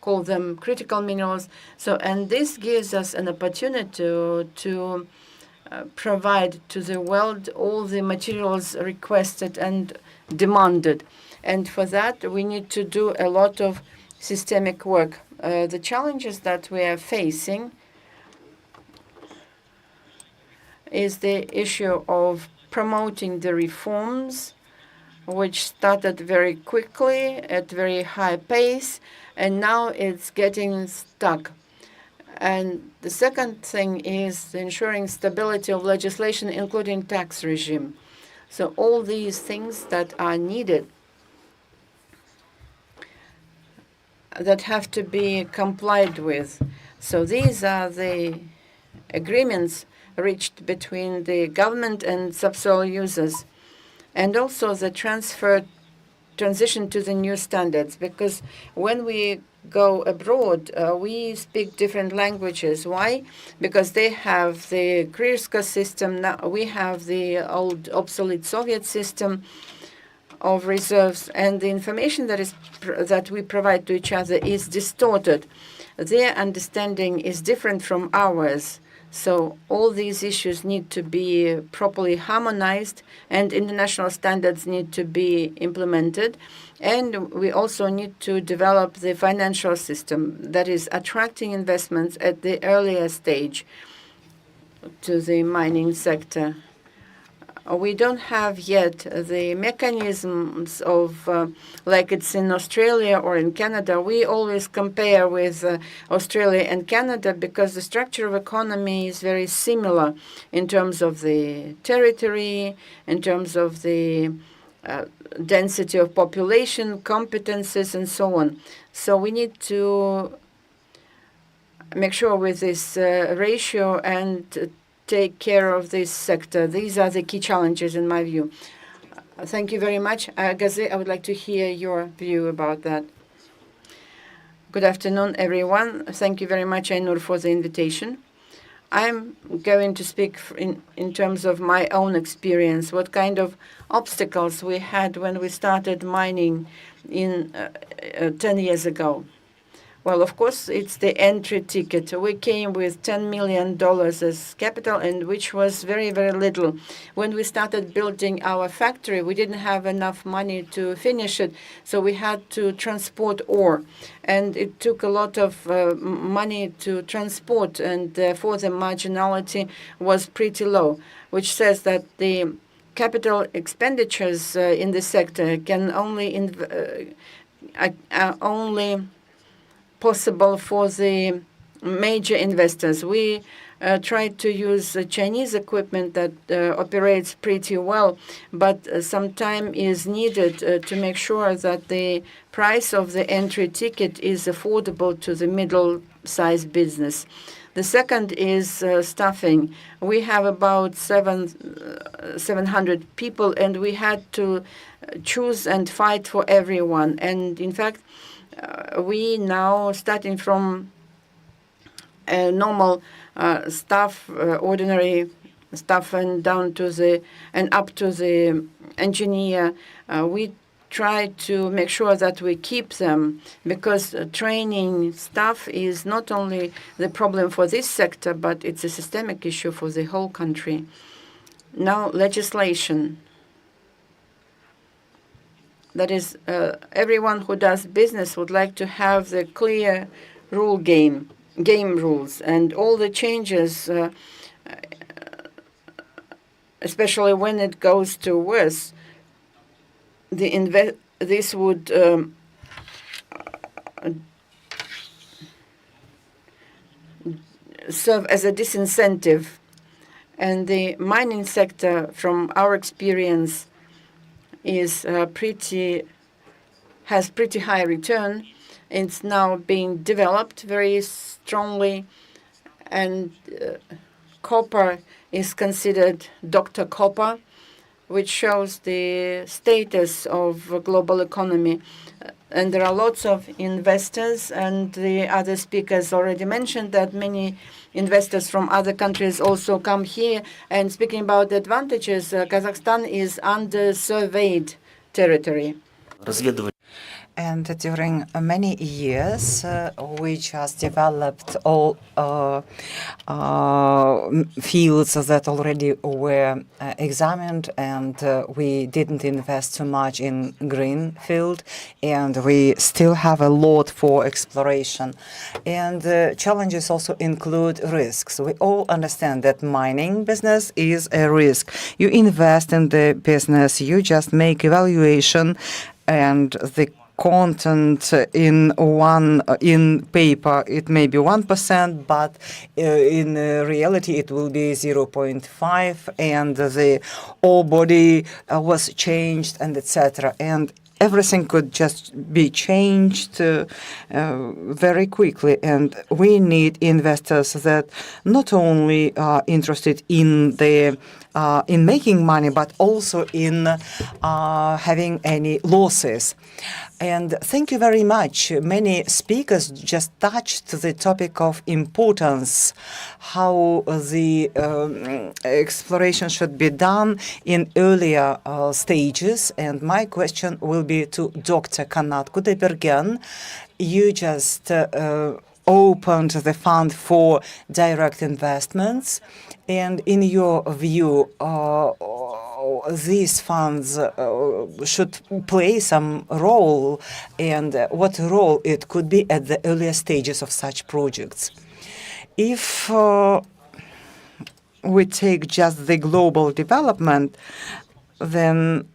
call them critical minerals. And this gives us an opportunity to provide to the world all the materials requested and demanded. And for that, we need to do a lot of systemic work. The challenges that we are facing is the issue of promoting the reforms, which started very quickly at very high pace, and now it's getting stuck. And the second thing is ensuring stability of legislation, including tax regime. So all these things that are needed, that have to be complied with. So these are the agreements reached between the government and subsoil users, and also the transition to the new standards, because when we go abroad, we speak different languages. Why? Because they have the Krirsky system, now we have the old obsolete Soviet system of reserves, and the information that we provide to each other is distorted. Their understanding is different from ours. So all these issues need to be properly harmonized, and international standards need to be implemented. And we also need to develop the financial system that is attracting investments at the earlier stage to the mining sector. We don't have yet the mechanisms of, like it's in Australia or in Canada. We always compare with Australia and Canada because the structure of economy is very similar in terms of the territory, in terms of the density of population, competences, and so on. So we need to make sure with this ratio and take care of this sector. These are the key challenges in my view. Thank you very much. Gazi, I would like to hear your view about that. Good afternoon, everyone. Thank you very much, Ainur, for the invitation. I'm going to speak in terms of my own experience, what kind of obstacles we had when we started mining 10 years ago. Well, of course, it's the entry ticket. We came with $10 million as capital, and which was very, very little. When we started building our factory, we didn't have enough money to finish it, so we had to transport ore. And it took a lot of money to transport, and therefore the marginality was pretty low, which says that the capital expenditures in the sector can only possible for the major investors. We tried to use Chinese equipment that operates pretty well, but some time is needed to make sure that the price of the entry ticket is affordable to the middle-sized business. The second is staffing. We have about 700 people, and we had to choose and fight for everyone. And in fact, we now, starting from normal staff, ordinary staff, and down to up to the engineer, we try to make sure that we keep them, because training staff is not only the problem for this sector, but it's a systemic issue for the whole country. Now, legislation. That is, everyone who does business would like to have the clear game rules, and all the changes, especially when it goes to worse, this would serve as a disincentive. And the mining sector, from our experience, is has pretty high return. It's now being developed very strongly, and copper is considered Dr. Copper, which shows the status of global economy. And there are lots of investors, and the other speakers already mentioned that many investors from other countries also come here. And speaking about the advantages, Kazakhstan is under-surveyed territory. And during many years, we just developed all fields that already were examined, and we didn't invest too much in green field, and we still have a lot for exploration. And challenges also include risks. We all understand that mining business is a risk. You invest in the business, you just make evaluation, and the content in paper it may be 1%, but in reality it will be 0.5, and the ore body was changed, and etc. And everything could just be changed very quickly. And we need investors that not only are interested in the in making money, but also in having any losses. And thank you very much. Many speakers just touched the topic of importance, how the exploration should be done in earlier stages. And my question will be to Dr. Kanat Kudebergen. You just opened the fund for direct investments. And in your view, these funds should play some role, and what role it could be at the earlier stages of such projects. If we take just the global development, then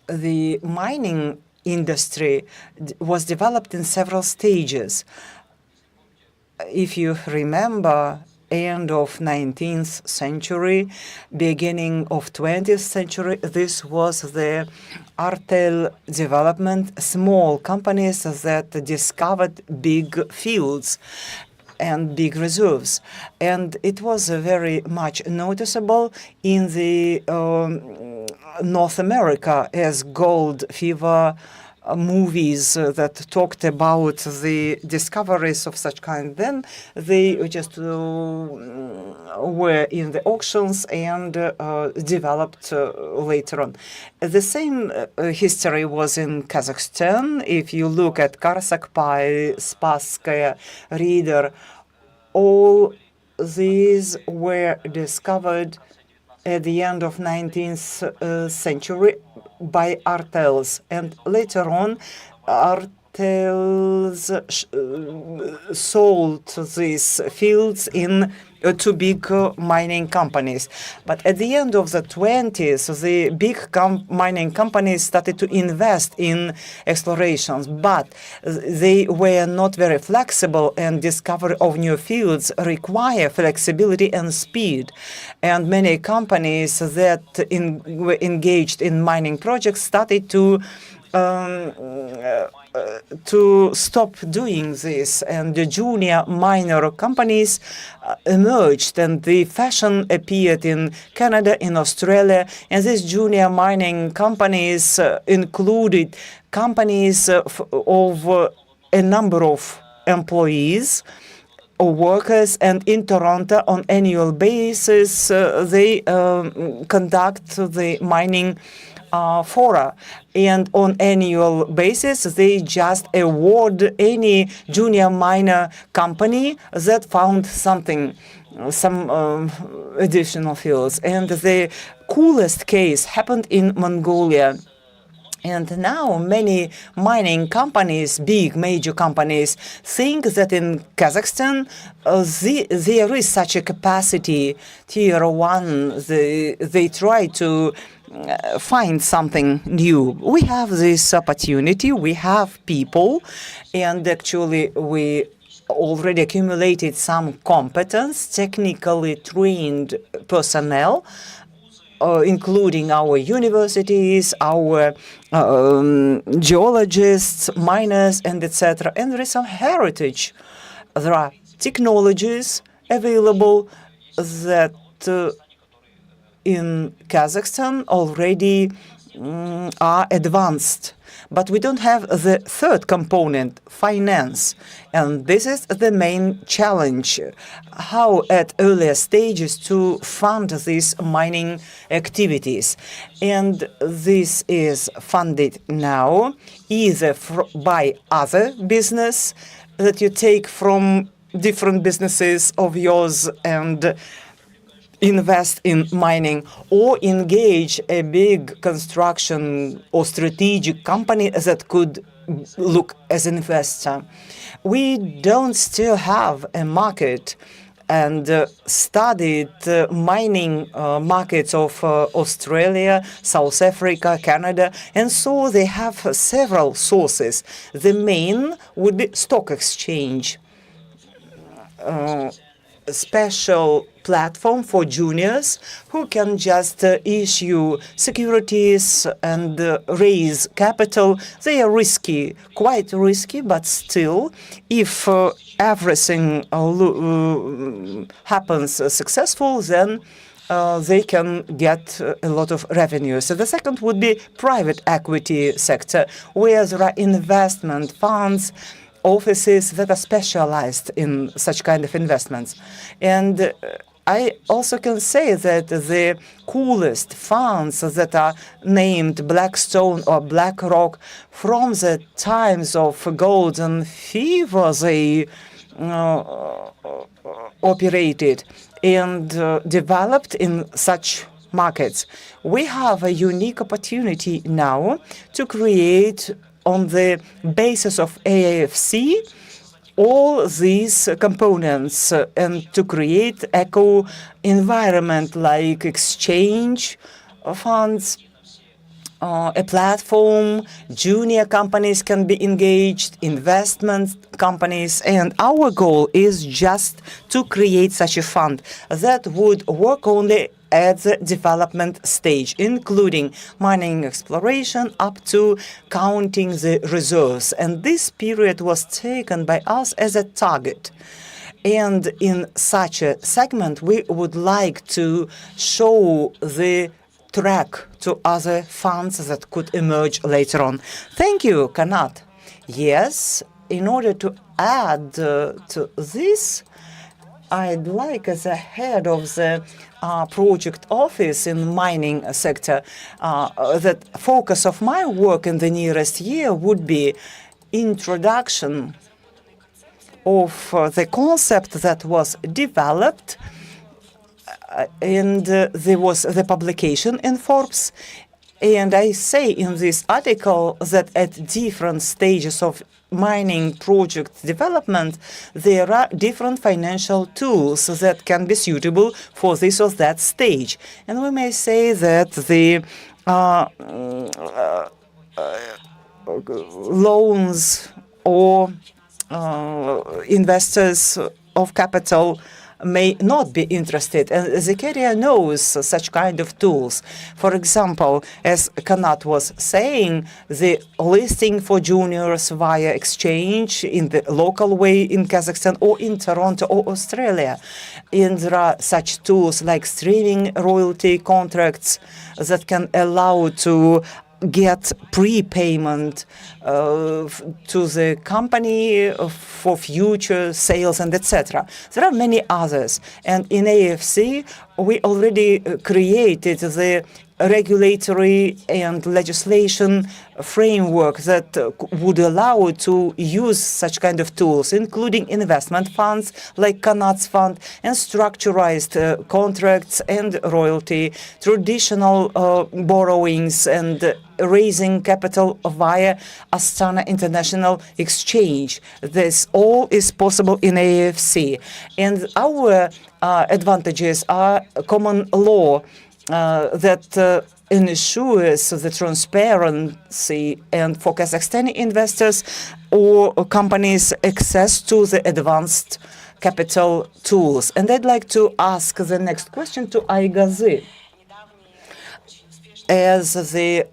the mining industry was developed in several stages. If you remember, end of 19th century, beginning of 20th century, this was the artel development, small companies that discovered big fields and big reserves. And it was very much noticeable in the North America as gold fever movies that talked about the discoveries of such kind. Then they just were in the auctions and developed later on. The same history was in Kazakhstan. If you look at Karsakpai, Spasskaya, Reader, all these were discovered at the end of 19th century by artels, and later on artels sold these fields to big mining companies. But at the end of the 20s, the big mining companies started to invest in explorations, but they were not very flexible, and discovery of new fields require flexibility and speed. And many companies that were engaged in mining projects started to stop doing this, and the junior minor companies emerged, and the fashion appeared in Canada, in Australia, and these junior mining companies included companies of a number of employees or workers, and in Toronto on annual basis they conduct the mining fora, and on annual basis they just award any junior miner company that found something, some additional fields. And the coolest case happened in Mongolia. And now many mining companies, big major companies, think that in Kazakhstan there is such a capacity, tier one, they try to find something new. We have this opportunity, we have people, and actually we already accumulated some competence, technically trained personnel, including our universities, our geologists, miners, and etc. And there is some heritage. There are technologies available that in Kazakhstan already are advanced. But we don't have the third component, finance. And this is the main challenge, how at earlier stages to fund these mining activities. And this is funded now either by other business that you take from different businesses of yours and invest in mining, or engage a big construction or strategic company that could look as an investor. We don't still have a market, and studied mining markets of Australia, South Africa, Canada, and so they have several sources. The main would be stock exchange, special platform for juniors who can just issue securities and raise capital. They are risky, quite risky, but still, if everything happens successful, then they can get a lot of revenue. So the second would be private equity sector, where there are investment funds, offices that are specialized in such kind of investments. And I also can say that the coolest funds that are named Blackstone or BlackRock, from the times of golden fever, they operated and developed in such markets. We have a unique opportunity now to create, on the basis of AIFC, all these components and to create eco-environment like exchange funds, a platform, junior companies can be engaged, investment companies, and our goal is just to create such a fund that would work only at the development stage, including mining exploration up to counting the reserves. And this period was taken by us as a target. And in such a segment, we would like to show the track to other funds that could emerge later on. Thank you, Kanat. Yes, in order to add to this, I'd like, as a head of the project office in mining sector, that focus of my work in the nearest year would be introduction of the concept that was developed, and there was the publication in Forbes. And I say in this article that at different stages of mining project development, there are different financial tools that can be suitable for this or that stage. And we may say that the loans or investors of capital may not be interested. And Zakaria knows such kind of tools. For example, as Kanat was saying, the listing for juniors via exchange in the local way in Kazakhstan or in Toronto or Australia. And there are such tools like streaming royalty contracts that can allow to get prepayment to the company for future sales and etc. There are many others. And in AFC, we already created the regulatory and legislation framework that would allow to use such kind of tools, including investment funds like Kanat's fund and structurized contracts and royalty, traditional borrowings and raising capital via Astana International Exchange. This all is possible in AFC. And our advantages are common law that ensures the transparency and for Kazakhstani investors or companies access to the advanced capital tools. And I'd like to ask the next question to Aygazi. As the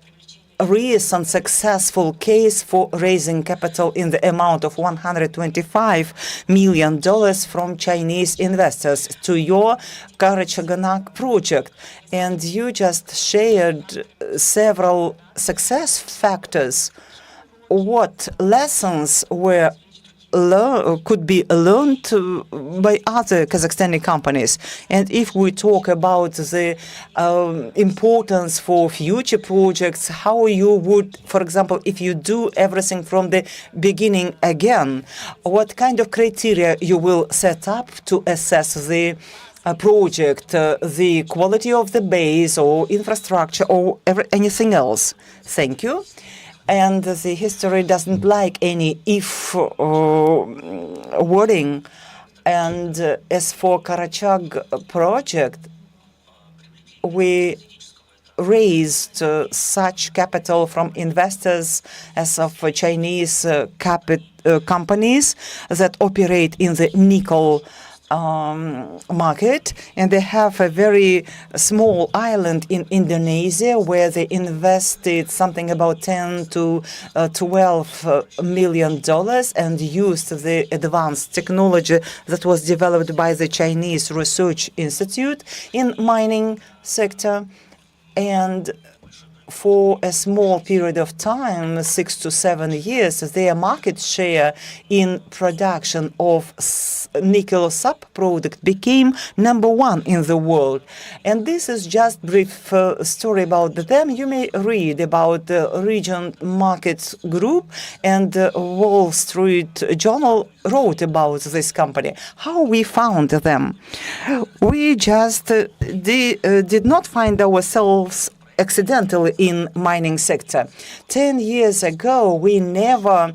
recent successful case for raising capital in the amount of $125 million from Chinese investors to your Karachaganak project. And you just shared several success factors. What lessons could be learned by other Kazakhstani companies? And if we talk about the importance for future projects, how you would, for example, if you do everything from the beginning again, what kind of criteria you will set up to assess the project, the quality of the base or infrastructure or anything else? Thank you. And the history doesn't like any if wording. And as for Karachag project, we raised such capital from investors as of Chinese companies that operate in the nickel market, and they have a very small island in Indonesia where they invested something about $10 to $12 million and used the advanced technology that was developed by the Chinese Research Institute in mining sector. And for a small period of time, 6 to 7 years, their market share in production of nickel sub-product became #1 in the world. And this is just brief story about them. You may read about the Region Markets Group, and Wall Street Journal wrote about this company. How we found them? We just did not find ourselves accidentally in mining sector. 10 years ago, we never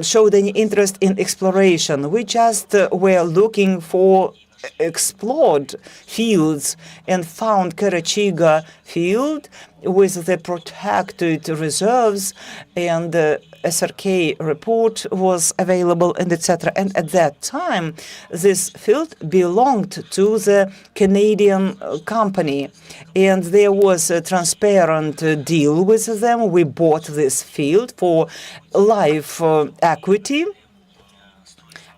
showed any interest in exploration. We just were looking for explored fields and found Karachiga field with the protected reserves, and the SRK report was available, and etc. And at that time, this field belonged to the Canadian company, and there was a transparent deal with them. We bought this field for life equity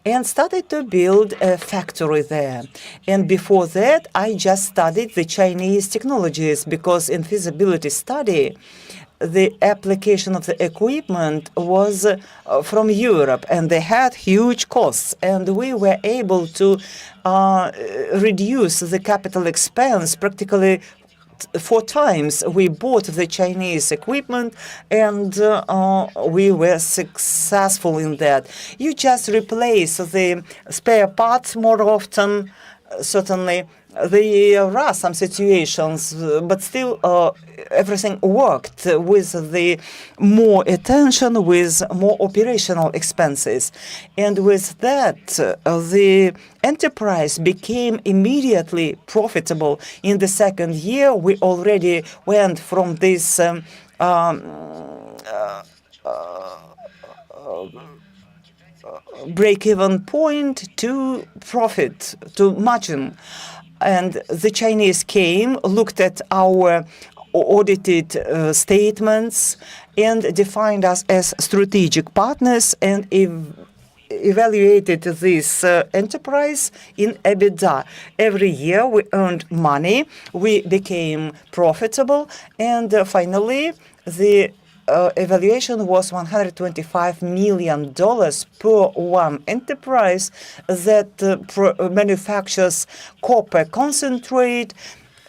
and started to build a factory there. And before that, I just studied the Chinese technologies, because in feasibility study, the application of the equipment was from Europe, and they had huge costs. And we were able to reduce the capital expense practically 4 times. We bought the Chinese equipment, and we were successful in that. You just replace the spare parts more often. Certainly, there are some situations, but still everything worked with the more attention, with more operational expenses. And with that, the enterprise became immediately profitable. In the second year, we already went from this break-even point to profit, to margin. And the Chinese came, looked at our audited statements, and defined us as strategic partners, and evaluated this enterprise in EBITDA. Every year we earned money, we became profitable, and finally the evaluation was $125 million per one enterprise that manufactures copper concentrate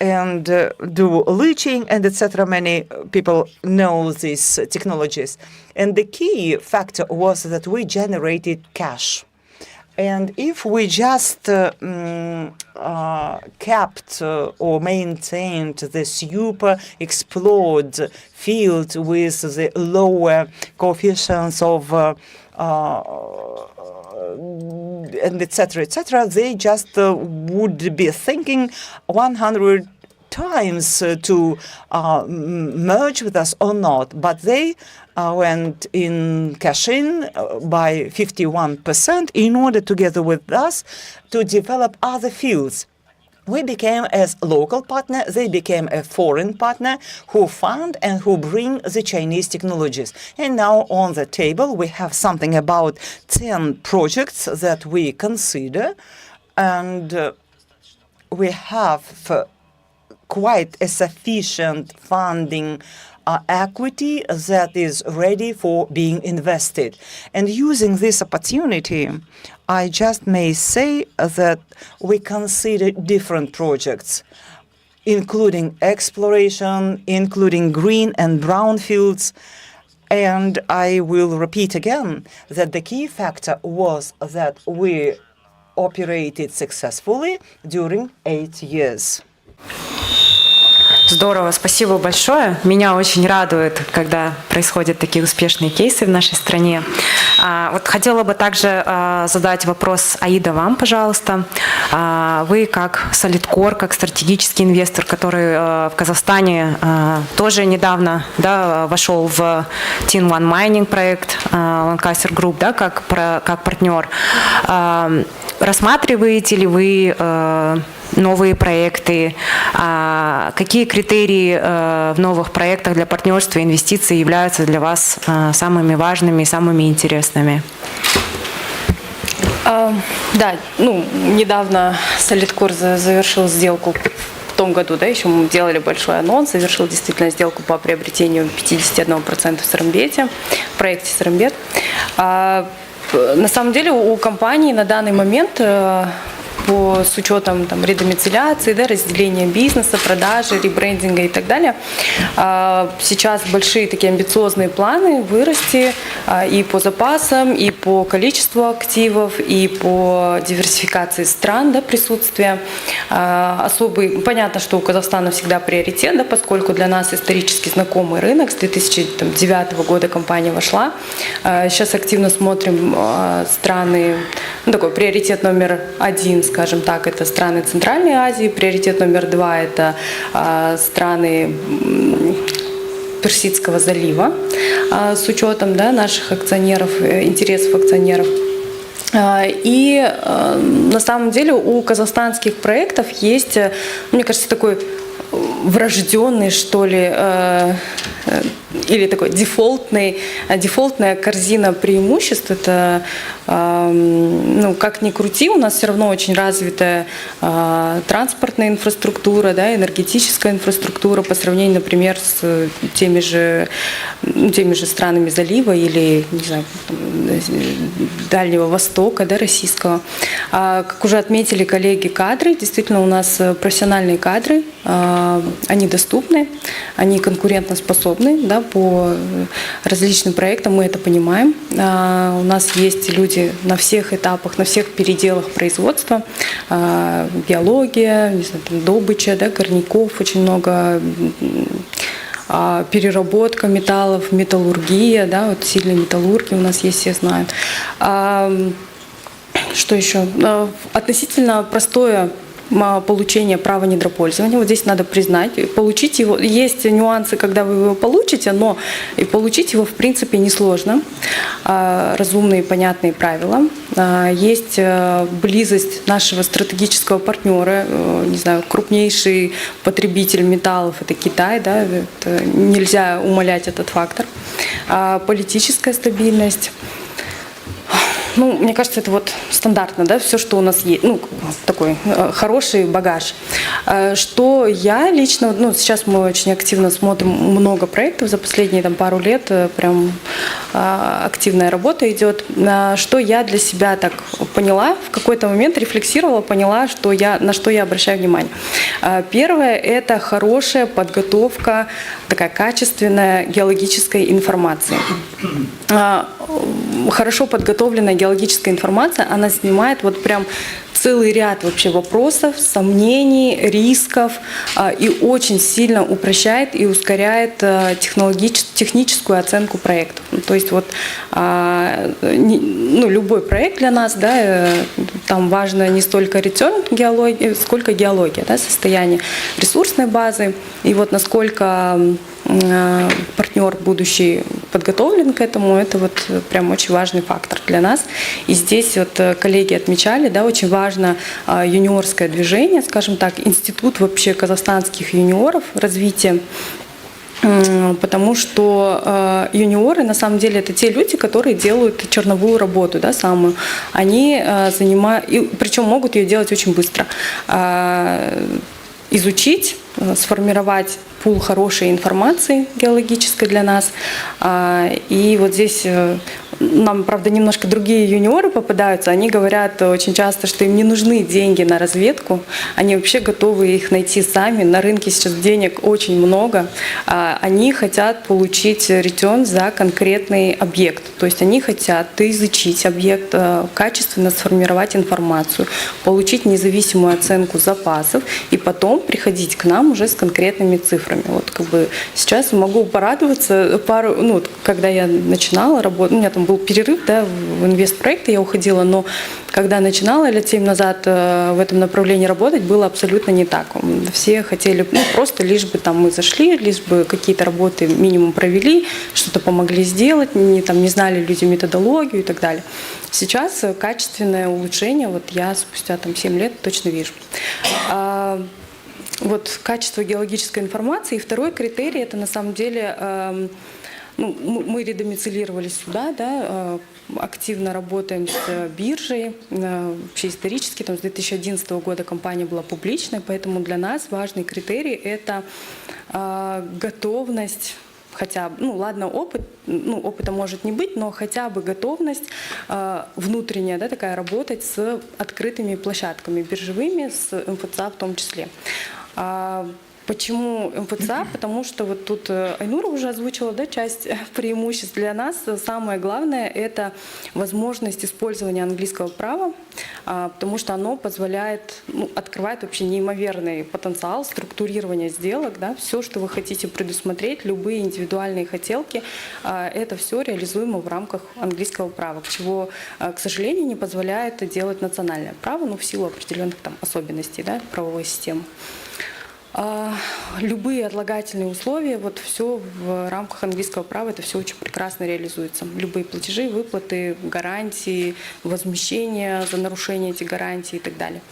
and do leaching and etc. Many people know these technologies. And the key factor was that we generated cash. And if we just kept or maintained the super explored field with the lower coefficients of and etc., they just would be thinking 100 times to merge with us or not. But they went in cash-in by 51% in order, together with us, to develop other fields. We became as a local partner, they became a foreign partner who fund and who bring the Chinese technologies. And now on the table we have something about 10 projects that we consider, and we have quite a sufficient funding equity that is ready for being invested. And using this opportunity, I just may say that we consider different projects, including exploration, including green and brown fields. And I will repeat again that the key factor was that we operated successfully during 8 years. Здорово, спасибо большое. Меня очень радует, когда происходят такие успешные кейсы в нашей стране. Вот хотела бы также задать вопрос, Аида, вам, пожалуйста. Вы как Solidcore, как стратегический инвестор, который в Казахстане тоже недавно вошел в Tin One Mining проект Lancaster Group, как партнер. Рассматриваете ли вы новые проекты? Какие критерии в новых проектах для партнерства и инвестиций являются для вас самыми важными и самыми интересными? Да, недавно Solidcore завершил сделку в том году, еще мы делали большой анонс, завершил действительно сделку по приобретению 51% в Сарамбете, в проекте Сарамбет. На самом деле у компании на данный момент с учетом редомицеляции, разделения бизнеса, продажи, ребрендинга и так далее. Сейчас большие такие амбициозные планы вырасти и по запасам, и по количеству активов, и по диверсификации стран, присутствия. Особый, понятно, что у Казахстана всегда приоритет, поскольку для нас исторически знакомый рынок. С 2009 года компания вошла. Сейчас активно смотрим страны, такой приоритет номер 1, скажем так, это страны Центральной Азии, приоритет номер 2 это страны Персидского залива, с учетом наших акционеров, интересов акционеров. И на самом деле у казахстанских проектов есть, мне кажется, такой врожденный, что ли, или такой дефолтная корзина преимуществ. Это, как ни крути, у нас все равно очень развитая транспортная инфраструктура, энергетическая инфраструктура по сравнению, например, с теми же странами залива или, не знаю, Дальнего Востока, российского. Как уже отметили коллеги, кадры, действительно у нас профессиональные кадры, они доступны, они конкурентоспособны, по различным проектам, мы это понимаем. У нас есть люди на всех этапах, на всех переделах производства, биология, добыча, горняков, очень много, переработка металлов, металлургия, сильные металлурги у нас есть, все знают. Что еще? Относительно простое получение права недропользования. Вот здесь надо признать, получить его. Есть нюансы, когда вы его получите, но и получить его в принципе несложно. Разумные, понятные правила. Есть близость нашего стратегического партнера, не знаю, крупнейший потребитель металлов — это Китай, это нельзя умалять этот фактор. Политическая стабильность. Ну, мне кажется, это вот стандартно, да, все, что у нас есть, ну, такой хороший багаж. Что я лично, ну, сейчас мы очень активно смотрим много проектов за последние там пару лет, прям активная работа идет. Что я для себя так поняла, в какой-то момент рефлексировала, поняла, что на что я обращаю внимание. Первое – это хорошая подготовка, такая качественная геологической информации. Хорошо подготовленная геологическая информация, она снимает вот прям целый ряд вообще вопросов, сомнений, рисков и очень сильно упрощает и ускоряет техническую оценку проектов. Ну, то есть вот ну, любой проект для нас, да, там важно не столько return геологии, сколько геология, да, состояние ресурсной базы и вот насколько партнер будущий подготовлен к этому, это вот прям очень важный фактор для нас. И здесь вот коллеги отмечали, да, очень важно юниорское движение, скажем так, институт вообще казахстанских юниоров, развитие. Потому что юниоры, на самом деле, это те люди, которые делают черновую работу, да, самую. Они занимают, причем могут ее делать очень быстро. Изучить, сформировать пул хорошей информации геологической для нас. И вот здесь нам, правда, немножко другие юниоры попадаются. Они говорят очень часто, что им не нужны деньги на разведку. Они вообще готовы их найти сами. На рынке сейчас денег очень много. Они хотят получить return за конкретный объект. То есть они хотят изучить объект, качественно сформировать информацию, получить независимую оценку запасов и потом приходить к нам уже с конкретными цифрами. Вот как бы сейчас могу порадоваться. Когда я начинала работать, у меня там был перерыв, да, в инвестпроекты я уходила, но когда начинала лет 7 назад в этом направлении работать, было абсолютно не так. Все хотели просто лишь бы там мы зашли, лишь бы какие-то работы минимум провели, что-то помогли сделать, не знали люди методологию и так далее. Сейчас качественное улучшение, вот я спустя 7 лет точно вижу. Вот качество геологической информации. И второй критерий – это на самом деле, мы редомицилировались сюда, да, активно работаем с биржей. Вообще исторически, с 2011 года компания была публичной, поэтому для нас важный критерий – это готовность, хотя бы, ладно, опыта может не быть, но хотя бы готовность внутренняя, да, такая, работать с открытыми площадками биржевыми, с МФЦА в том числе. Почему МФЦА? Потому что вот тут Айнура уже озвучила, да, часть преимуществ для нас. Самое главное – это возможность использования английского права, потому что оно позволяет, открывает вообще неимоверный потенциал структурирования сделок. Да, все, что вы хотите предусмотреть, любые индивидуальные хотелки, это все реализуемо в рамках английского права, чего, к сожалению, не позволяет делать национальное право, в силу определенных особенностей, да, правовой системы. Любые отлагательные условия, вот все в рамках английского права, это все очень прекрасно реализуется. Любые платежи, выплаты, гарантии, возмещения за нарушение этих гарантий и так далее.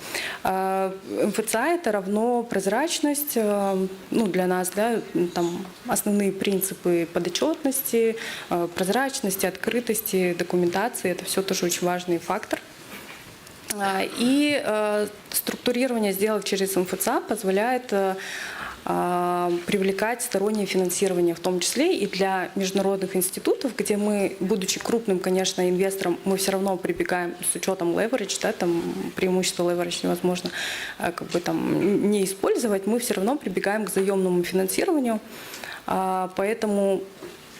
МФЦА – это равно прозрачность, для нас, да, там основные принципы подотчетности, прозрачности, открытости, документации, это все тоже очень важный фактор. И структурирование сделок через МФЦА позволяет привлекать стороннее финансирование, в том числе и для международных институтов, где мы, будучи крупным, конечно, инвестором, мы все равно прибегаем с учетом leverage, да, там преимущество leverage невозможно не использовать, мы все равно прибегаем к заемному финансированию, поэтому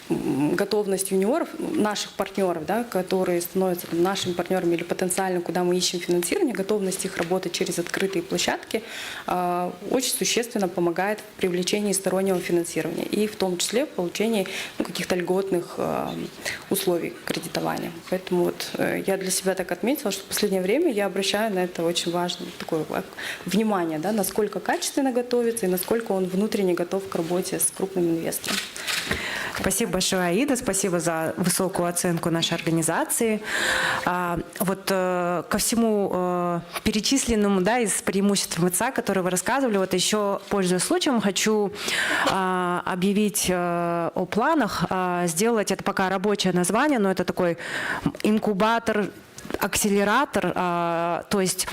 готовность юниоров, наших партнеров, да, которые становятся нашими партнерами или потенциально, куда мы ищем финансирование, готовность их работать через открытые площадки очень существенно помогает в привлечении стороннего финансирования и в том числе в получении каких-то льготных условий кредитования. Поэтому вот я для себя так отметила, что в последнее время я обращаю на это очень важное такое внимание, да, насколько качественно готовится и насколько он внутренне готов к работе с крупным инвестором. Спасибо большое, Аида, спасибо за высокую оценку нашей организации. Вот ко всему перечисленному, да, из преимуществ МФЦА, которые вы рассказывали, вот еще, пользуясь случаем, хочу объявить о планах, сделать, это пока рабочее название, но это такой инкубатор акселератор, то есть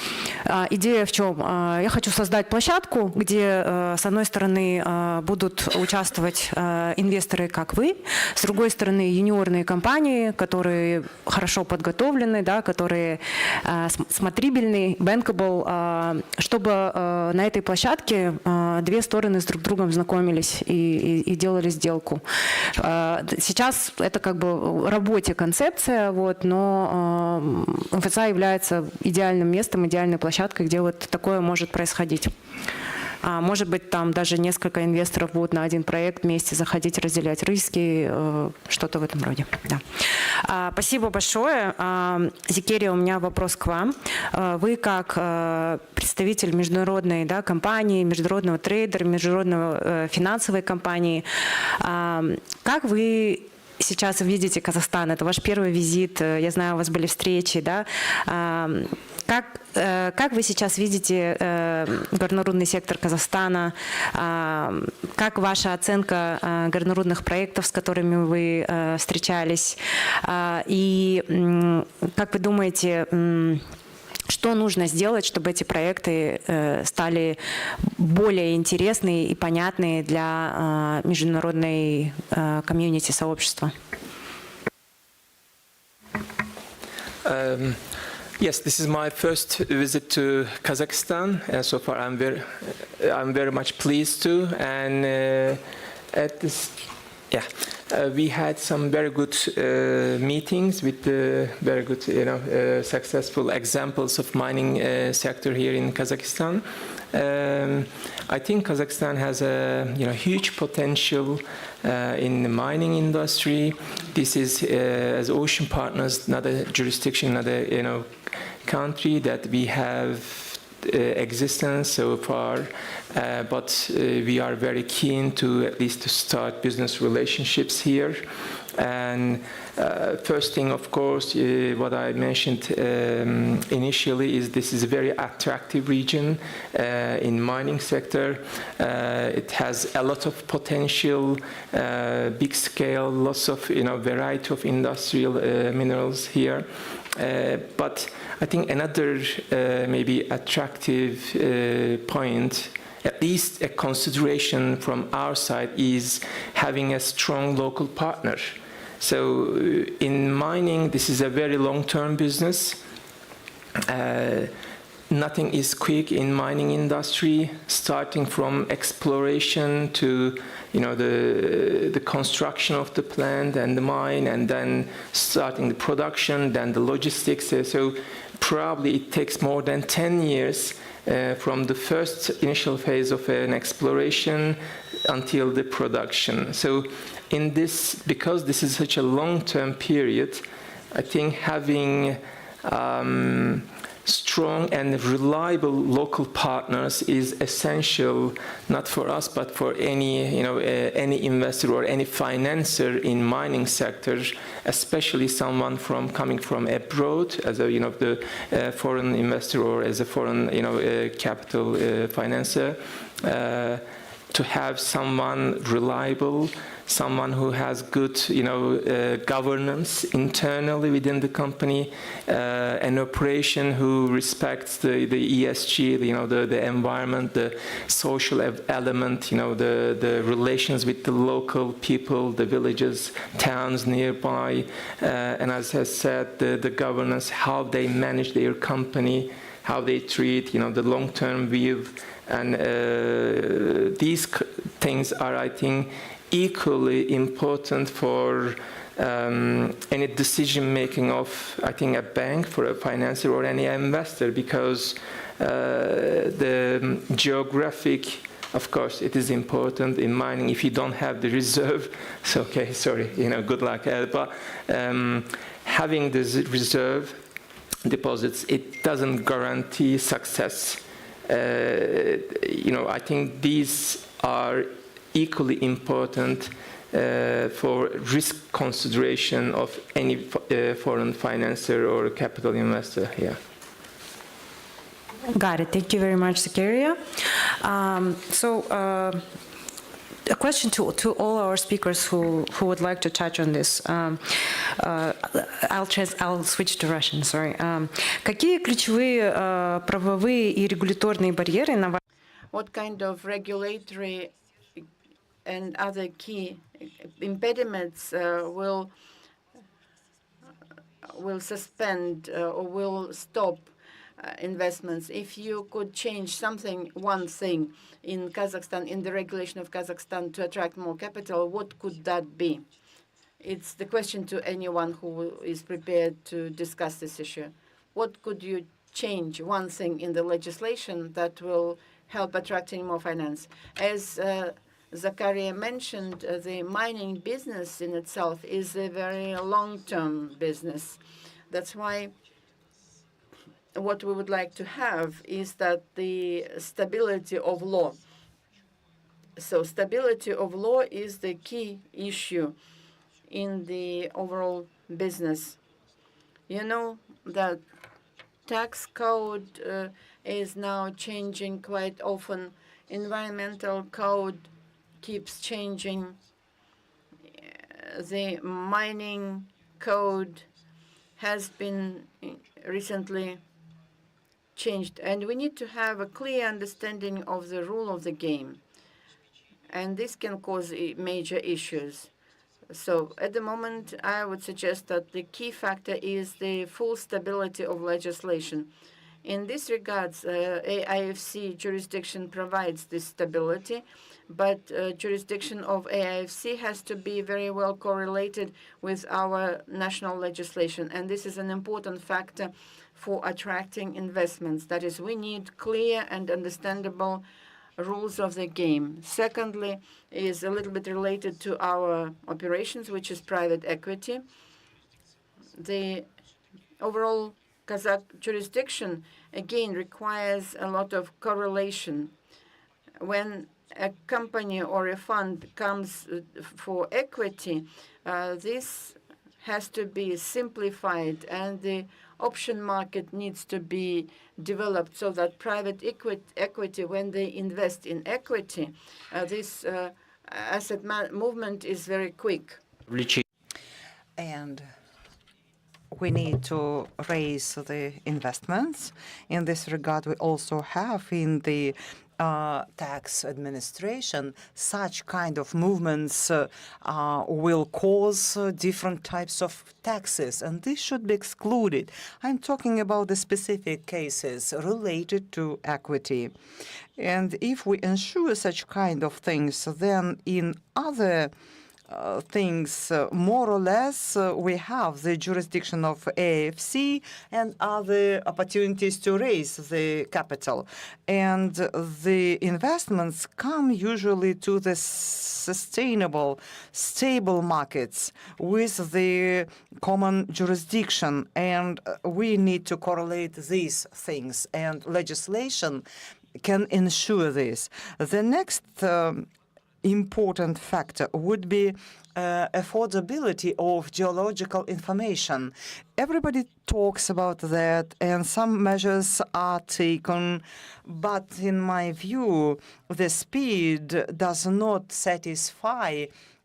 идея в чем? Я хочу создать площадку, где, с одной стороны, будут участвовать инвесторы, как вы, с другой стороны, юниорные компании, которые хорошо подготовлены, да, которые смотрибельны, bankable, чтобы на этой площадке две стороны с друг другом знакомились и делали сделку. Сейчас это как бы в работе концепция, вот, но МФЦ является идеальным местом, идеальной площадкой, где вот такое может происходить. Может быть, там даже несколько инвесторов будут на один проект вместе заходить, разделять риски, что-то в этом роде. Да. Спасибо большое. Зикерия, у меня вопрос к вам. Вы как представитель международной, да, компании, международного трейдера, международной финансовой компании, как вы сейчас видите Казахстан? Это ваш первый визит, я знаю, у вас были встречи, да? Как вы сейчас видите горнорудный сектор Казахстана? Как ваша оценка горнорудных проектов, с которыми вы встречались? И как вы думаете, что нужно сделать, чтобы эти проекты стали более интересны и понятны для международной комьюнити, сообщества? Yes, this is my first visit to Kazakhstan. So far, I'm very much pleased to. And at this, we had some very good meetings with very good, successful examples of mining sector here in Kazakhstan. I think Kazakhstan has a huge potential in the mining industry. This is, as Ocean Partners, not a jurisdiction, not a country that we have existence so far, but we are very keen to at least to start business relationships here. And first thing, of course, what I mentioned initially is this is a very attractive region in mining sector. It has a lot of potential, big scale, lots of variety of industrial minerals here. But I think another maybe attractive point, at least a consideration from our side, is having a strong local partner. So in mining, this is a very long-term business. Nothing is quick in mining industry, starting from exploration to the construction of the plant and the mine, and then starting the production, then the logistics. So probably it takes more than 10 years from the first initial phase of an exploration until the production. So in this, because this is such a long-term period, I think having strong and reliable local partners is essential, not for us, but for any any investor or any financer in mining sector, especially someone coming from abroad as a the foreign investor or as a foreign capital financer, to have someone reliable, someone who has good, governance internally within the company, an operation who respects the ESG, the environment, the social element, the relations with the local people, the villages, towns nearby, and as I said, the governance, how they manage their company, how they treat, the long-term view, and these things are, I think, equally important for any decision making of, I think, a bank, for a financier or any investor, because the geographic, of course, it is important in mining. If you don't have the reserve, it's okay, sorry, good luck. But having this reserve deposits, it doesn't guarantee success. I think these are equally important for risk consideration of any foreign financer or capital investor here. Got it. Thank you very much, Zakaria. A question to all our speakers who would like to touch on this. I'll switch to Russian, sorry. Какие ключевые правовые и регуляторные барьеры на What kind of regulatory and other key impediments will suspend or will stop investments? If you could change something, one thing in Kazakhstan, in the regulation of Kazakhstan to attract more capital, what could that be? It's the question to anyone who is prepared to discuss this issue. What could you change, one thing in the legislation that will help attracting more finance? As Zakaria mentioned, the mining business in itself is a very long-term business. That's why what we would like to have is that the stability of law. So stability of law is the key issue in the overall business. You know that tax code is now changing quite often. Environmental code keeps changing. The mining code has been recently changed, and we need to have a clear understanding of the rule of the game. And this can cause major issues. So at the moment, I would suggest that the key factor is the full stability of legislation. In this regards, AIFC jurisdiction provides this stability, but jurisdiction of AIFC has to be very well correlated with our national legislation. And this is an important factor for attracting investments. That is, we need clear and understandable rules of the game. Secondly, is a little bit related to our operations, which is private equity. The overall Kazakh jurisdiction, again, requires a lot of correlation. When a company or a fund comes for equity, this has to be simplified, and the option market needs to be developed so that private equity, when they invest in equity, this asset movement is very quick. And we need to raise the investments. In this regard, we also have in the tax administration, such kind of movements will cause different types of taxes, and this should be excluded. I'm talking about the specific cases related to equity. And if we ensure such kind of things, then in other things, more or less, we have the jurisdiction of AFC and other opportunities to raise the capital. And the investments come usually to the sustainable, stable markets with the common jurisdiction. And we need to correlate these things, and legislation can ensure this. The next important factor would be affordability of geological information. Everybody talks about that, and some measures are taken, but in my view, the speed does not satisfy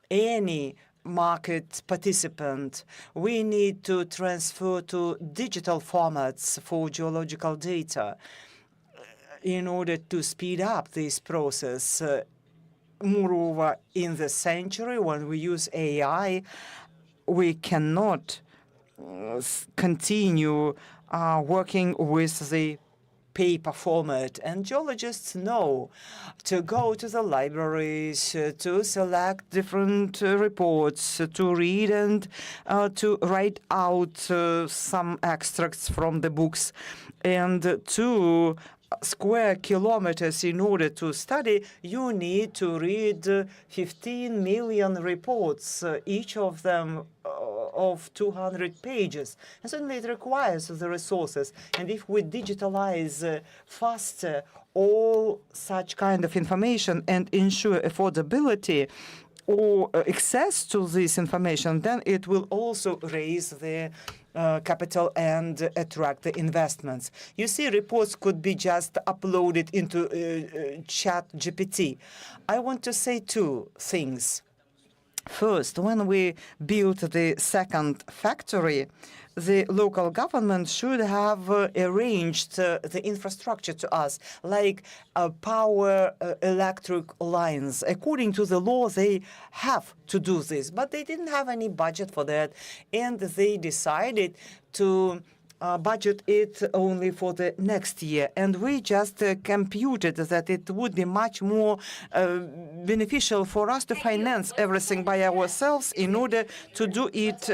any market participant. We need to transfer to digital formats for geological data in order to speed up this process. Moreover, in the century, when we use AI, we cannot continue working with the paper format. And geologists know to go to the libraries, to select different reports, to read and to write out some extracts from the books, and to square kilometers in order to study, you need to read 15 million reports, each of them of 200 pages. And certainly it requires the resources. And if we digitalize faster all such kind of information and ensure affordability or access to this information, then it will also raise the capital and attract the investments. You see, reports could be just uploaded into Chat GPT. I want to say two things. First, when we built the second factory, the local government should have arranged the infrastructure to us, like power electric lines. According to the law, they have to do this, but they didn't have any budget for that, and they decided to budget it only for the next year. And we just computed that it would be much more beneficial for us to finance everything by ourselves in order to do it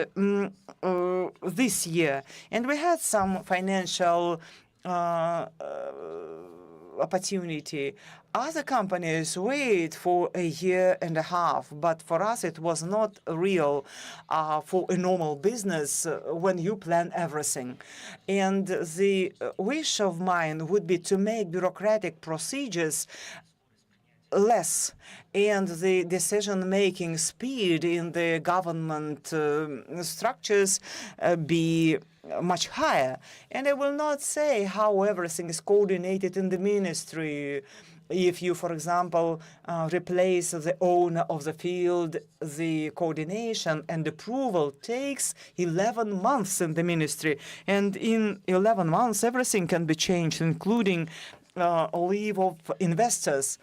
this year. And we had some financial opportunity. Other companies wait for a year and a half, but for us it was not real for a normal business when you plan everything. And the wish of mine would be to make bureaucratic procedures less and the decision-making speed in the government structures be much higher. And I will not say how everything is coordinated in the ministry. If you, for example, replace the owner of the field, the coordination and approval takes 11 months in the ministry. And in 11 months, everything can be changed, including leave of investors.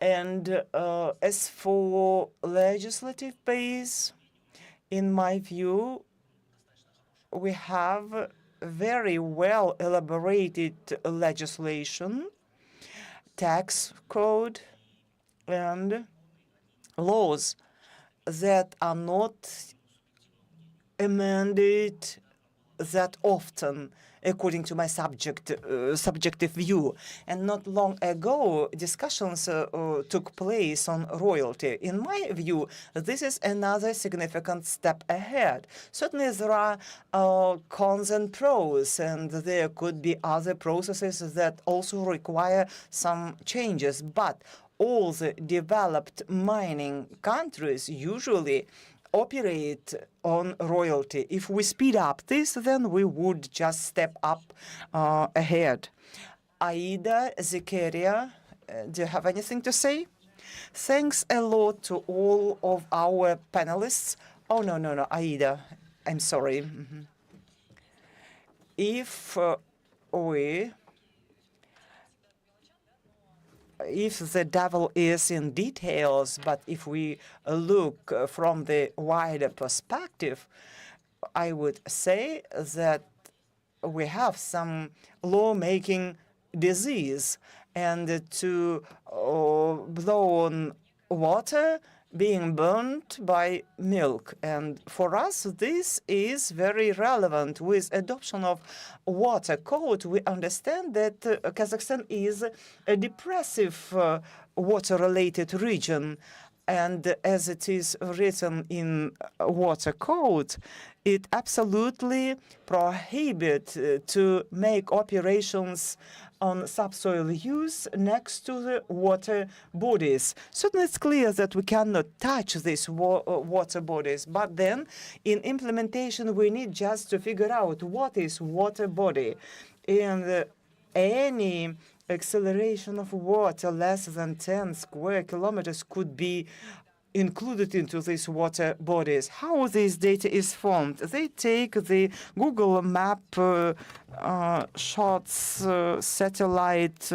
And as for legislative base, in my view, we have very well elaborated legislation, tax code, and laws that are not amended that often, according to my subjective view. And not long ago, discussions took place on royalty. In my view, this is another significant step ahead. Certainly, there are cons and pros, and there could be other processes that also require some changes. But all the developed mining countries usually operate on royalty. If we speed up this, then we would just step up ahead. Aida, Zikaria, do you have anything to say? Thanks a lot to all of our panelists. Oh, no, Aida, I'm sorry. If the devil is in details, but if we look from the wider perspective, I would say that we have some lawmaking disease, and to blow on water being burnt by milk. And for us, this is very relevant. With adoption of water code, we understand that Kazakhstan is a depressive water-related region. And as it is written in water code, it absolutely prohibits to make operations on subsoil use next to the water bodies. Certainly it's clear that we cannot touch these water bodies, but then in implementation we need just to figure out what is water body. And any acceleration of water less than 10 square kilometers could be included into these water bodies. How this data is formed? They take the Google map shots, satellite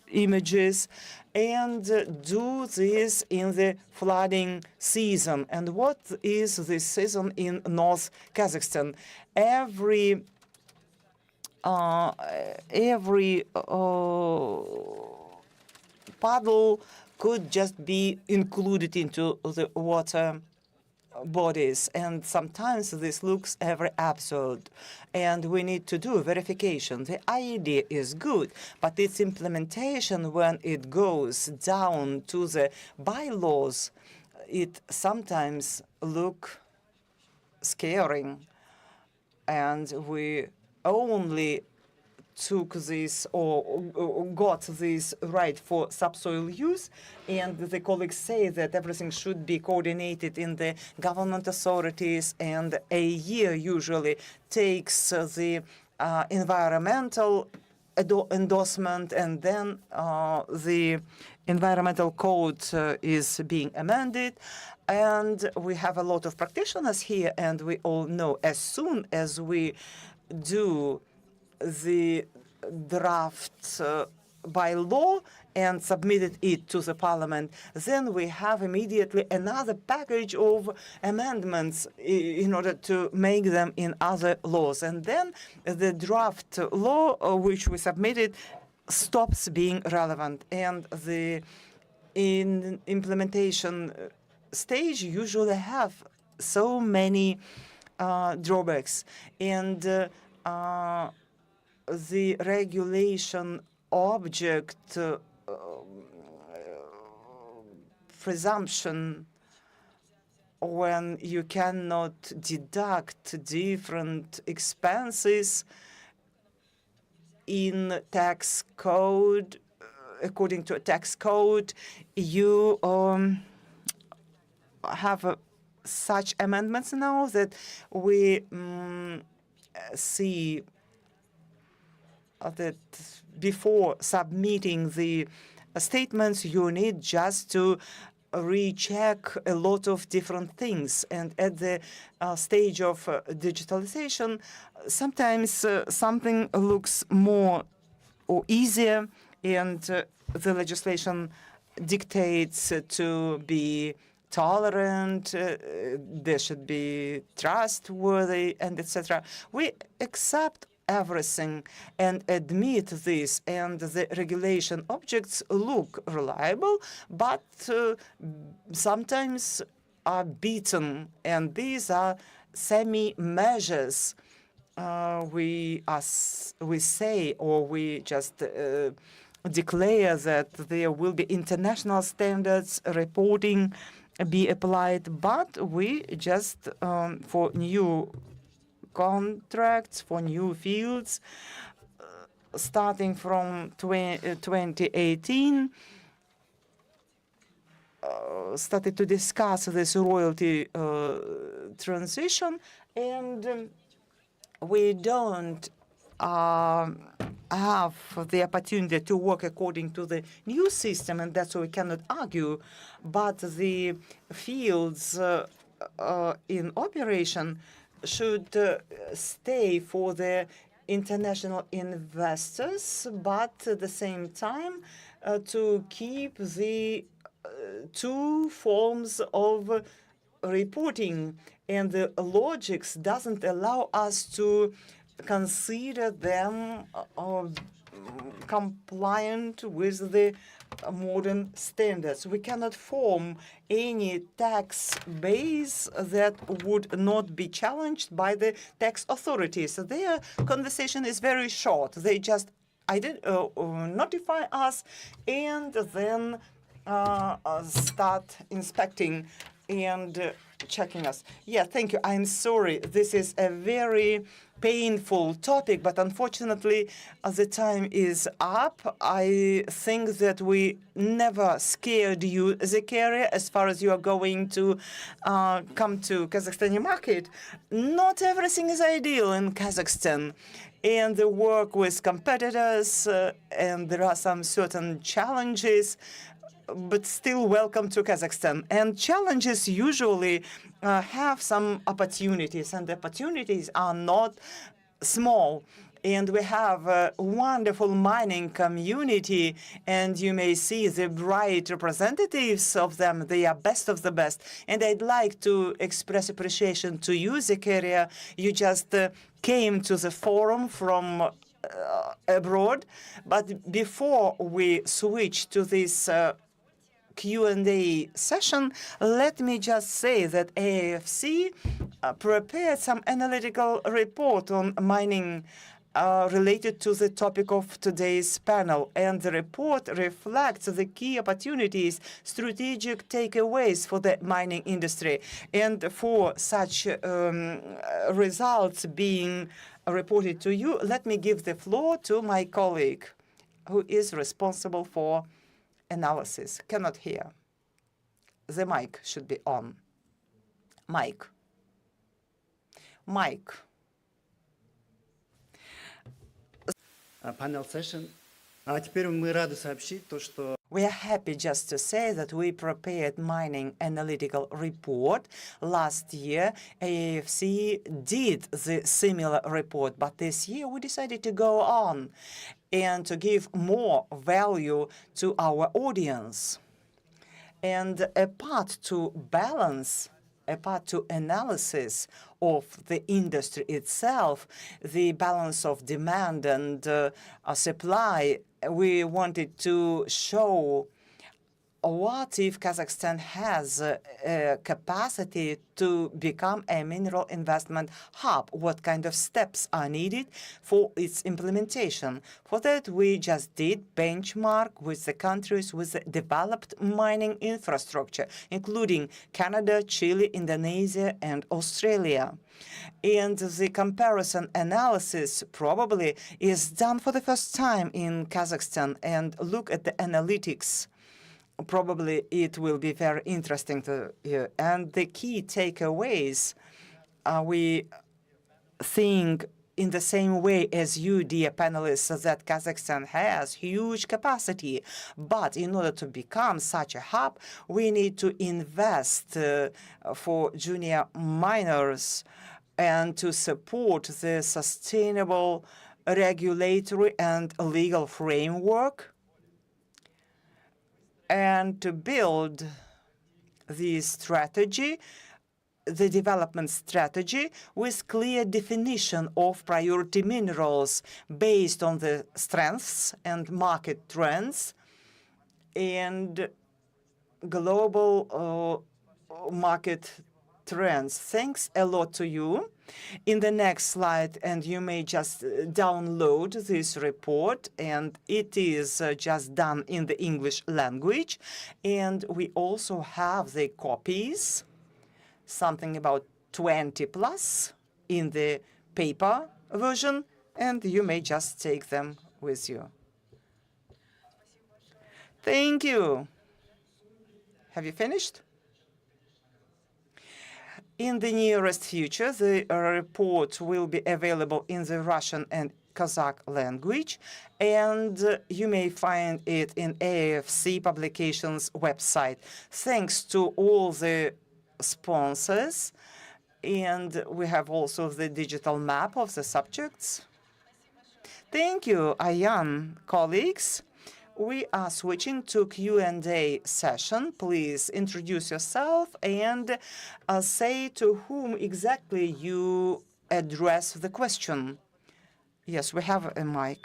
images, and do this in the flooding season. And what is this season in North Kazakhstan? Every puddle could just be included into the water bodies. And sometimes this looks very absurd. And we need to do verification. The idea is good, but its implementation, when it goes down to the bylaws, it sometimes look scaring. And we only took this or got this right for subsoil use, and the colleagues say that everything should be coordinated in the government authorities, and a year usually takes the environmental endorsement, and then the environmental code is being amended. And we have a lot of practitioners here, and we all know as soon as we do the draft by law and submitted it to the parliament, then we have immediately another package of amendments in order to make them in other laws. And then the draft law which we submitted stops being relevant. And the implementation stage usually have so many drawbacks. And the regulation object presumption, when you cannot deduct different expenses in tax code, according to a tax code, you have such amendments now that we see that before submitting the statements, you need just to recheck a lot of different things. And at the stage of digitalization, sometimes something looks more or easier, and the legislation dictates to be tolerant, there should be trustworthy, and etc. We accept everything and admit this, and the regulation objects look reliable, but sometimes are beaten, and these are semi-measures. We say, or we just declare that there will be international standards reporting be applied, but we just for new contracts, for new fields, starting from 2018, started to discuss this royalty transition, and we don't have the opportunity to work according to the new system, and that's why we cannot argue. But the fields in operation should stay for the international investors, but at the same time to keep the two forms of reporting. And the logics doesn't allow us to consider them compliant with the modern standards. We cannot form any tax base that would not be challenged by the tax authorities. Their conversation is very short. They just notify us and then start inspecting and checking us. Yeah, thank you. I'm sorry. This is a very painful topic, but unfortunately, the time is up. I think that we never scared you as a carrier as far as you are going to come to Kazakhstani market. Not everything is ideal in Kazakhstan, and the work with competitors, and there are some certain challenges, but still welcome to Kazakhstan. And challenges usually have some opportunities, and the opportunities are not small. And we have a wonderful mining community, and you may see the bright representatives of them. They are best of the best. And I'd like to express appreciation to you, Zakaria. You just came to the forum from abroad. But before we switch to this Q&A session, let me just say that AFC prepared some analytical report on mining related to the topic of today's panel, and the report reflects the key opportunities, strategic takeaways for the mining industry. And for such results being reported to you, let me give the floor to my colleague, who is responsible for analysis. Cannot hear. The mic should be on. Mic. panel session. А теперь мы рады сообщить то, что We are happy just to say that we prepared mining analytical report. Last year, AFC did the similar report, but this year we decided to go on and to give more value to our audience. And a part to balance, a part to analysis of the industry itself, the balance of demand and supply, we wanted to show what if Kazakhstan has a capacity to become a mineral investment hub? What kind of steps are needed for its implementation? For that, we just did benchmark with the countries with developed mining infrastructure, including Canada, Chile, Indonesia, and Australia. And the comparison analysis probably is done for the first time in Kazakhstan. And look at the analytics. Probably it will be very interesting to you. And the key takeaways, we think in the same way as you, dear panelists, that Kazakhstan has huge capacity. But in order to become such a hub, we need to invest for junior miners and to support the sustainable regulatory and legal framework, and to build the strategy, the development strategy, with clear definition of priority minerals based on the strengths and market trends and global market trends. Thanks a lot to you. In the next slide, and you may just download this report, and it is just done in the English language. And we also have the copies, something about 20 plus in the paper version, and you may just take them with you. Thank you. Have you finished? In the nearest future, the report will be available in the Russian and Kazakh language, and you may find it in AFC Publications website. Thanks to all the sponsors, and we have also the digital map of the subjects. Thank you, Ayan. Colleagues, we are switching to Q&A session. Please introduce yourself and say to whom exactly you address the question. Yes, we have a mic.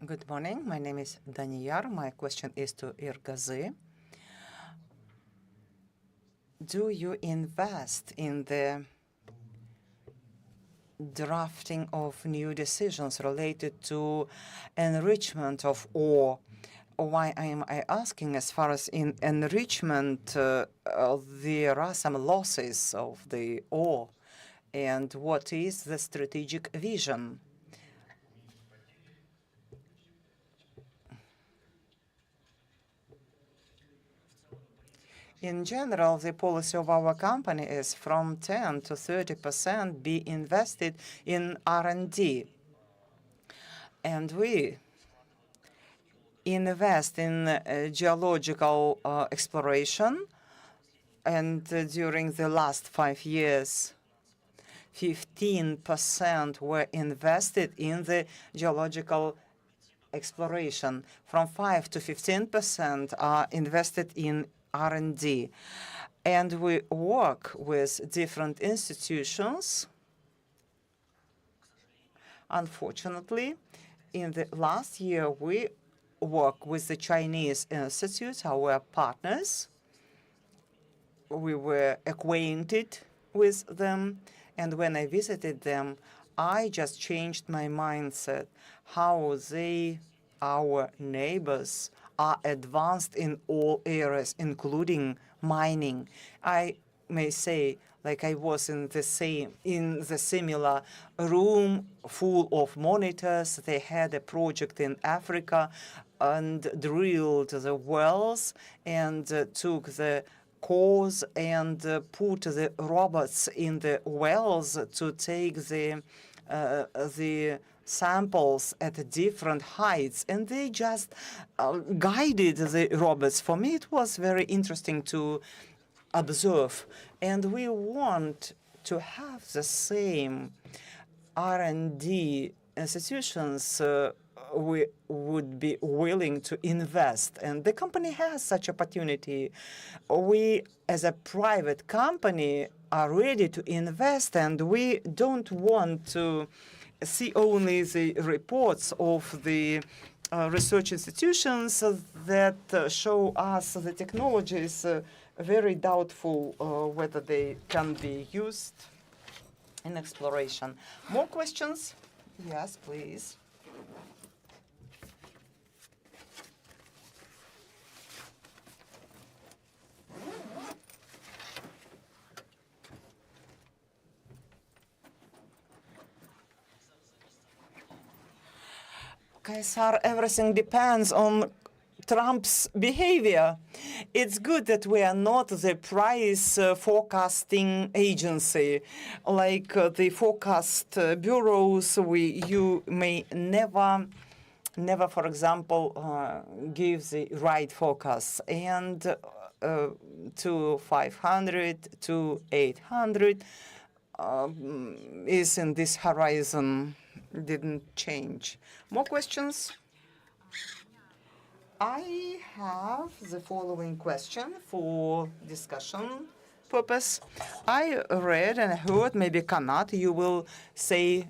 Good morning. My name is Daniyar. My question is to Irgazy. Do you invest in the drafting of new decisions related to enrichment of ore? Why am I asking? As far as in enrichment, there are some losses of the ore. And what is the strategic vision? In general, the policy of our company is from 10 to 30% be invested in R&D. And we invest in geological exploration. And during the last 5 years, 15% were invested in the geological exploration. From 5 to 15% are invested in R&D. And we work with different institutions. Unfortunately, in the last year, we work with the Chinese institutes, our partners. We were acquainted with them. And when I visited them, I just changed my mindset, how they, our neighbors, are advanced in all areas, including mining. I may say, like I was in the similar room full of monitors. They had a project in Africa and drilled the wells and took the cores and put the robots in the wells to take the samples at different heights, and they just guided the robots. For me, it was very interesting to observe, and we want to have the same R&D institutions. We would be willing to invest, and the company has such opportunity. We, as a private company, are ready to invest, and we don't want to see only the reports of the research institutions that show us the technology is very doubtful whether they can be used in exploration. More questions? Yes, please. Kaisar, everything depends on Trump's behavior. It's good that we are not the price forecasting agency, like the forecast bureaus. You may never, for example, give the right forecast. And to 500 to 800 is in this horizon. Didn't change. More questions? I have the following question for discussion purpose. I read and heard, maybe cannot, you will say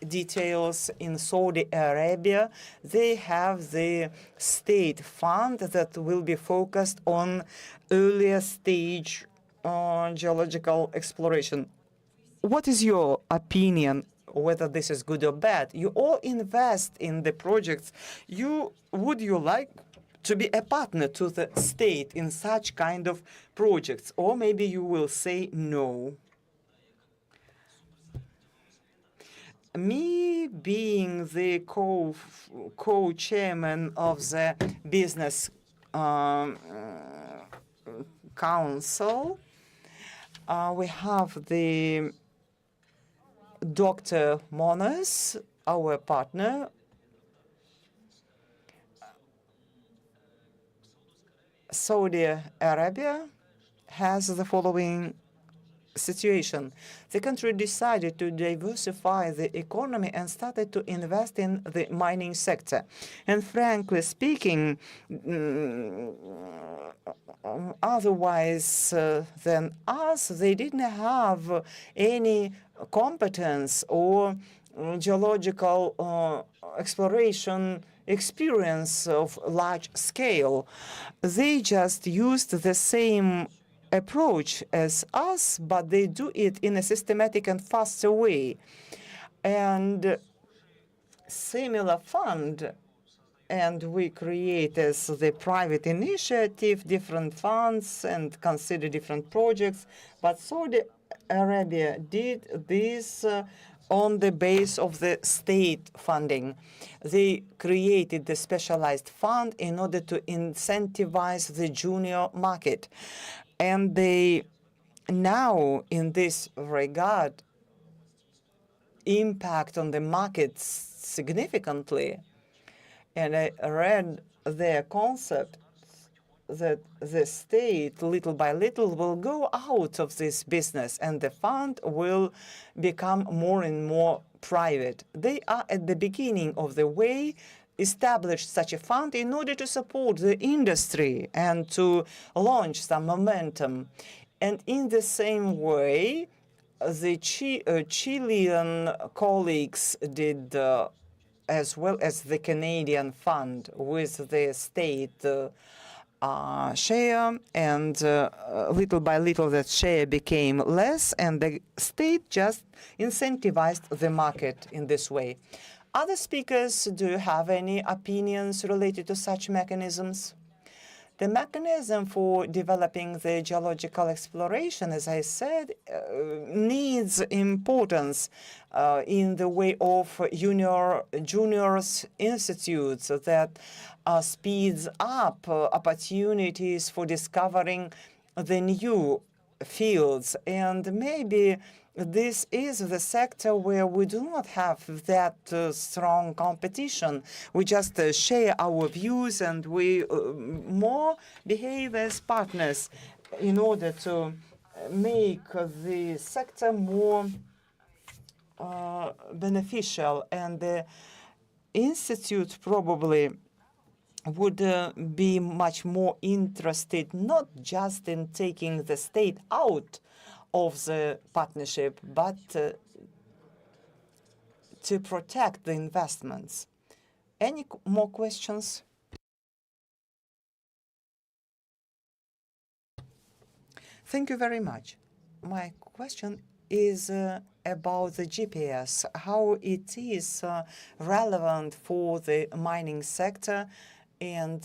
details in Saudi Arabia. They have the state fund that will be focused on earlier stage geological exploration. What is your opinion, whether this is good or bad? You all invest in the projects. Would you like to be a partner to the state in such kind of projects? Or maybe you will say no. Me being the co-chairman of the business council, we have the Dr. Monas, our partner. Saudi Arabia has the following situation. The country decided to diversify the economy and started to invest in the mining sector. And frankly speaking, otherwise than us, they didn't have any competence or geological exploration experience of large scale. They just used the same approach as us, but they do it in a systematic and faster way. And similar fund, and we create as the private initiative different funds and consider different projects. But Saudi Arabia did this on the base of the state funding. They created the specialized fund in order to incentivize the junior market. And they now, in this regard, impact on the markets significantly. And I read their concept that the state, little by little, will go out of this business and the fund will become more and more private. They are at the beginning of the way, established such a fund in order to support the industry and to launch some momentum. And in the same way, the Chilean colleagues did as well as the Canadian fund with the state share, and little by little that share became less, and the state just incentivized the market in this way. Other speakers, do you have any opinions related to such mechanisms? The mechanism for developing the geological exploration, as I said, needs importance in the way of juniors institutes that speeds up opportunities for discovering the new fields. And maybe this is the sector where we do not have that strong competition. We just share our views, and we more behave as partners in order to make the sector more beneficial. And the institute probably would be much more interested not just in taking the state out of the partnership, but to protect the investments. Any more questions? Thank you very much. My question is about the GPS, how it is relevant for the mining sector, and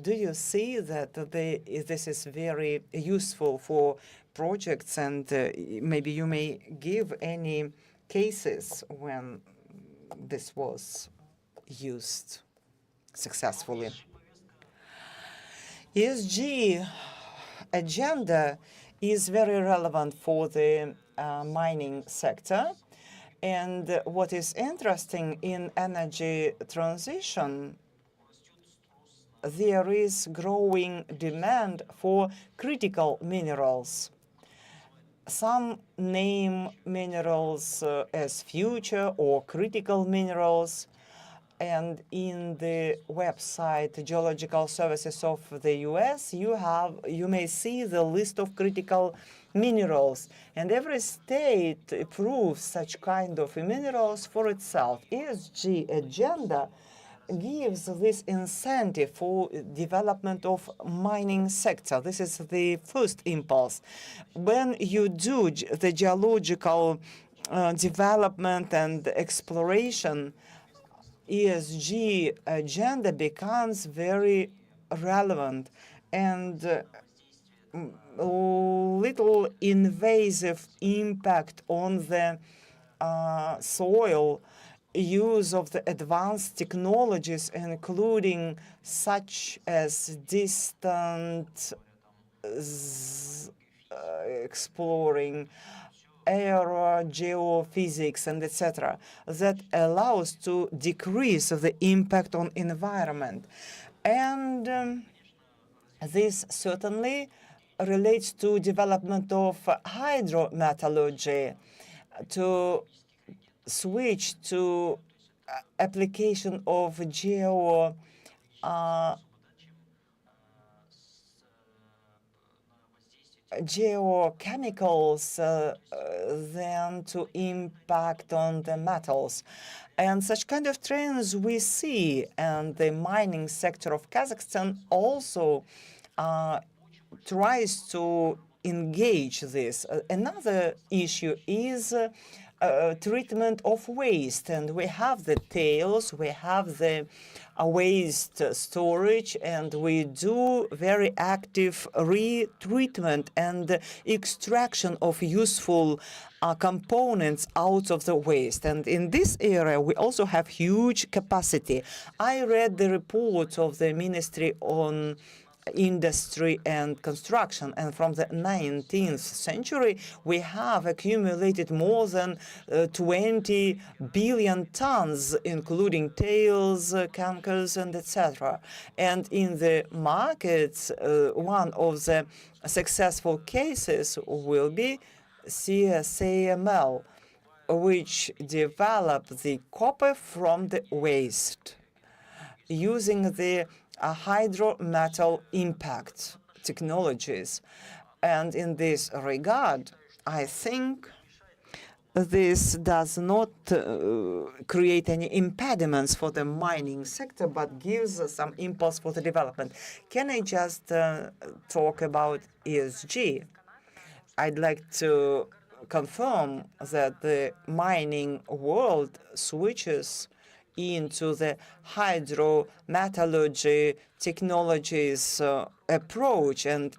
do you see that this is very useful for projects, and maybe you may give any cases when this was used successfully? ESG agenda is very relevant for the mining sector. And what is interesting in energy transition, there is growing demand for critical minerals. Some name minerals as future or critical minerals. And in the website Geological Services of the US, you may see the list of critical minerals. And every state approves such kind of minerals for itself. ESG agenda gives this incentive for development of mining sector. This is the first impulse. When you do the geological development and exploration, ESG agenda becomes very relevant, and little invasive impact on the soil, use of the advanced technologies, including such as distant exploring, geophysics, and etc., that allows to decrease the impact on environment. And this certainly relates to development of hydrometallurgy, to switch to application of geochemicals than to impact on the metals. And such kind of trends we see, and the mining sector of Kazakhstan also tries to engage this. Another issue is treatment of waste, and we have the tails, we have the waste storage, and we do very active retreatment and extraction of useful components out of the waste. And in this area, we also have huge capacity. I read the report of the Ministry on Industry and Construction, and from the 19th century we have accumulated more than 20 billion tons, including tails, cankers, and etc. And in the markets, one of the successful cases will be CSAML, which developed the copper from the waste using the hydrometal impact technologies. And in this regard, I think this does not create any impediments for the mining sector, but gives some impulse for the development. Can I just talk about ESG? I'd like to confirm that the mining world switches into the hydrometallurgy technologies approach, and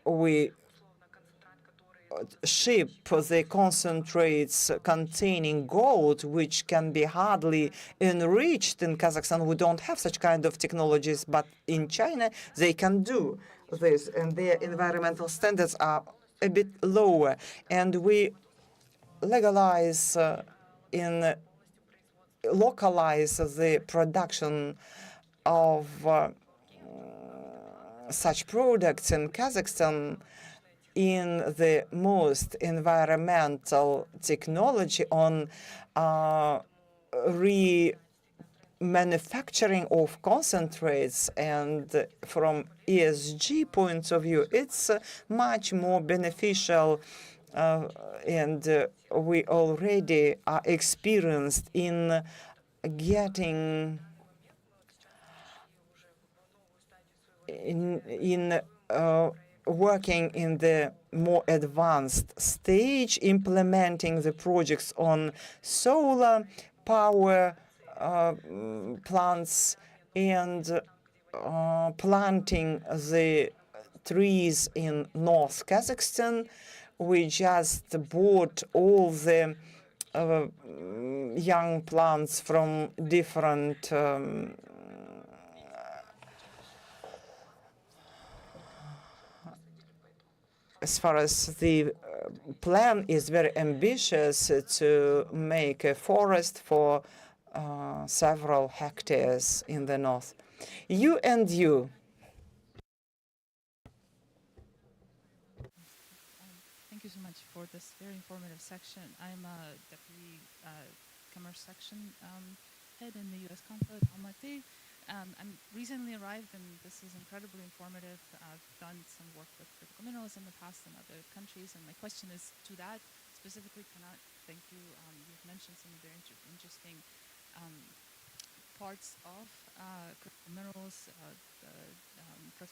we ship the concentrates containing gold, which can be hardly enriched in Kazakhstan. We don't have such kind of technologies, but in China they can do this, and their environmental standards are a bit lower. And we localize the production of such products in Kazakhstan in the most environmental technology on remanufacturing of concentrates. And from ESG point of view, it's much more beneficial, and we already are experienced in getting working in the more advanced stage, implementing the projects on solar power plants and planting the trees in North Kazakhstan. We just bought all the young plants from different as far as the plan is very ambitious to make a forest for several hectares in the north. You. Thank you so much for this very informative section. I'm a Deputy Commerce Section Head in the U.S. Consulate, Almaty. I'm recently arrived, and this is incredibly informative. I've done some work with critical minerals in the past in other countries, and my question is to that specifically. Thank you. You've mentioned some very interesting parts of critical minerals, the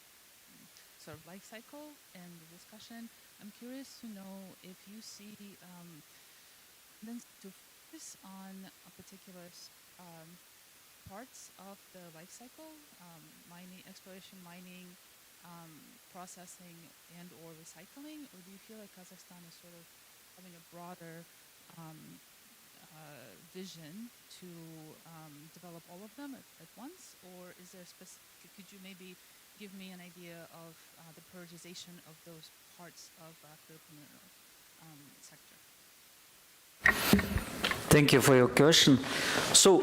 sort of life cycle and the discussion. I'm curious to know if you see to focus on a particular parts of the life cycle, mining, exploration, mining, processing, and or recycling, or do you feel like Kazakhstan is sort of having a broader vision to develop all of them at once, or is there specific? Could you maybe give me an idea of the prioritization of those parts of the mineral sector? Thank you for your question. So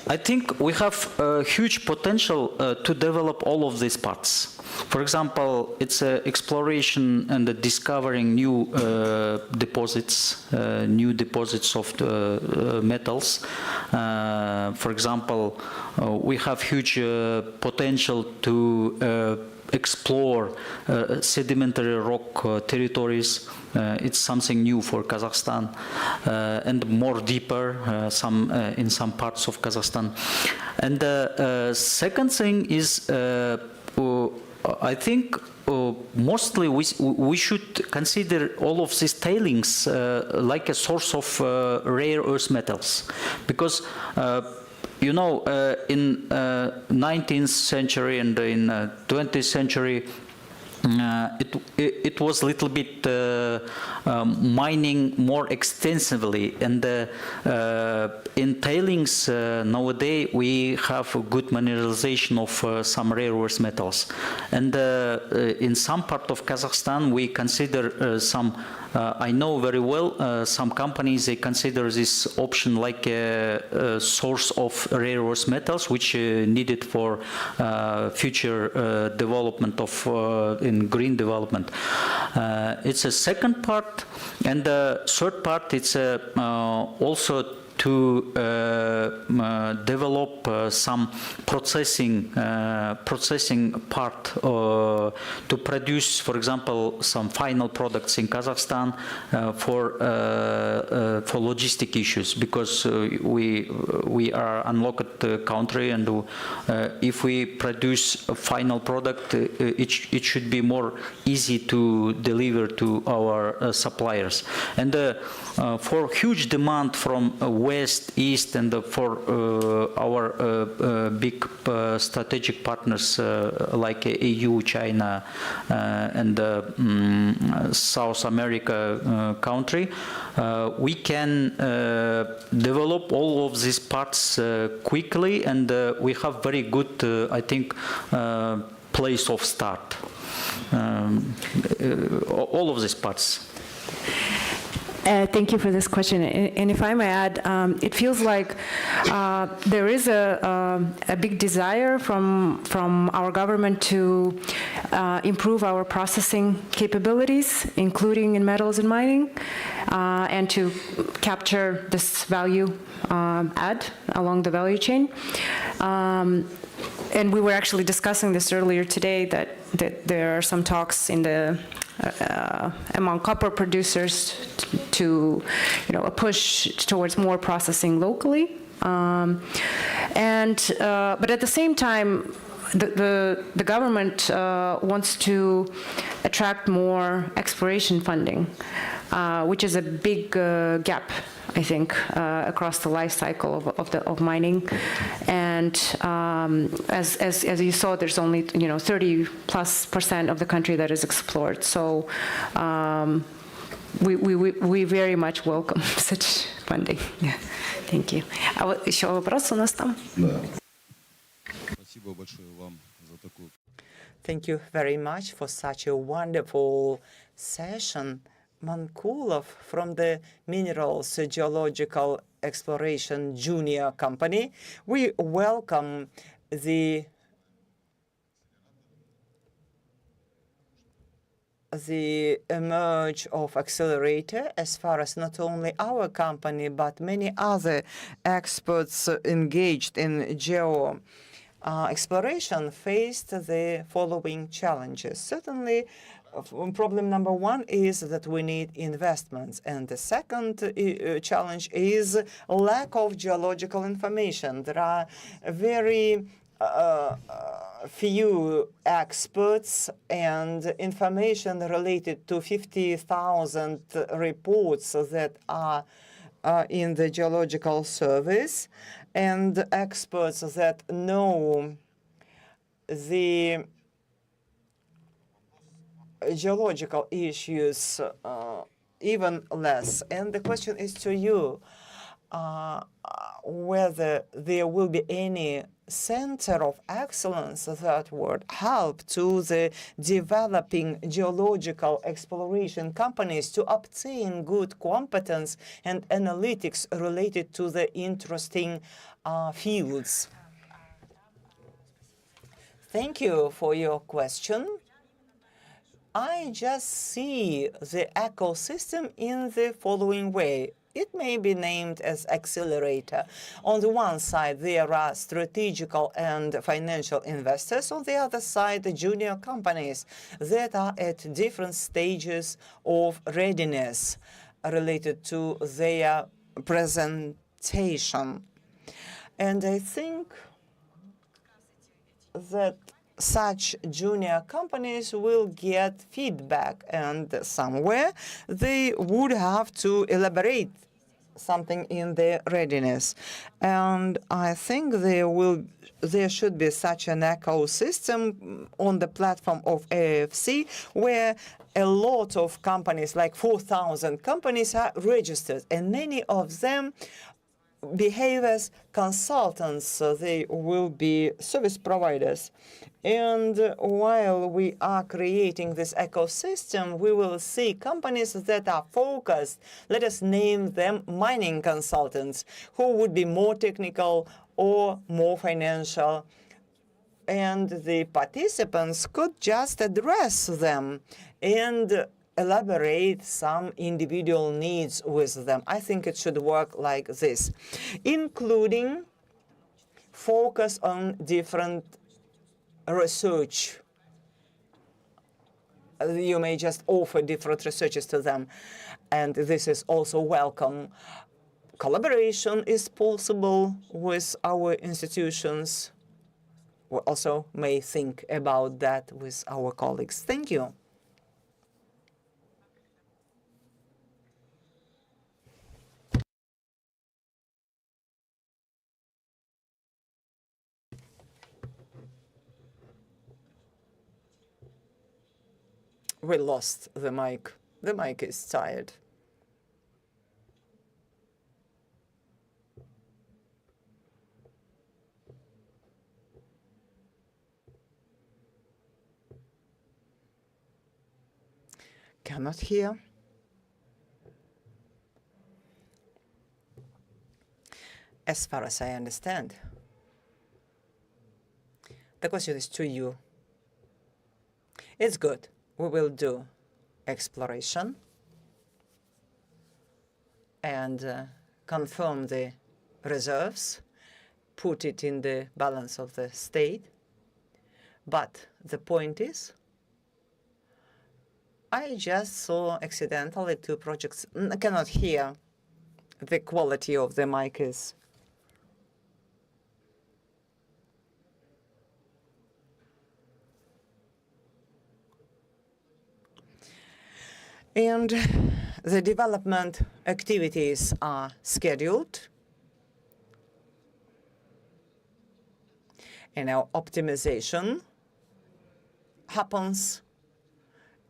I think we have a huge potential to develop all of these parts. For example, it's exploration and discovering new deposits of the metals. For example, we have huge potential to explore sedimentary rock territories. It's something new for Kazakhstan, and more deeper in some parts of Kazakhstan. And the second thing is, I think mostly we should consider all of these tailings like a source of rare earth metals, because you know, in 19th century and in 20th century, it was a little bit mining more extensively, and in tailings nowadays we have a good mineralization of some rare earth metals, and in some part of Kazakhstan we consider some. I know very well some companies, they consider this option like a source of rare earth metals, which needed for future development of in green development. It's a second part, and the third part, it's also to develop some processing part to produce, for example, some final products in Kazakhstan for logistic issues, because we are unlocked country, and if we produce a final product, it should be more easy to deliver to our suppliers. And for huge demand from West, East, and for our big strategic partners like EU, China, and South America country, we can develop all of these parts quickly, and we have very good, I think, place of start. All of these parts. Thank you for this question. And if I may add, it feels like there is a big desire from our government to improve our processing capabilities, including in metals and mining, and to capture this value add along the value chain. And we were actually discussing this earlier today, that there are some talks in the among copper producers to, a push towards more processing locally. But at the same time, the government wants to attract more exploration funding, which is a big gap, I think, across the life cycle of mining. And as you saw, there's only 30+% of the country that is explored. So we very much welcome such funding. Yeah. Thank you. А вот еще вопрос у нас там. Thank you very much for such a wonderful session. Mankulov from the Minerals Geological Exploration Junior Company. We welcome the emerge of accelerator, as far as not only our company but many other experts engaged in geo exploration faced the following challenges. Certainly, problem number one is that we need investments, and the second challenge is lack of geological information. There are very few experts, and information related to 50,000 reports that are in the Geological Service, and experts that know the geological issues even less. And the question is to you, whether there will be any center of excellence that would help to the developing geological exploration companies to obtain good competence and analytics related to the interesting fields. Thank you for your question. I just see the ecosystem in the following way. It may be named as accelerator. On the one side, there are strategical and financial investors. On the other side, the junior companies that are at different stages of readiness related to their presentation. And I think that such junior companies will get feedback, and somewhere they would have to elaborate something in their readiness. And I think there should be such an ecosystem on the platform of AFC, where a lot of companies, like 4,000 companies, are registered, and many of them behave as consultants, so they will be service providers. And while we are creating this ecosystem, we will see companies that are focused, let us name them mining consultants, who would be more technical or more financial. And the participants could just address them and elaborate some individual needs with them. I think it should work like this, including focus on different research. You may just offer different researches to them, and this is also welcome. Collaboration is possible with our institutions. We also may think about that with our colleagues. Thank you. We lost the mic. The mic is tired. Cannot hear. As far as I understand, the question is to you. It's good. We will do exploration and confirm the reserves, put it in the balance of the state. But the point is, I just saw accidentally 2 projects. I cannot hear. The quality of the mic is. And the development activities are scheduled. And our optimization happens.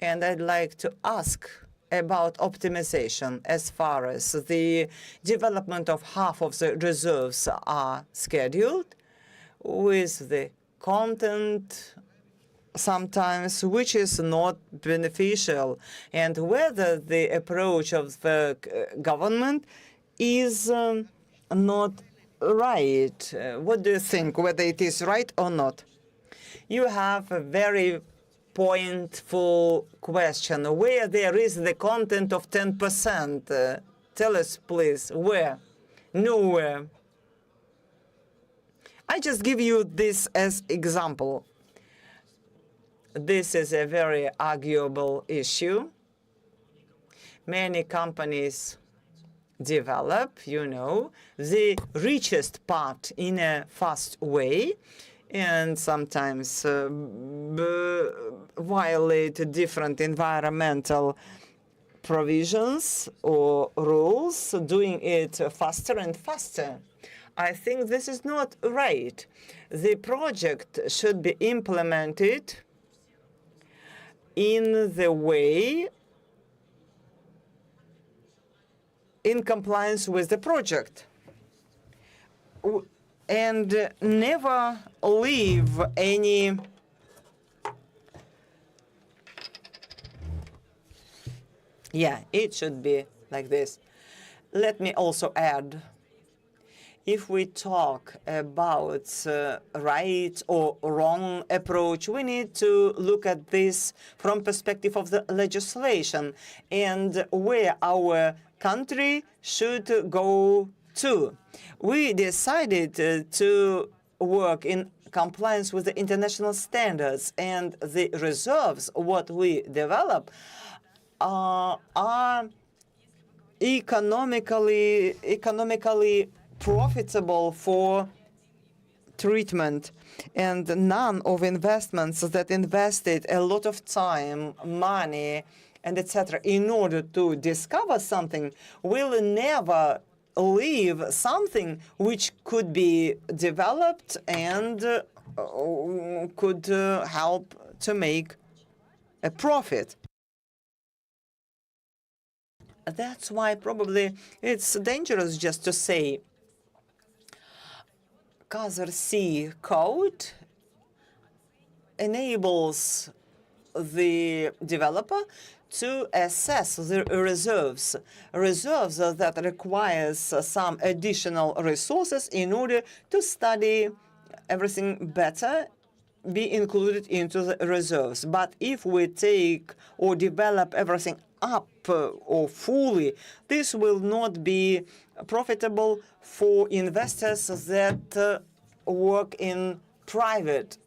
And I'd like to ask about optimization as far as the development of half of the reserves are scheduled with the content sometimes which is not beneficial, and whether the approach of the government is not right. What do you think, whether it is right or not? You have a very pointful question. Where there is the content of 10%? Tell us, please, where? Nowhere. I just give you this as example. This is a very arguable issue. Many companies develop, the richest part in a fast way, and sometimes violate different environmental provisions or rules, doing it faster and faster. I think this is not right. The project should be implemented in the way in compliance with the project, and never leave any it should be like this. Let me also add, if we talk about right or wrong approach, we need to look at this from perspective of the legislation and where our country should go to. We decided to work in compliance with the international standards, and the reserves, what we develop, are economically profitable for treatment, and none of investments that invested a lot of time, money, and etc. in order to discover something will never leave something which could be developed and could help to make a profit. That's why probably it's dangerous just to say Kazar C code enables the developer to assess the reserves that requires some additional resources in order to study everything better be included into the reserves. But if we take or develop everything up or fully, this will not be profitable for investors that work in private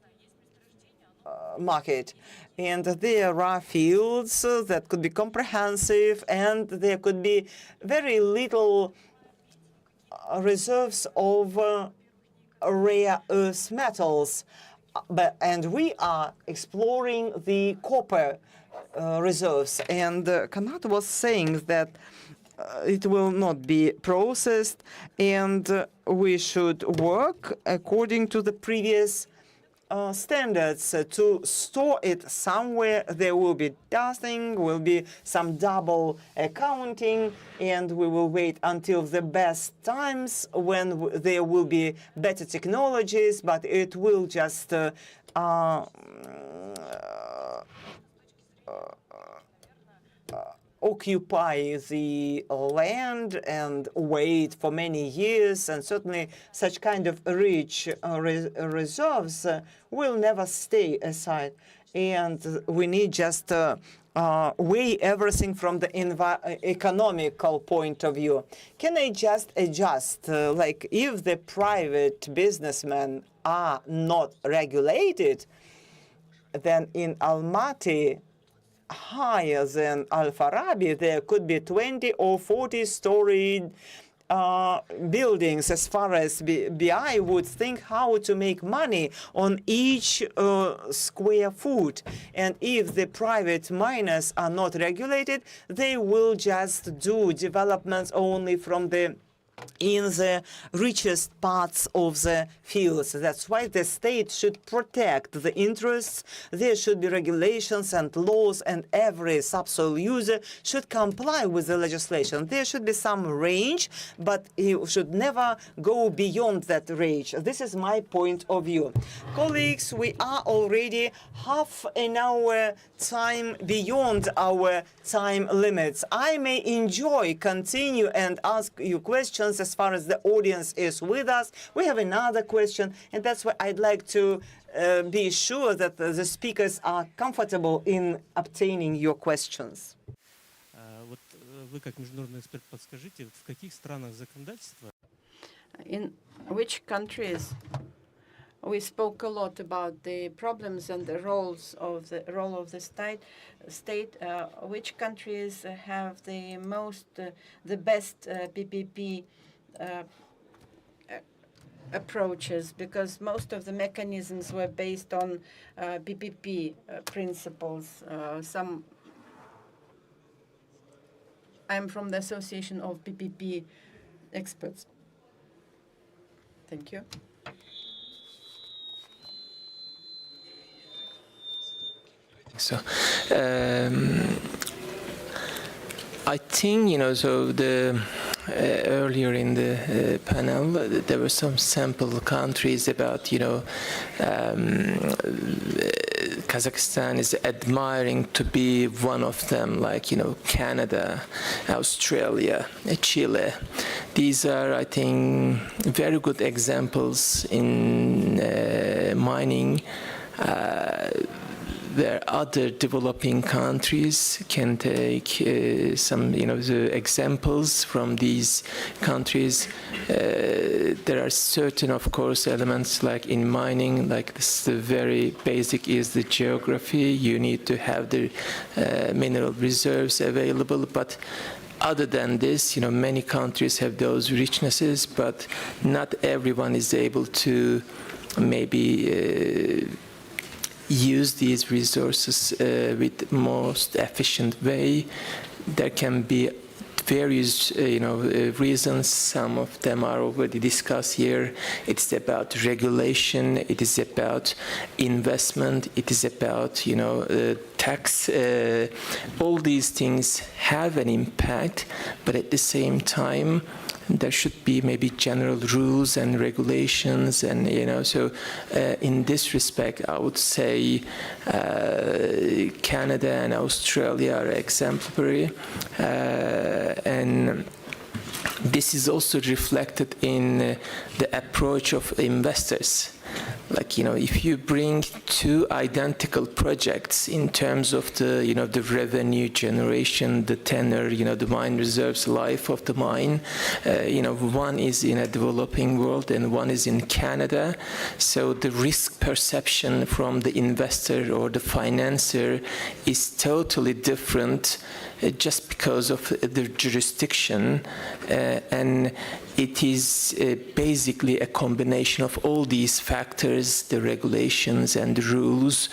market. And there are fields that could be comprehensive, and there could be very little reserves of rare earth metals. And we are exploring the copper reserves. And Kanat was saying that it will not be processed, and we should work according to the previous standards to store it somewhere. There will be dusting, will be some double accounting, and we will wait until the best times when there will be better technologies, but it will just occupy the land and wait for many years, and certainly such kind of rich reserves will never stay aside. And we need just weigh everything from the economical point of view. Can I just adjust, like if the private businessmen are not regulated, then in Almaty, higher than Al-Farabi, there could be 20 or 40-story buildings. As far as BI would think how to make money on each square foot. And if the private miners are not regulated, they will just do developments only from in the richest parts of the fields. That's why the state should protect the interests. There should be regulations and laws, and every subsoil user should comply with the legislation. There should be some range, but it should never go beyond that range. This is my point of view. Colleagues, we are already half an hour time beyond our time limits. I may continue and ask you questions as far as the audience is with us. We have another question, and that's why I'd like to be sure that the speakers are comfortable in obtaining your questions. Вот вы как международный эксперт подскажите, в каких странах законодательство? In which countries? We spoke a lot about the problems and the role of the state. Which countries have the best PPP approaches? Because most of the mechanisms were based on PPP principles. I'm from the Association of PPP Experts. Thank you. So I think, so earlier in the panel, there were some sample countries about, Kazakhstan is admiring to be one of them, like, Canada, Australia, Chile. These are, I think, very good examples in mining, where other developing countries can take some, the examples from these countries. There are certain, of course, elements like in mining, like this, the very basic is the geography. You need to have the mineral reserves available, but other than this, many countries have those richnesses, but not everyone is able to maybe use these resources with most efficient way. There can be various reasons. Some of them are already discussed here. It's about regulation, it is about investment, it is about tax. All these things have an impact, but at the same time there should be maybe general rules and regulations, and so in this respect I would say Canada and Australia are exemplary, and this is also reflected in the approach of investors. like, if you bring two identical projects in terms of the, the revenue generation, the tenor, the mine reserves life of the mine, one is in a developing world and one is in Canada. So the risk perception from the investor or the financier is totally different just because of the jurisdiction, and it is basically a combination of all these factors, the regulations and the rules,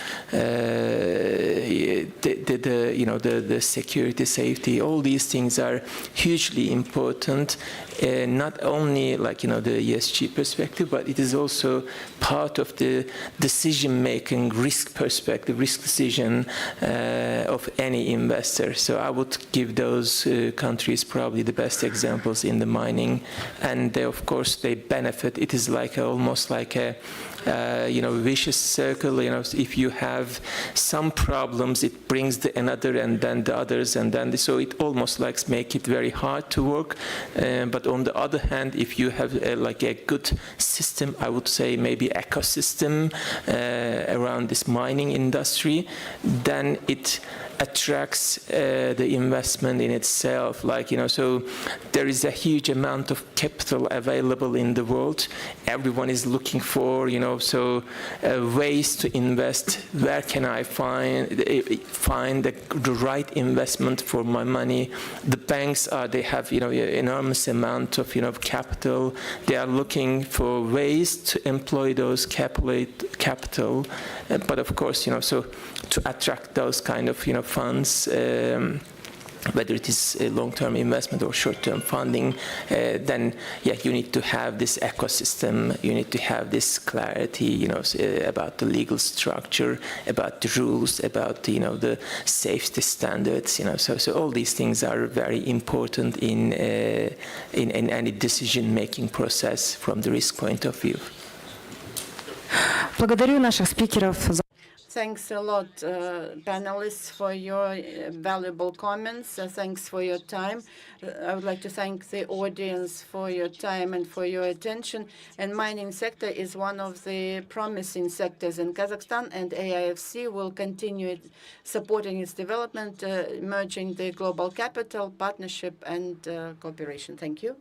the security, safety. All these things are hugely important, not only the ESG perspective, but it is also part of the decision-making risk perspective, risk decision of any investor. So I would give those countries probably the best examples in the mining, and they, of course, they benefit. It is like almost like a vicious circle. If you have some problems, it brings another and then the others, and then so it almost like make it very hard to work. But on the other hand, if you have a good system, I would say maybe ecosystem around this mining industry, then it attracts the investment in itself. So there is a huge amount of capital available in the world. Everyone is looking for, ways to invest. Where can I find the right investment for my money? The banks they have, enormous amount of, capital. They are looking for ways to employ those capital. But of course, so to attract those kind of, funds, whether it is a long-term investment or short-term funding, then you need to have this ecosystem. You need to have this clarity, about the legal structure, about the rules, about the safety standards. So all these things are very important in any decision-making process from the risk point of view. Благодарю наших спикеров за Thanks a lot, panelists, for your valuable comments. Thanks for your time. I would like to thank the audience for your time and for your attention. And mining sector is one of the promising sectors in Kazakhstan, and AIFC will continue supporting its development, merging the global capital, partnership, and cooperation. Thank you.